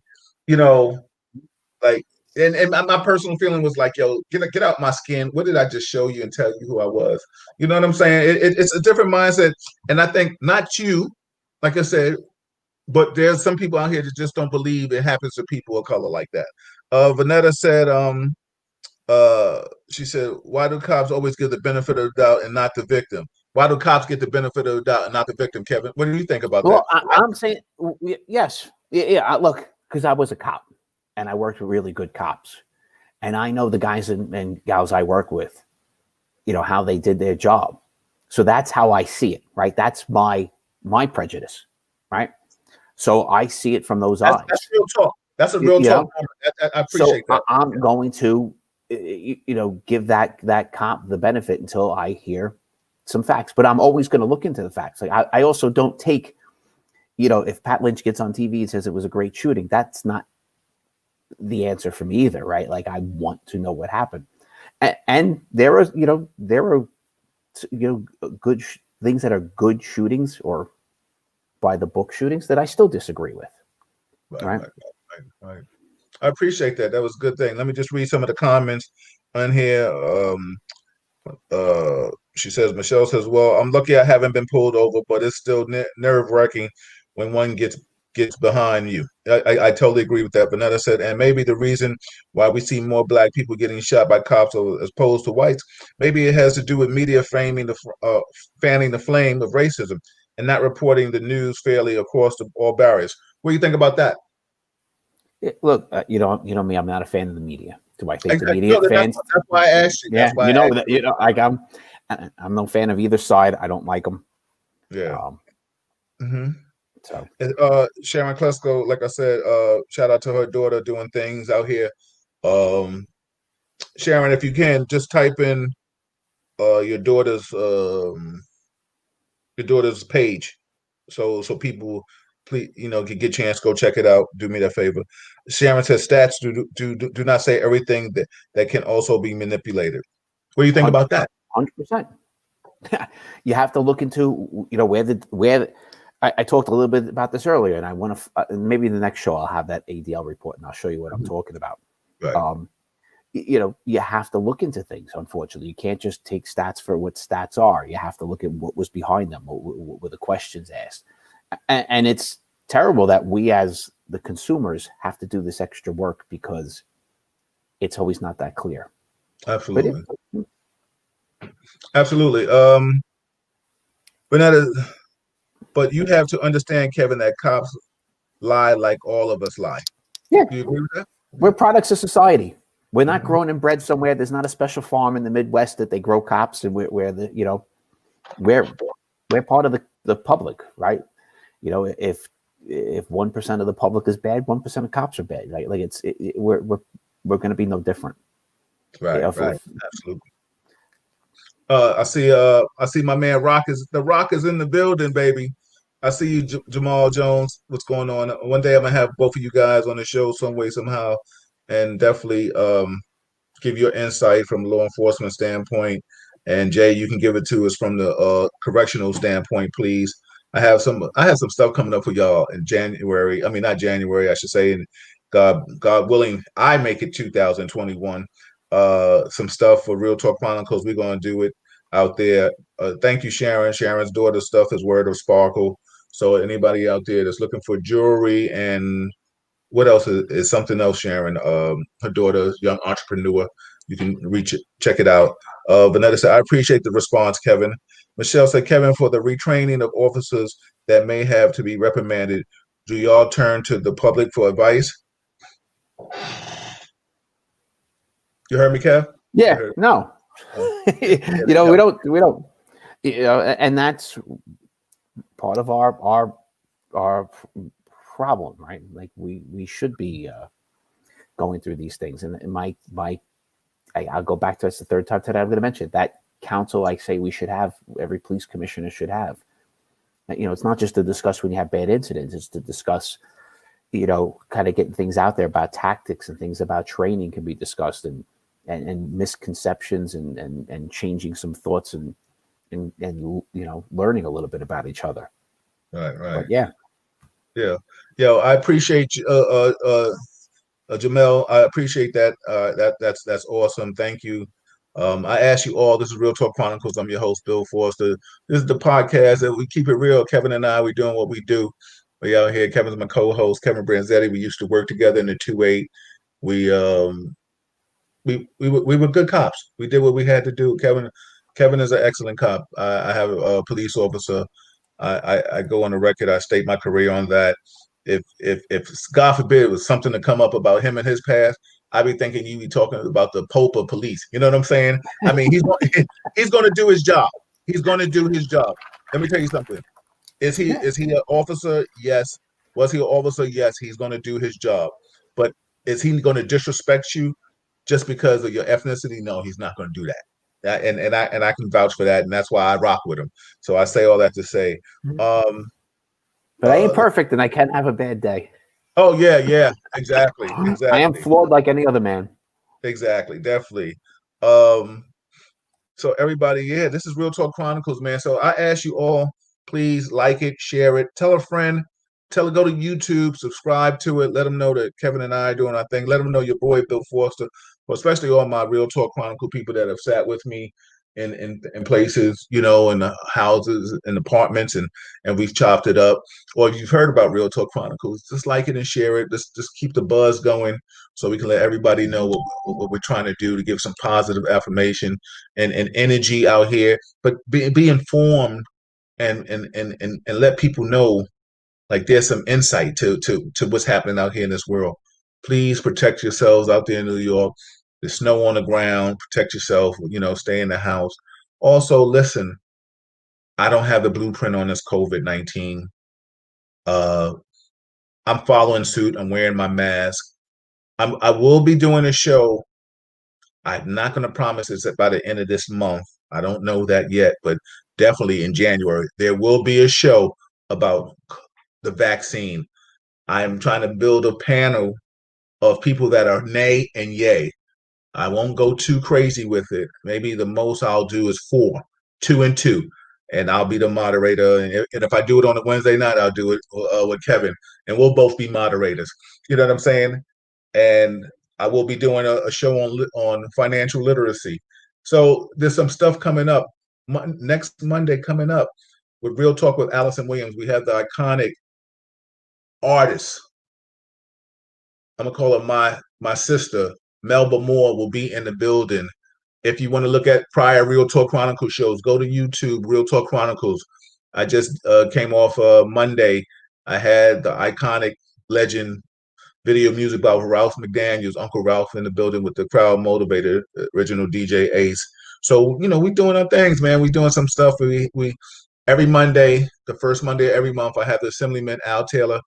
and my personal feeling was like, "Yo, get out my skin. What did I just show you and tell you who I was?" You know what I'm saying? It's a different mindset, and I think not you, like I said, but there's some people out here that just don't believe it happens to people of color like that. Vanetta said, she said, why do cops always give the benefit of the doubt and not the victim? Why do cops get the benefit of the doubt and not the victim, Kevin? What do you think about that? Well, I'm saying yes. Yeah, look, because I was a cop and I worked with really good cops. And I know the guys and gals I work with, how they did their job. So that's how I see it, right? That's my prejudice, right? So I see it from those eyes. That's real talk. That's a real talk. I appreciate that. I'm going to, give that cop the benefit until I hear some facts. But I'm always going to look into the facts. Like I also don't take, if Pat Lynch gets on TV and says it was a great shooting, that's not the answer for me either, right? Like I want to know what happened. And there are good things that are good shootings or by the book shootings that I still disagree with. Right. I appreciate that. That was a good thing. Let me just read some of the comments on here. She says, Michelle says, well, I'm lucky I haven't been pulled over, but it's still nerve-wracking when one gets behind you. I totally agree with that. Vanetta said, and maybe the reason why we see more black people getting shot by cops as opposed to whites, maybe it has to do with media fanning the flame of racism and not reporting the news fairly across all barriers. What do you think about that? Look, you know me. I'm not a fan of the media. Do I think the media fans? That's why I asked you. Yeah, like I'm no fan of either side. I don't like them. Yeah. So, Sharon Klesko, like I said, shout out to her daughter doing things out here. Sharon, if you can, just type in your daughter's page, so people, please, can get a chance, go check it out. Do me that favor. Sharon says stats do not say everything that can also be manipulated. What do you think about that? 100%. You have to look into where I talked a little bit about this earlier, and I want to maybe in the next show I'll have that ADL report and I'll show you what I'm talking about. Right. You have to look into things. Unfortunately, you can't just take stats for what stats are. You have to look at what was behind them, what were the questions asked, and it's terrible that we as the consumers have to do this extra work because it's always not that clear. Absolutely. Absolutely. But you have to understand, Kevin, that cops lie like all of us lie. Yeah. Do you agree with that? We're products of society. We're not grown and bred somewhere. There's not a special farm in the Midwest that they grow cops, and we're part of the public, right? If 1% of the public is bad, 1% of cops are bad, right? Like we're going to be no different. Right. Absolutely. I see my man Rock is in the building, baby. I see you, Jamal Jones. What's going on? One day I'm gonna have both of you guys on the show some way, somehow, and definitely give your insight from a law enforcement standpoint. And Jay, you can give it to us from the correctional standpoint, please. I have some stuff coming up for y'all in January. I mean, not January, I should say. And God willing, I make it 2021. Some stuff for Real Talk Chronicles. We're gonna do it out there. Thank you, Sharon. Sharon's daughter's stuff is Word of Sparkle. So anybody out there that's looking for jewelry and what else is something else, Sharon? Her daughter, young entrepreneur. You can check it out. Vanetta said, I appreciate the response, Kevin. Michelle said, Kevin, for the retraining of officers that may have to be reprimanded, do y'all turn to the public for advice? You heard me, Kev? Yeah, no. We don't, and that's part of our problem, right? Like we should be going through these things. And I'll go back to this the third time today. I'm going to mention that council. I say we should have, every police commissioner should have. It's not just to discuss when you have bad incidents. It's to discuss, kind of getting things out there about tactics and things about training can be discussed, and misconceptions and changing some thoughts and learning a little bit about each other. Right. But yeah. I appreciate you, Jamel. I appreciate that. That's awesome. Thank you. I ask you all. This is Real Talk Chronicles. I'm your host, Bill Forster. This is the podcast that we keep it real. Kevin and I, we're doing what we do. We out here. Kevin's my co-host, Kevin Branzetti. We used to work together in the 2-8. We were good cops. We did what we had to do. Kevin is an excellent cop. I have a police officer. I go on the record. I state my career on that. If God forbid it was something to come up about him and his past, I'd be thinking you be talking about the Pope of police. You know what I'm saying? I mean, he's going to do his job. He's going to do his job. Let me tell you something. Is he an officer? Yes. Was he an officer? Yes. He's going to do his job. But is he going to disrespect you just because of your ethnicity? No, he's not going to do that. And I can vouch for that, and that's why I rock with him. So I say all that to say, but I ain't perfect, and I can have a bad day. Oh yeah, exactly. I am flawed like any other man. Exactly, definitely. So everybody, yeah, this is Real Talk Chronicles, man. So I ask you all, please like it, share it, tell a friend, go to YouTube, subscribe to it, let them know that Kevin and I are doing our thing. Let them know your boy Bill Foster, especially all my Real Talk Chronicle people that have sat with me in places, in the houses and apartments, and we've chopped it up. Or if you've heard about Real Talk Chronicles, just like it and share it. Just keep the buzz going so we can let everybody know what we're trying to do to give some positive affirmation and energy out here. But be informed and let people know like there's some insight to what's happening out here in this world. Please protect yourselves out there in New York. There's snow on the ground. Protect yourself. Stay in the house. Also, listen. I don't have the blueprint on this COVID-19. I'm following suit. I'm wearing my mask. I will be doing a show. I'm not going to promise it's by the end of this month. I don't know that yet, but definitely in January there will be a show about the vaccine. I'm trying to build a panel of people that are nay and yay. I won't go too crazy with it. Maybe the most I'll do is 4, 2 and 2, and I'll be the moderator. And if I do it on a Wednesday night, I'll do it with Kevin, and we'll both be moderators. You know what I'm saying? And I will be doing a show on financial literacy. So there's some stuff coming up next Monday coming up with Real Talk with Allison Williams. We have the iconic artist. I'm gonna call her my sister. Melba Moore will be in the building. If you want to look at prior Real Talk Chronicles shows, go to YouTube, Real Talk Chronicles. I just came off Monday. I had the iconic legend video music by Ralph McDaniels, Uncle Ralph in the building with the crowd motivator, original DJ Ace. So, we doing our things, man. We doing some stuff. We every Monday, the first Monday of every month, I have the Assemblyman Al Taylor.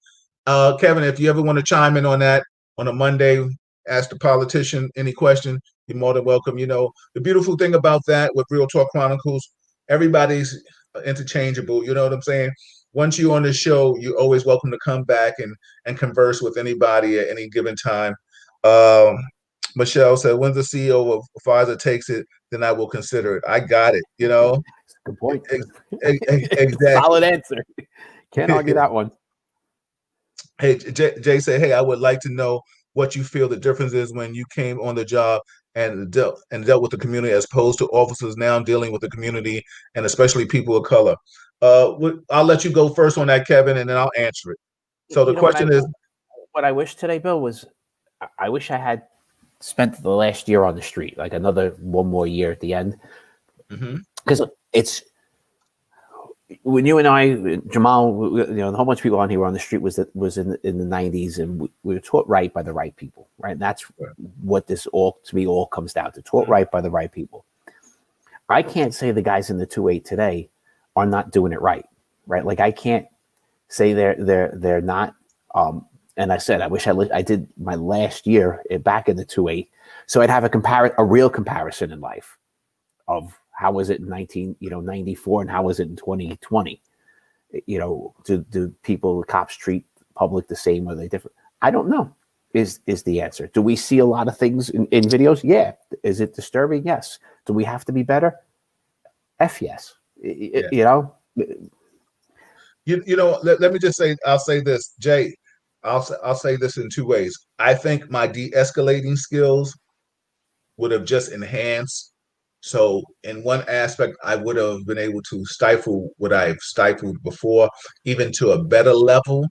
Kevin, if you ever want to chime in on that on a Monday, ask the politician any question, you're more than welcome. The beautiful thing about that with Real Talk Chronicles, everybody's interchangeable. You know what I'm saying? Once you're on the show, you're always welcome to come back and converse with anybody at any given time. Michelle said, "When the CEO of Pfizer takes it, then I will consider it." I got it. Good point. Exactly. Solid answer. Can't argue that one. Hey, Jay said, "Hey, I would like to know what you feel the difference is when you came on the job and dealt with the community as opposed to officers now dealing with the community and especially people of color." I'll let you go first on that, Kevin, and then I'll answer it. So the question is, what I wish today, Bill, was I wish I had spent the last year on the street, like another one more year at the end, because it's when you and I, Jamal, the whole bunch of people on here on the street was in the 90s, and we were taught right by the right people, right? And that's what this all comes down to: taught right by the right people. I can't say the guys in the 2-8 today are not doing it right? Like I can't say they're not. And I said I wish I did my last year back in the 2-8, so I'd have a real comparison in life of how was it in 1994 and how was it in 2020. Do people, the cops treat public the same, or are they different? I don't know. Is the answer. Do we see a lot of things in videos? Yeah. Is it disturbing? Yes. Do we have to be better? Yes. Let me just say, I'll say this, Jay, I'll say this in 2 ways. I think my de-escalating skills would have just enhanced. So in one aspect, I would have been able to stifle what I've stifled before, even to a better level.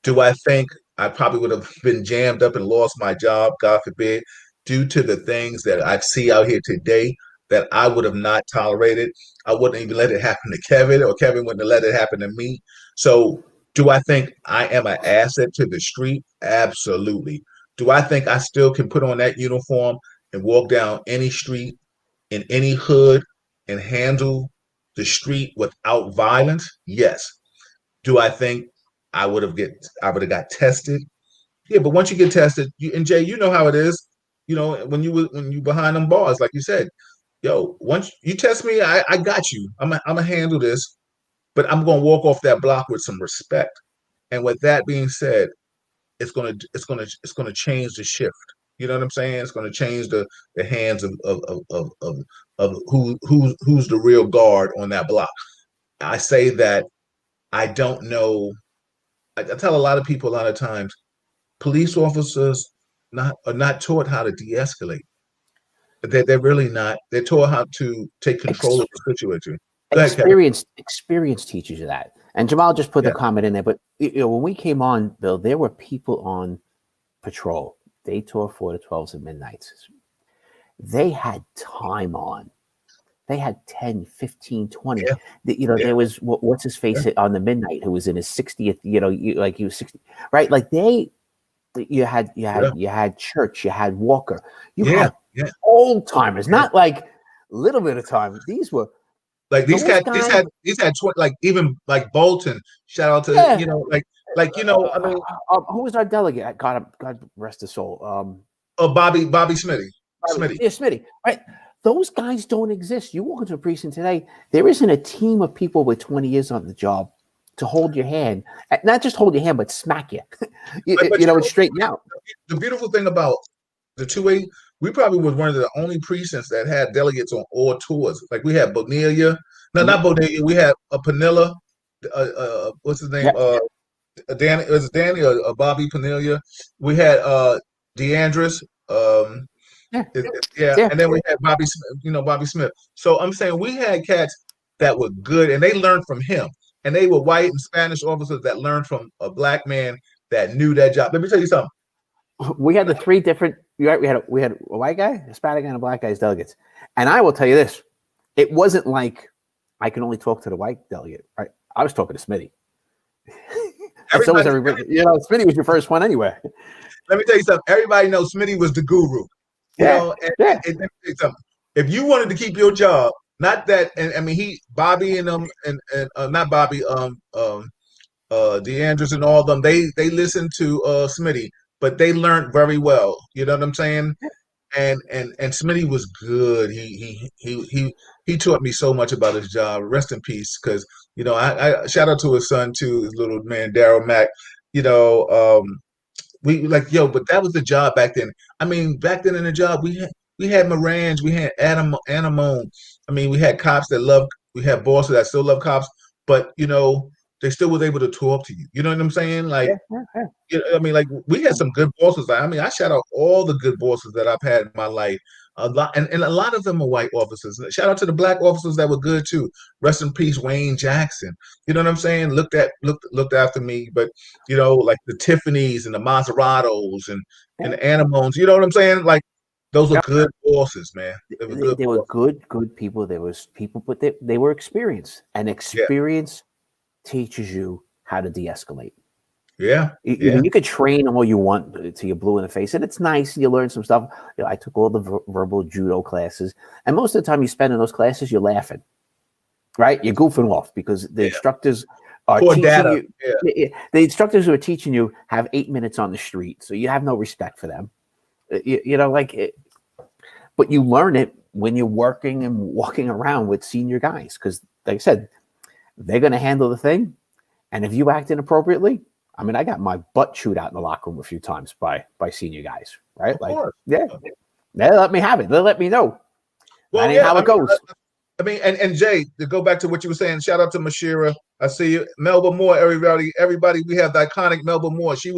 Do I think I probably would have been jammed up and lost my job, God forbid, due to the things that I see out here today that I would have not tolerated. I wouldn't even let it happen to Kevin, or Kevin wouldn't have let it happen to me. So, do I think I am an asset to the street? Absolutely. Do I think I still can put on that uniform and walk down any street in any hood and handle the street without violence? Yes. Do I think I would have got tested? Yeah, but once you get tested, and Jay, you know how it is. When you behind them bars, like you said, yo, once you test me, I got you. I'm gonna handle this, but I'm gonna walk off that block with some respect. And with that being said, it's gonna change the shift. You know what I'm saying? It's gonna change the hands of who's the real guard on that block. I say that I don't know. I tell a lot of people a lot of times, police officers are not taught how to de-escalate. They're really not. They're taught how to take control of the situation. Go ahead, Kevin. Experience teaches you that. And Jamal just put the Yeah. comment in there. But when we came on, Bill, there were people on patrol, day tour 4 to 12s and midnights. They had time on. They had 10, 15, 20. Yeah. There was, what's his face on the midnight who was in his 60th, he was 60, right? Like you had Church, you had Walker, you had old timers, not like little bit of time. These were like these had 20, like even like Bolton. Shout out to I mean, who was our delegate? God rest his soul. Bobby Smitty. Yeah, Smitty. Right. Those guys don't exist. You walk into a precinct today, there isn't a team of people with 20 years on the job to hold your hand, not just hold your hand, but smack you, and straighten you out. The beautiful thing about the 2A, we probably was one of the only precincts that had delegates on all tours. Like we had Bonilla, not Bonilla, we had Panilla, what's his name? Danny, was it Danny or Bobby Panilla? We had DeAndres, and then we had Bobby Smith. So I'm saying we had cats that were good, and they learned from him. And they were white and Spanish officers that learned from a black man that knew that job. Let me tell you something. We had the three different. We had a white guy, a Hispanic guy, and a black guy as delegates. And I will tell you this: it wasn't like I can only talk to the white delegate. Right? I was talking to Smitty. So was everybody. Smitty was your first one anyway. Let me tell you something. Everybody knows Smitty was the guru. And let me tell you something. If you wanted to keep your job, not that, and I mean Bobby and not Bobby, DeAndres and all of them, they listened to Smitty, but they learned very well. You know what I'm saying? And Smitty was good. He taught me so much about his job. Rest in peace, because I shout out to his son too, his little man Daryl Mack. But that was the job back then. I mean, back then in the job, we had Morange, we had Anamone. I mean, we had cops we had bosses that still love cops, but they still was able to talk to you. You know what I'm saying? Like, I mean, like we had some good bosses. I mean, I shout out all the good bosses that I've had in my life. A lot, and a lot of them are white officers. Shout out to the black officers that were good too. Rest in peace, Wayne Jackson. You know what I'm saying? Looked after me, but like the Tiffany's and the Maseratos and the Anamones. You know what I'm saying? Like those were good bosses, man. They were good people. There was people, but they were experienced, and experience teaches you how to de-escalate. You could train all you want till you're blue in the face, and it's nice. You learn some stuff. I took all the verbal judo classes, and most of the time you spend in those classes, you're laughing, right? You're goofing off because the instructors are teaching you. The instructors who are teaching you have 8 minutes on the street, so you have no respect for them. But you learn it when you're working and walking around with senior guys, because, like I said, they're going to handle the thing, and if you act inappropriately. I mean, I got my butt chewed out in the locker room a few times by senior guys, right? They let me have it. They let me know. Well, how it goes. I mean, and Jay, to go back to what you were saying, shout out to Mashira. I see you. Melba Moore, everybody. We have the iconic Melba Moore. She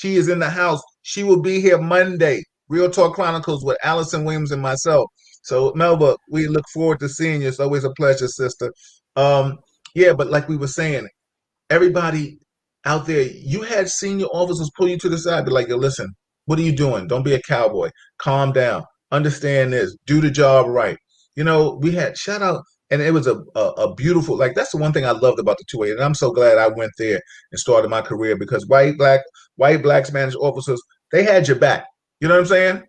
is in the house. She will be here Monday. Real Talk Chronicles with Allison Williams and myself. So Melba, we look forward to seeing you. It's always a pleasure, sister. But like we were saying, everybody out there, you had senior officers pull you to the side, be like, yo, listen, what are you doing? Don't be a cowboy. Calm down. Understand this. Do the job right. We had shout out, and it was a beautiful, like, that's the one thing I loved about the 2A. And I'm so glad I went there and started my career, because white, black Spanish officers, they had your back. You know what I'm saying?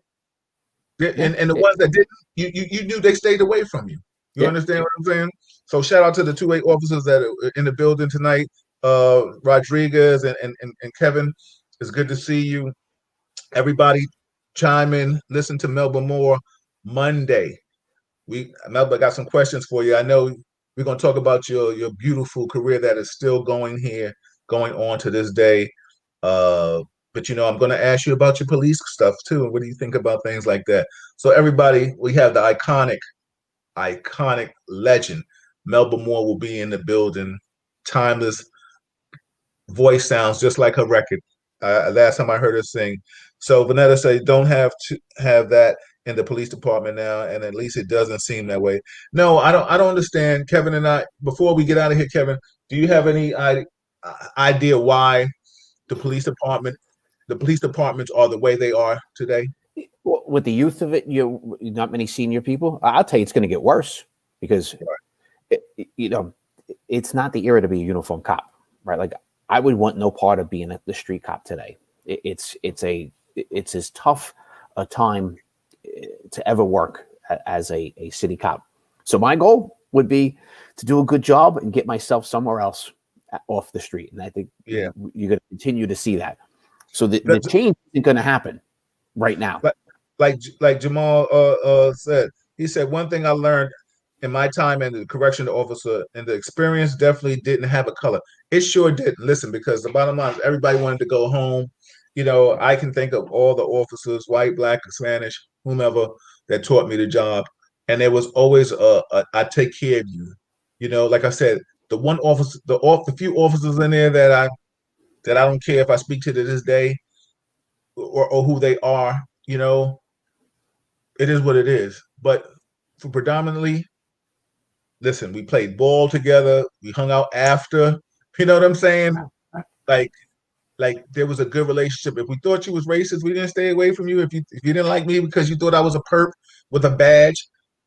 And the ones that didn't, you knew they stayed away from you. You understand what I'm saying? So shout out to the 2A officers that are in the building tonight. Rodriguez and Kevin, it's good to see you. Everybody chime in, listen to Melba Moore Monday. Melba got some questions for you. I know we're going to talk about your beautiful career that is still going on to this day. But I'm going to ask you about your police stuff too. What do you think about things like that? So everybody, we have the iconic legend. Melba Moore will be in the building. Timeless voice sounds just like her record. Last time I heard her sing. So Vanetta said, don't have to have that in the police department now, and at least it doesn't seem that way. No, I don't understand, Kevin and I. Before we get out of here, Kevin, do you have any idea why the police departments are the way they are today? Well, with the youth of it, not many senior people. I'll tell you, it's going to get worse, because it's not the era to be a uniform cop, right? Like, I would want no part of being the street cop today. It's as tough a time to ever work as a city cop. So my goal would be to do a good job and get myself somewhere else off the street. And I think you're going to continue to see that. So the change isn't going to happen right now. Like Jamal said, he said, one thing I learned in my time as a correctional officer, and the experience definitely didn't have a color. It sure didn't. Listen, because the bottom line is everybody wanted to go home. I can think of all the officers, white, black, Spanish, whomever, that taught me the job. And there was always I take care of you. Like I said, the one officer, the few officers in there that I don't care if I speak to this day or who they are, it is what it is. But for predominantly, listen, we played ball together. We hung out after. You know what I'm saying? Like there was a good relationship. If we thought you was racist, we didn't stay away from you. If you didn't like me because you thought I was a perp with a badge,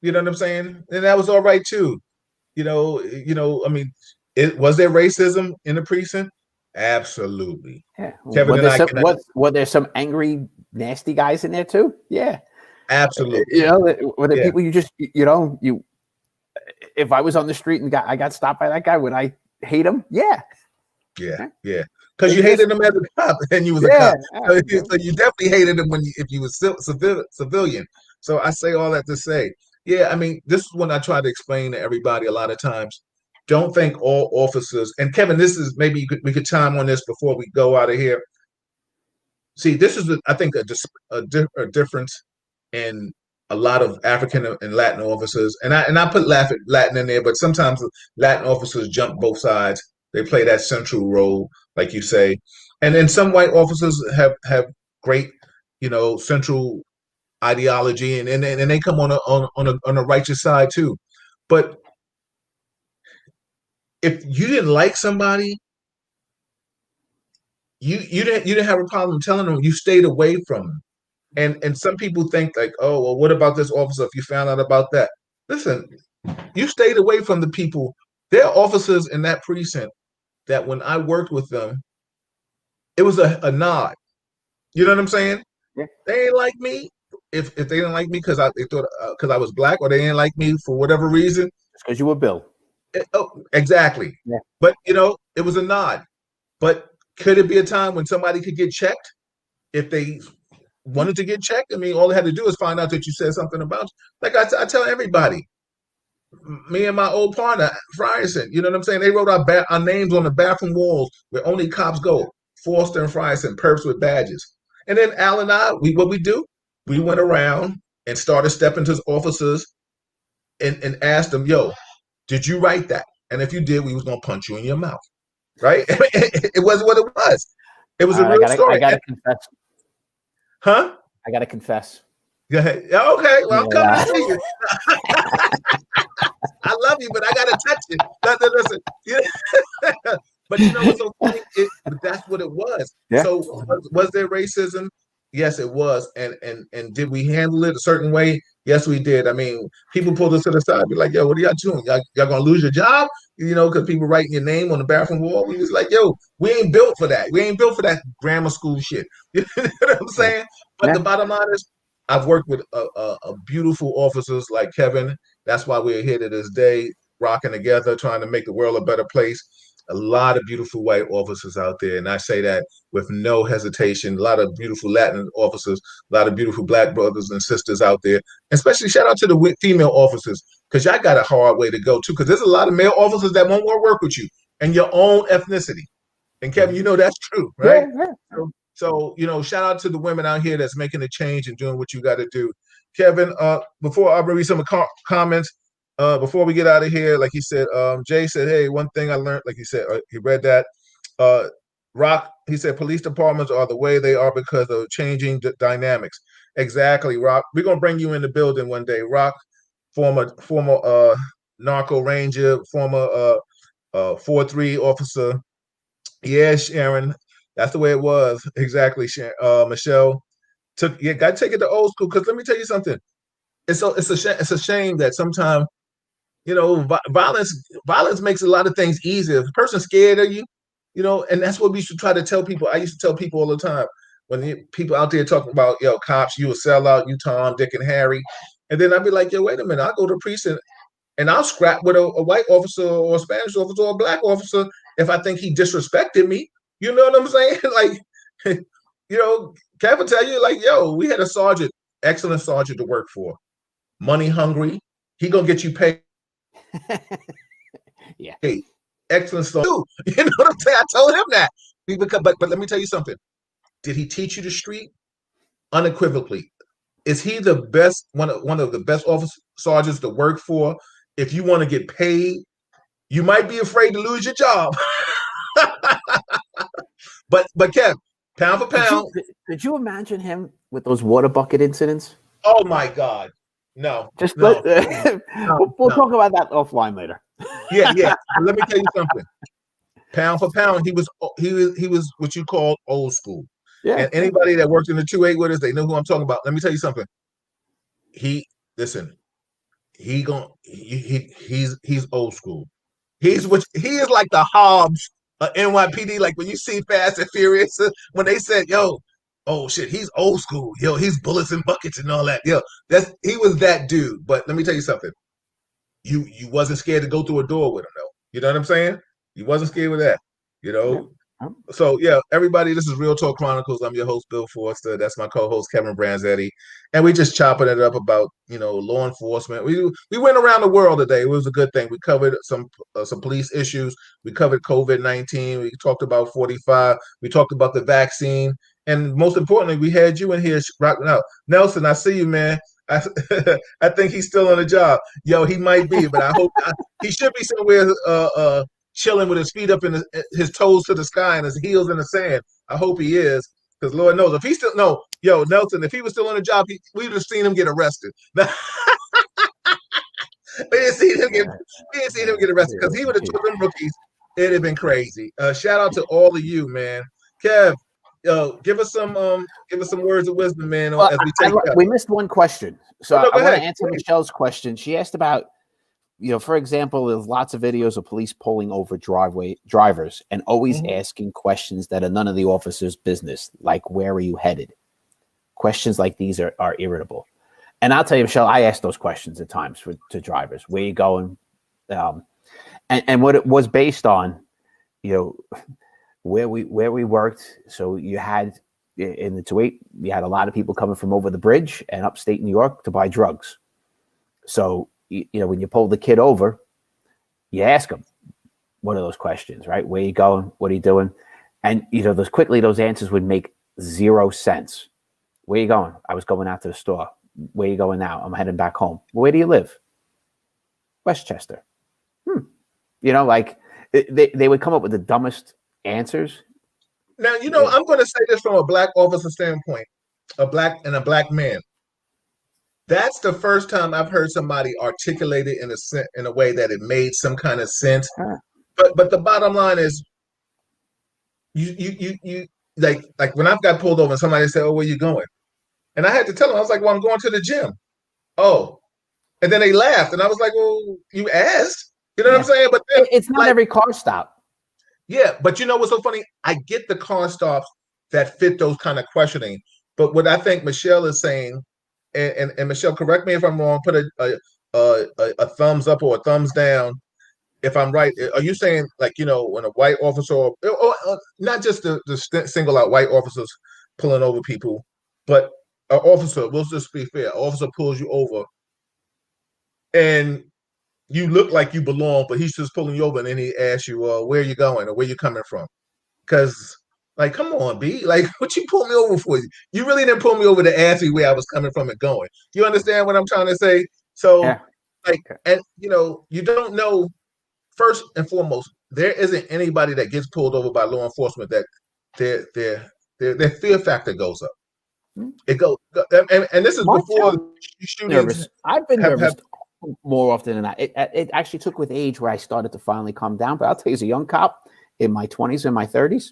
you know what I'm saying? And that was all right too. I mean, was there racism in the precinct? Absolutely. Yeah. Kevin and I were there some angry, nasty guys in there too? Yeah. Absolutely. Were there people you just if I was on the street and I got stopped by that guy, would I hate him? Yeah. Yeah. Because you hated him as a cop, and you was a cop. So you definitely hated him if you was civilian. So I say all that to say, I mean, this is what I try to explain to everybody a lot of times. Don't think all officers, and Kevin, this is maybe we could chime on this before we go out of here. See, this is, I think, a difference in a lot of African and Latin officers, and I put Latin in there, but sometimes Latin officers jump both sides. They play that central role, like you say, and then some white officers have great, central ideology, and they come on a righteous side too. But if you didn't like somebody, you didn't have a problem telling them. You stayed away from them. And some people think like, oh, well, what about this officer if you found out about that? Listen, you stayed away from the people. There are officers in that precinct that when I worked with them, it was a nod. You know what I'm saying? Yeah. They ain't like me. If they didn't like me because they thought because I was black, or they didn't like me for whatever reason. Because you were Bill. Exactly. Yeah. But it was a nod. But could it be a time when somebody could get checked if they wanted to get checked? I mean, all they had to do is find out that you said something about you. Like I tell everybody, me and my old partner, Frierson, you know what I'm saying? They wrote our names on the bathroom walls where only cops go. Forster and Frierson, perps with badges. And then Al and I, what we do, we went around and started stepping to officers and asked them, yo, did you write that? And if you did, we was going to punch you in your mouth. Right? It wasn't what it was. It was a real story. I got to confess. Huh? I got to confess. Go ahead. Okay, well, I'm coming to see you. I love you, but I got to touch you. Listen. But what's so funny? was. Yeah. So was there racism? Yes, it was. And did we handle it a certain way? Yes, we did. I mean, people pulled us to the side, be like, yo, what are y'all doing? Y'all gonna lose your job? Because people writing your name on the bathroom wall. We was like, yo, we ain't built for that. We ain't built for that grammar school shit. You know what I'm saying? But the bottom line is, I've worked with beautiful officers like Kevin. That's why we're here to this day, rocking together, trying to make the world a better place. A lot of beautiful white officers out there, and I say that with no hesitation. A lot of beautiful Latin officers, a lot of beautiful Black brothers and sisters out there. Especially shout out to the female officers, because y'all got a hard way to go too. Because there's a lot of male officers that won't want to work with you and your own ethnicity. And Kevin, that's true, right? So, shout out to the women out here that's making a change and doing what you got to do. Kevin, before I read some comments, before we get out of here, like he said, Jay said, hey, one thing I learned, like he said, he read that. Rock, he said, police departments are the way they are because of changing dynamics. Exactly, Rock. We're going to bring you in the building one day. Rock, former narco ranger, former 4-3 officer. Yeah, Sharon, that's the way it was. Exactly, Michelle. Got to take it to old school, because let me tell you something. It's a shame that sometimes violence makes a lot of things easier. If a person's scared of you, and that's what we should try to tell people. I used to tell people all the time when people out there talking about, cops, you a sellout, you Tom, Dick, and Harry, and then I'd be like, wait a minute, I'll go to the precinct and I'll scrap with a white officer or a Spanish officer or a Black officer if I think he disrespected me. You know what I'm saying? Like, Kev will tell you, like, we had a sergeant, excellent sergeant to work for, money hungry. He gonna get you paid. Yeah. Hey, excellent sergeant. You know what I'm saying? I told him that. But let me tell you something. Did he teach you the street? Unequivocally. Is he the best, one of the best officer sergeants to work for? If you want to get paid, you might be afraid to lose your job. but Kev, pound for pound. Did you imagine him with those water bucket incidents? Oh my God. No. We'll talk about that offline later. Yeah. Let me tell you something. Pound for pound, he was what you call old school. Yeah. And anybody that worked in the 2-8 with us, they know who I'm talking about. Let me tell you something. He's old school. He is like the Hobbs NYPD. Like when you see Fast and Furious, when they said, oh shit, he's old school. He's bullets and buckets and all that. He was that dude. But let me tell you something. You wasn't scared to go through a door with him, though. You know what I'm saying? You wasn't scared with that. Yeah. So everybody, this is Real Talk Chronicles. I'm your host, Bill Forster. That's my co-host, Kevin Branzetti, and we just chopping it up about law enforcement. We went around the world today. It was a good thing. We covered some police issues. We covered COVID-19. We talked about 45. We talked about the vaccine, and most importantly, we had you in here rocking out. Nelson, I see you, man. I think he's still on the job. He might be, but I hope he should be somewhere chilling with his feet up in his toes to the sky and his heels in the sand. I hope he is, because Lord knows if he's still Nelson, if he was still on the job, we would have seen him get arrested. We didn't see him get arrested, because he would have took them rookies. It'd have been crazy. Shout out to all of you, man. Kev, give us some words of wisdom, man. As we missed one question, so I want to answer Michelle's question. She asked about, for example, there's lots of videos of police pulling over drivers and always asking questions that are none of the officer's business, like where are you headed? Questions like these are irritable. And I'll tell you, Michelle, I ask those questions at times to drivers. Where are you going? And what it was based on, where we worked. So you had in the 2-8, you had a lot of people coming from over the bridge and upstate New York to buy drugs. So when you pull the kid over, you ask him one of those questions, right? Where you going? What are you doing? And those answers would make zero sense. Where you going? I was going out to the store. Where you going now? I'm heading back home. Where do you live? Westchester. They would come up with the dumbest answers. Now, I'm going to say this from a Black officer standpoint, a black man. That's the first time I've heard somebody articulate it in a way that it made some kind of sense. But the bottom line is, you like when I've got pulled over and somebody said, "Oh, where you going?" And I had to tell them, I was like, "Well, I'm going to the gym." Oh, and then they laughed, and I was like, "Well, you asked." You know what I'm saying? But then, It's not like, every car stop. yeah, but you know what's so funny? I get the car stops that fit those kind of questioning. But what I think Michelle is saying, and Michelle, correct me if I'm wrong, put a thumbs up or a thumbs down if I'm right. Are you saying, like, when a white officer, or not just the single out white officers pulling over people, but an officer, we'll just be fair, an officer pulls you over and you look like you belong, but he's just pulling you over and then he asks you, where you going or where you coming from? Because, like, come on, B. Like, what you pull me over for? You really didn't pull me over to ask me where I was coming from and going. You understand what I'm trying to say? So, Yeah. like, and you don't know. First and foremost, there isn't anybody that gets pulled over by law enforcement that their fear factor goes up. It goes, and this is Mine before too. shootings Nervous. I've been have. nervous more often than not. It actually took with age where I started to finally calm down. But I'll tell you, as a young cop in my 20s and my 30s,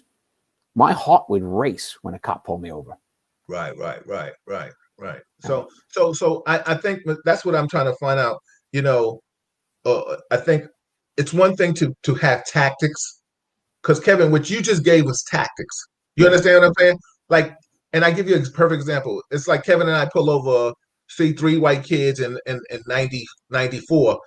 my heart would race when a cop pulled me over. Right. So I think that's what I'm trying to find out. I think it's one thing to have tactics, because Kevin, what you just gave was tactics. You understand what I'm saying? Like, and I give you a perfect example. It's like Kevin and I pull over, see three white kids in 94,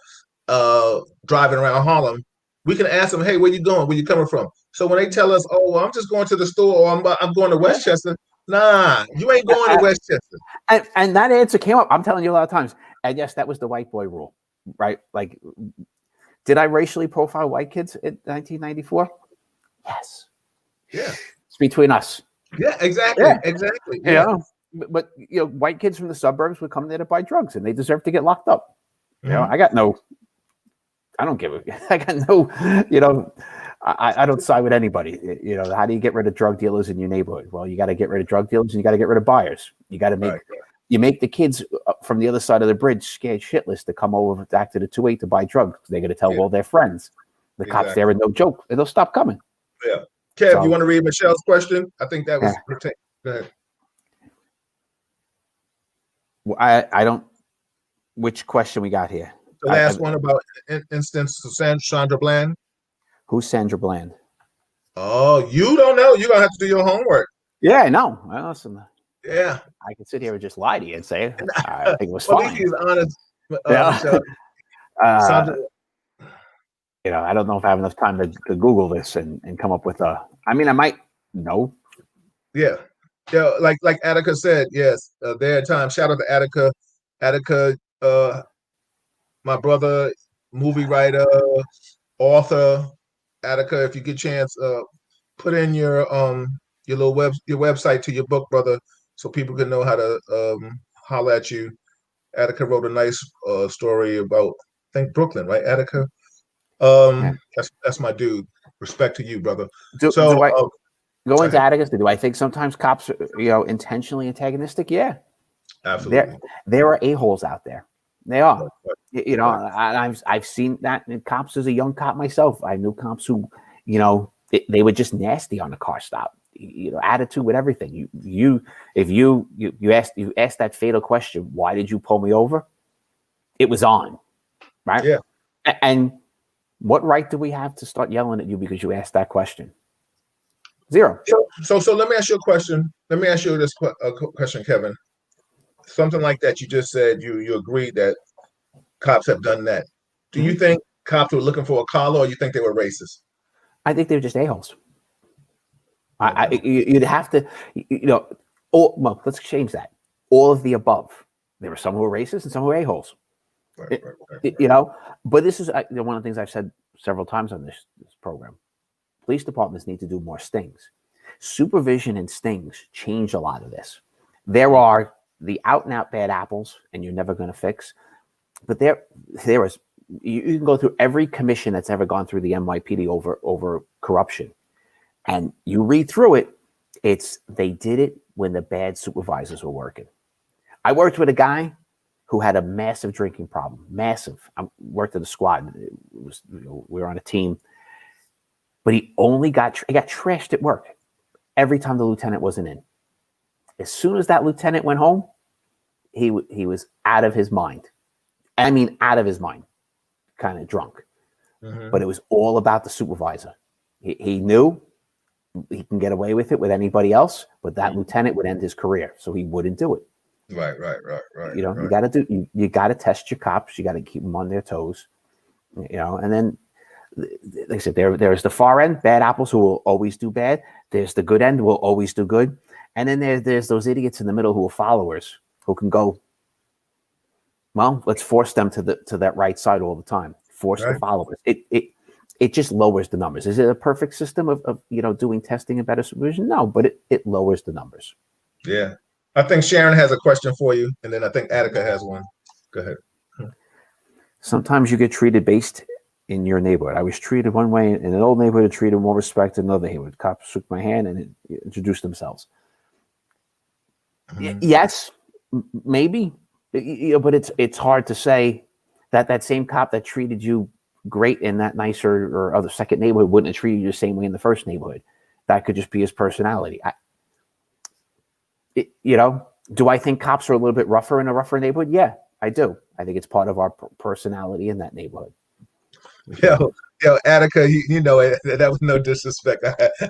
driving around Harlem. We can ask them, "Hey, where you going? Where you coming from?" So when they tell us, "Oh, well, I'm just going to the store," or "I'm going to Westchester," nah, you ain't going to Westchester. And that answer came up. I'm telling you a lot of times. And yes, that was the white boy rule, right? Like, did I racially profile white kids in 1994? Yes. Yeah. It's between us. Yeah, exactly. Yeah. Exactly. You Yeah. know, but white kids from the suburbs would come there to buy drugs, and they deserve to get locked up. Mhm. I don't give a. I got no. I don't side with anybody. How do you get rid of drug dealers in your neighborhood? Well, you got to get rid of drug dealers, and you got to get rid of buyers. You got to make. Right. You make the kids from the other side of the bridge scared shitless to come over back to the 2-8 to buy drugs. They're going to tell all their friends. The cops there are no joke. They'll stop coming. Yeah. Kev, you want to read Michelle's question? I think that was. Yeah. Go ahead. I don't. Which question we got here? The last one about instance of Sandra Bland. Who's Sandra Bland? Oh, you don't know. You're going to have to do your homework. Yeah, I know. Listen. Yeah. I can sit here and just lie to you and say I think it was well, fine. He's honest. Yeah. Sandra, I don't know if I have enough time to Google this and come up with a. I mean, I might know. Yeah. Yeah. Like Attica said, yes. There are times. Shout out to Attica. Attica, my brother, movie writer, author. Attica, if you get a chance, put in your little your website to your book, brother, so people can know how to holler at you. Attica wrote a nice story about, I think, Brooklyn, right? Attica. That's my dude. Respect to you, brother. Do I go into Atticus? Do I think sometimes cops are, intentionally antagonistic? Yeah, absolutely. There are a-holes out there. They are. I've seen that in cops as a young cop myself. I knew cops who, they were just nasty on the car stop. Attitude with everything. If you asked that fatal question, why did you pull me over? It was on, right? Yeah. And what right do we have to start yelling at you because you asked that question? Zero. So let me ask you a question. Let me ask you this question, Kevin. Something like that you just said. You agreed that cops have done that. Do you think cops were looking for a collar, or you think they were racist? I think they're just a-holes. You'd have to, well, let's change that. All of the above. There were some who were racist and some who were a-holes. Right. But this is one of the things I've said several times on this program. Police departments need to do more stings. Supervision and stings change a lot of this. There are the out and out bad apples, and you're never going to fix. But there is. You can go through every commission that's ever gone through the NYPD over corruption, and you read through it. They did it when the bad supervisors were working. I worked with a guy who had a massive drinking problem. Massive. I worked at a squad. We were on a team, but he got trashed at work. every time the lieutenant wasn't in. As soon as that lieutenant went home, he was out of his mind. I mean, out of his mind, kind of drunk. Mm-hmm. But it was all about the supervisor. He knew he can get away with it with anybody else, but that lieutenant would end his career, so he wouldn't do it. Right. You know, you got to you got to test your cops. You got to keep them on their toes. You know, and then, like I said, there's the far end, bad apples who will always do bad. There's the good end who will always do good, and then there's those idiots in the middle who are followers who can go, well, let's force them to that right side all the time. Force the followers. It just lowers the numbers. Is it a perfect system of doing testing and better supervision? No, but it lowers the numbers. Yeah. I think Sharon has a question for you, and then I think Attica has one. Go ahead. Sometimes you get treated based in your neighborhood. I was treated one way in an old neighborhood, treated more respect in another neighborhood. Cops shook my hand and introduced themselves. Mm-hmm. Yes, maybe, but it's hard to say that same cop that treated you great in that nicer or other second neighborhood wouldn't have treated you the same way in the first neighborhood. That could just be his personality. Do I think cops are a little bit rougher in a rougher neighborhood? Yeah, I do. I think it's part of our personality in that neighborhood. Yo, Attica, that was no disrespect.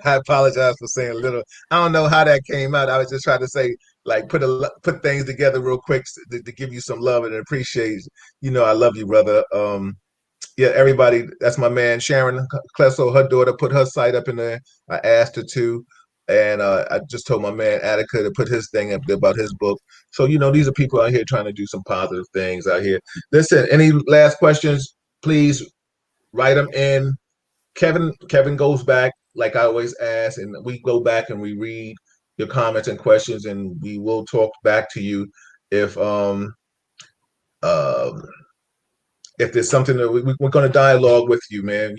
I apologize for saying little. I don't know how that came out. I was just trying to say, like, put things together real quick to give you some love and appreciate. I love you, brother. Yeah, everybody, that's my man Sharon Klesso, her daughter, put her site up in there. I asked her to, and I just told my man Attica to put his thing up there about his book. So these are people out here trying to do some positive things out here. Listen, any last questions? Please write them in. Kevin goes back, like I always ask, and we go back and we read your comments and questions, and we will talk back to you if there's something that we're going to dialogue with you, man.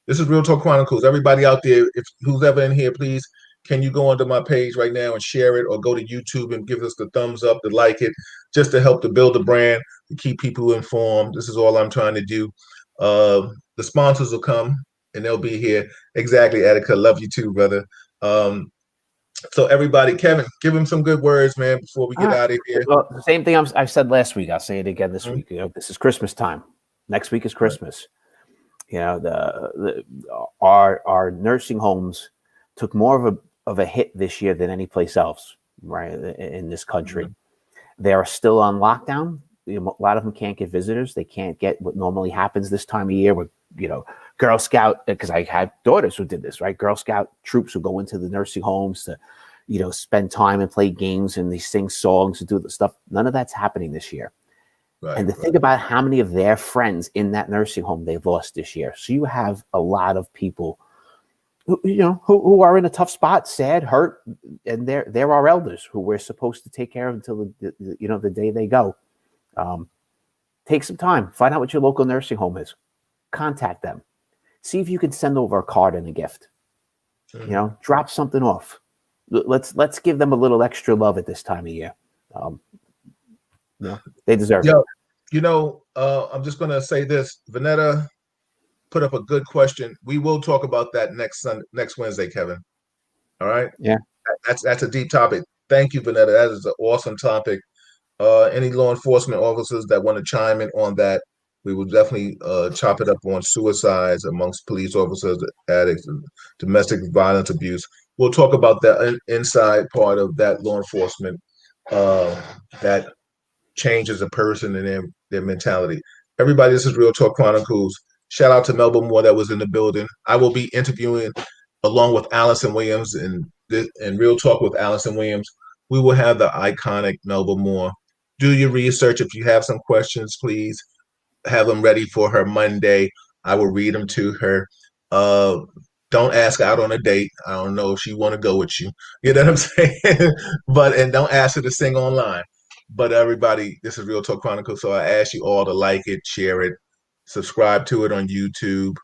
This is Real Talk Chronicles. Everybody out there, if who's ever in here, please, can you go onto my page right now and share it, or go to YouTube and give us the thumbs up, to like it, just to help to build the brand, to keep people informed. This is all I'm trying to do. The sponsors will come and they'll be here. Exactly, Attica. Love you too, brother. So everybody, Kevin, give him some good words, man, before we get out of here. Well, the same thing I said last week. I'll say it again this week. This is Christmas time. Next week is Christmas. Our nursing homes took more of a hit this year than any place else, right, in this country. They are still on lockdown. A lot of them can't get visitors. They can't get what normally happens this time of year with, Girl Scout, because I had daughters who did this, right? Girl Scout troops who go into the nursing homes to, spend time and play games, and they sing songs and do the stuff. None of that's happening this year. Right, and to think about how many of their friends in that nursing home they've lost this year. So you have a lot of people who are in a tough spot, sad, hurt, and they're our elders who we're supposed to take care of until the day they go. Take some time, find out what your local nursing home is, contact them, see if you can send over a card and a gift. Drop something off. Let's give them a little extra love at this time of year. They deserve it. I'm just gonna say this. Vanetta put up a good question. We will talk about that next Wednesday, Kevin. All right. Yeah. That's a deep topic. Thank you, Vanetta. That is an awesome topic. Any law enforcement officers that want to chime in on that, we will definitely chop it up on suicides amongst police officers, addicts, and domestic violence abuse. We'll talk about that inside part of that law enforcement that changes a person and their mentality. Everybody, this is Real Talk Chronicles. Shout out to Melba Moore that was in the building. I will be interviewing along with Allison Williams and Real Talk with Allison Williams. We will have the iconic Melba Moore. Do your research. If you have some questions, please have them ready for her Monday. I will read them to her. Don't ask out on a date. I don't know if she want to go with you. You know what I'm saying? And don't ask her to sing online. But everybody, this is Real Talk Chronicles. So I ask you all to like it, share it, subscribe to it on YouTube.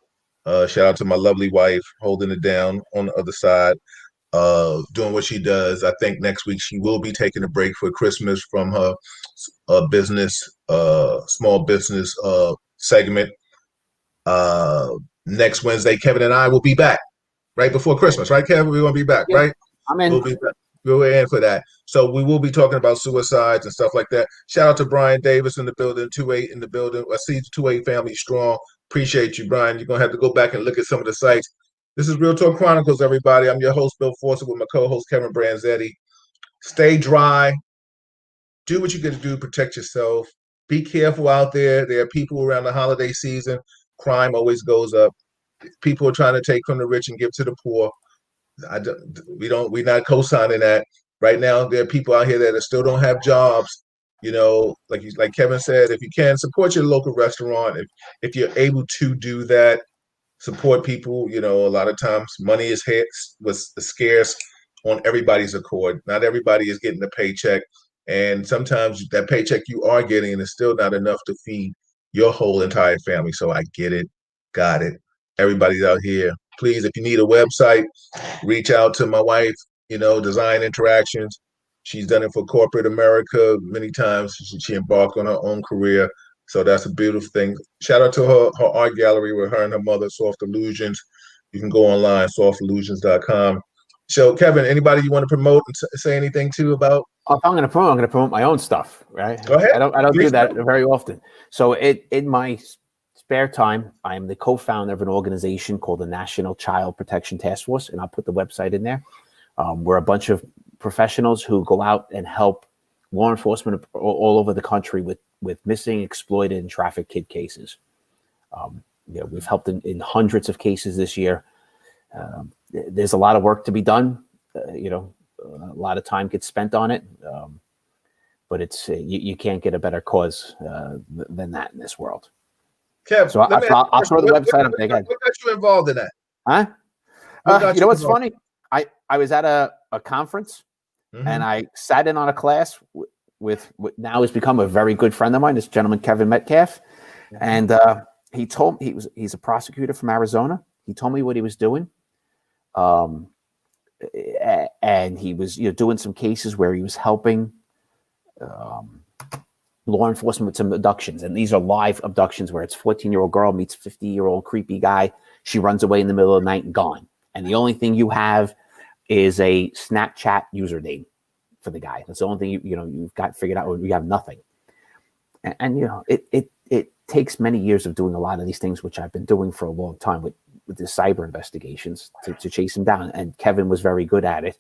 Shout out to my lovely wife holding it down on the other side, doing what she does. I think next week she will be taking a break for Christmas from her small business segment. Next Wednesday, Kevin and I will be back right before Christmas, right, Kevin? We're going to be back, right? I'm in. We'll in for that. So we will be talking about suicides and stuff like that. Shout out to Brian Davis in the building, 2-8 in the building. I see 2-8 family strong. Appreciate you, Brian. You're gonna have to go back and look at some of the sites. This is Real Talk Chronicles, everybody. I'm your host, Bill Forster, with my co-host Kevin Branzetti. Stay dry. Do what you got to do. Protect yourself. Be careful out there. There are people around the holiday season. Crime always goes up. People are trying to take from the rich and give to the poor. We're not co-signing that. Right now, there are people out here that still don't have jobs. Like Kevin said, if you can support your local restaurant, if you're able to do that, support people. A lot of times money was scarce on everybody's accord. Not everybody is getting a paycheck, and sometimes that paycheck you are getting is still not enough to feed your whole entire family. So I get it, got it. Everybody's out here. Please, if you need a website, reach out to my wife, Design Interactions. She's done it for corporate America many times. She embarked on her own career. So that's a beautiful thing. Shout out to her art gallery with her and her mother, Soft Illusions. You can go online, softillusions.com. So, Kevin, anybody you want to promote and say anything to about? If I'm going to promote, I'm going to promote my own stuff, right? Go ahead. I don't do that very often. So in my spare time, I'm the co-founder of an organization called the National Child Protection Task Force, and I'll put the website in there. We're a bunch of professionals who go out and help law enforcement all over the country with missing, exploited, and trafficked kid cases. We've helped in hundreds of cases this year. There's a lot of work to be done. A lot of time gets spent on it, but it's you can't get a better cause than that in this world. Kev, so I'll throw the website up there again. What got you involved in that? Huh? You know what's funny? I was at a conference, and I sat in on a class with now has become a very good friend of mine, this gentleman Kevin Metcalf, and he told me he's a prosecutor from Arizona. He told me what he was doing, and he was doing some cases where he was helping law enforcement with some abductions, and these are live abductions where it's 14-year-old girl meets 50-year-old creepy guy. She runs away in the middle of the night and gone, and the only thing you have is a Snapchat username for the guy. That's the only thing you've got figured out. We have nothing, and it takes many years of doing a lot of these things, which I've been doing for a long time with the cyber investigations to chase him down. And Kevin was very good at it.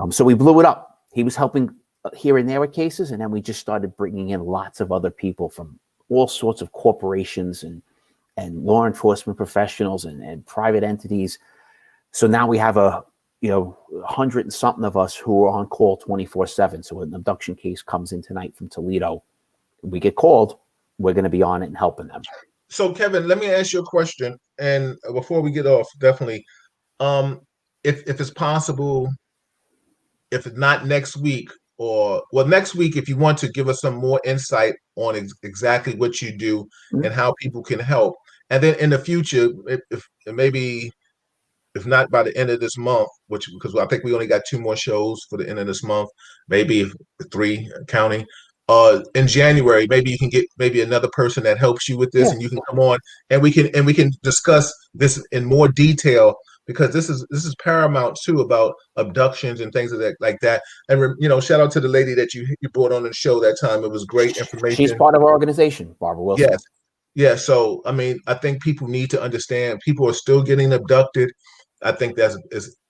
So we blew it up. He was helping here and there with cases, and then we just started bringing in lots of other people from all sorts of corporations and law enforcement professionals and private entities. So now we have 100 and something of us who are on call 24/7. So when an abduction case comes in tonight from Toledo, we get called, we're going to be on it and helping them. So Kevin, let me ask you a question. And before we get off, definitely, if it's possible, if it's not next week next week, if you want to give us some more insight on exactly what you do and how people can help. And then in the future, if maybe, if not by the end of this month, because I think we only got 2 more shows for the end of this month, maybe 3 counting. In January, maybe you can get another person that helps you with this, and you can come on and we can discuss this in more detail, because this is paramount too, about abductions and things like that. And shout out to the lady that you brought on the show that time. It was great information. She's part of our organization, Barbara Wilson. Yes. Yeah. So I think people need to understand people are still getting abducted. I think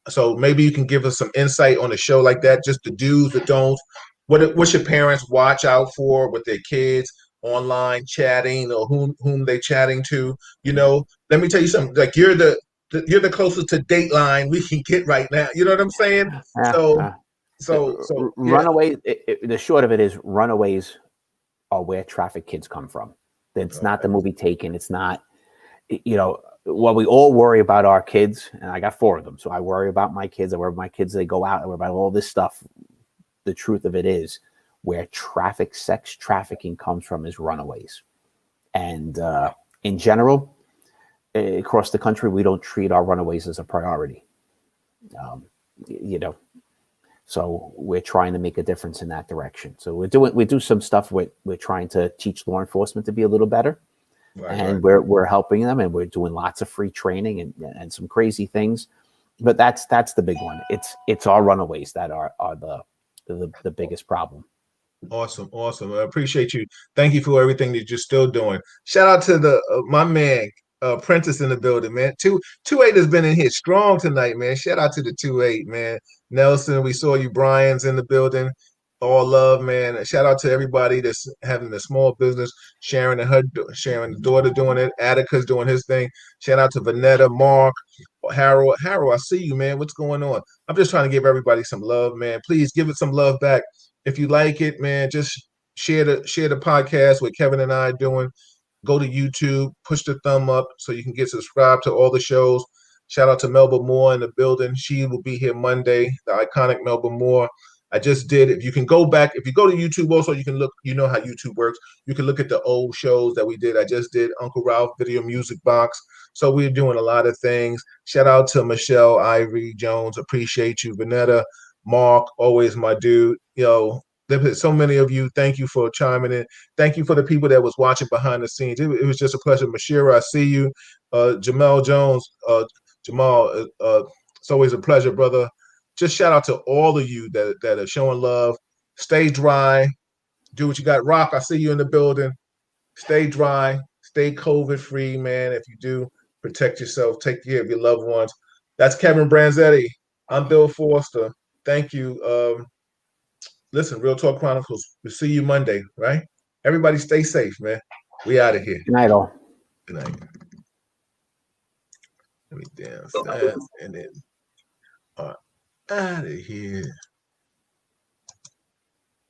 so maybe you can give us some insight on a show like that, just the do's, the don'ts. What should parents watch out for with their kids online chatting, or whom they chatting to? Let me tell you something. Like you're the closest to Dateline we can get right now. You know what I'm saying? So runaway. The short of it is, runaways are where trafficked kids come from. It's not the movie Taken. It's not. Well, we all worry about our kids, and I got 4 of them, so I worry about my kids. I worry about my kids. They go out. I worry about all this stuff. The truth of it is, where sex trafficking comes from is runaways. And in general, across the country, we don't treat our runaways as a priority. So we're trying to make a difference in that direction. So we do some stuff. We're trying to teach law enforcement to be a little better. We're helping them, and we're doing lots of free training and some crazy things. but that's the big one. It's our runaways that are the biggest problem. Awesome. I appreciate you. Thank you for everything that you're still doing. Shout out to the my man Prentice in the building, man. 228 has been in here strong tonight, man. Shout out to the 28, man. Nelson, we saw you. Brian's in the building. All love, man. And shout out to everybody that's having a small business. Sharon the daughter doing it. Attica's doing his thing. Shout out to Vanetta, Mark, Harold. Harold, I see you, man. What's going on? I'm just trying to give everybody some love, man. Please give it some love back. If you like it, man, just share the podcast with Kevin and I doing. Go to YouTube, push the thumb up so you can get subscribed to all the shows. Shout out to Melba Moore in the building. She will be here Monday, the iconic Melba Moore. I just did. If you can go back, if you go to YouTube also, you can look, you know how YouTube works. You can look at the old shows that we did. I just did Uncle Ralph Video Music Box. So we're doing a lot of things. Shout out to Michelle, Ivory, Jones. Appreciate you. Vanetta, Mark, always my dude. There's so many of you. Thank you for chiming in. Thank you for the people that was watching behind the scenes. It was just a pleasure. Mashira, I see you. Jamal Jones, Jamal, it's always a pleasure, brother. Just shout out to all of you that are showing love. Stay dry. Do what you got. Rock, I see you in the building. Stay dry. Stay COVID free, man. If you do, protect yourself. Take care of your loved ones. That's Kevin Branzetti. I'm Bill Forster. Thank you. Listen, Real Talk Chronicles. We'll see you Monday, right? Everybody stay safe, man. We out of here. Good night, all. Good night. Let me dance that and then out of here.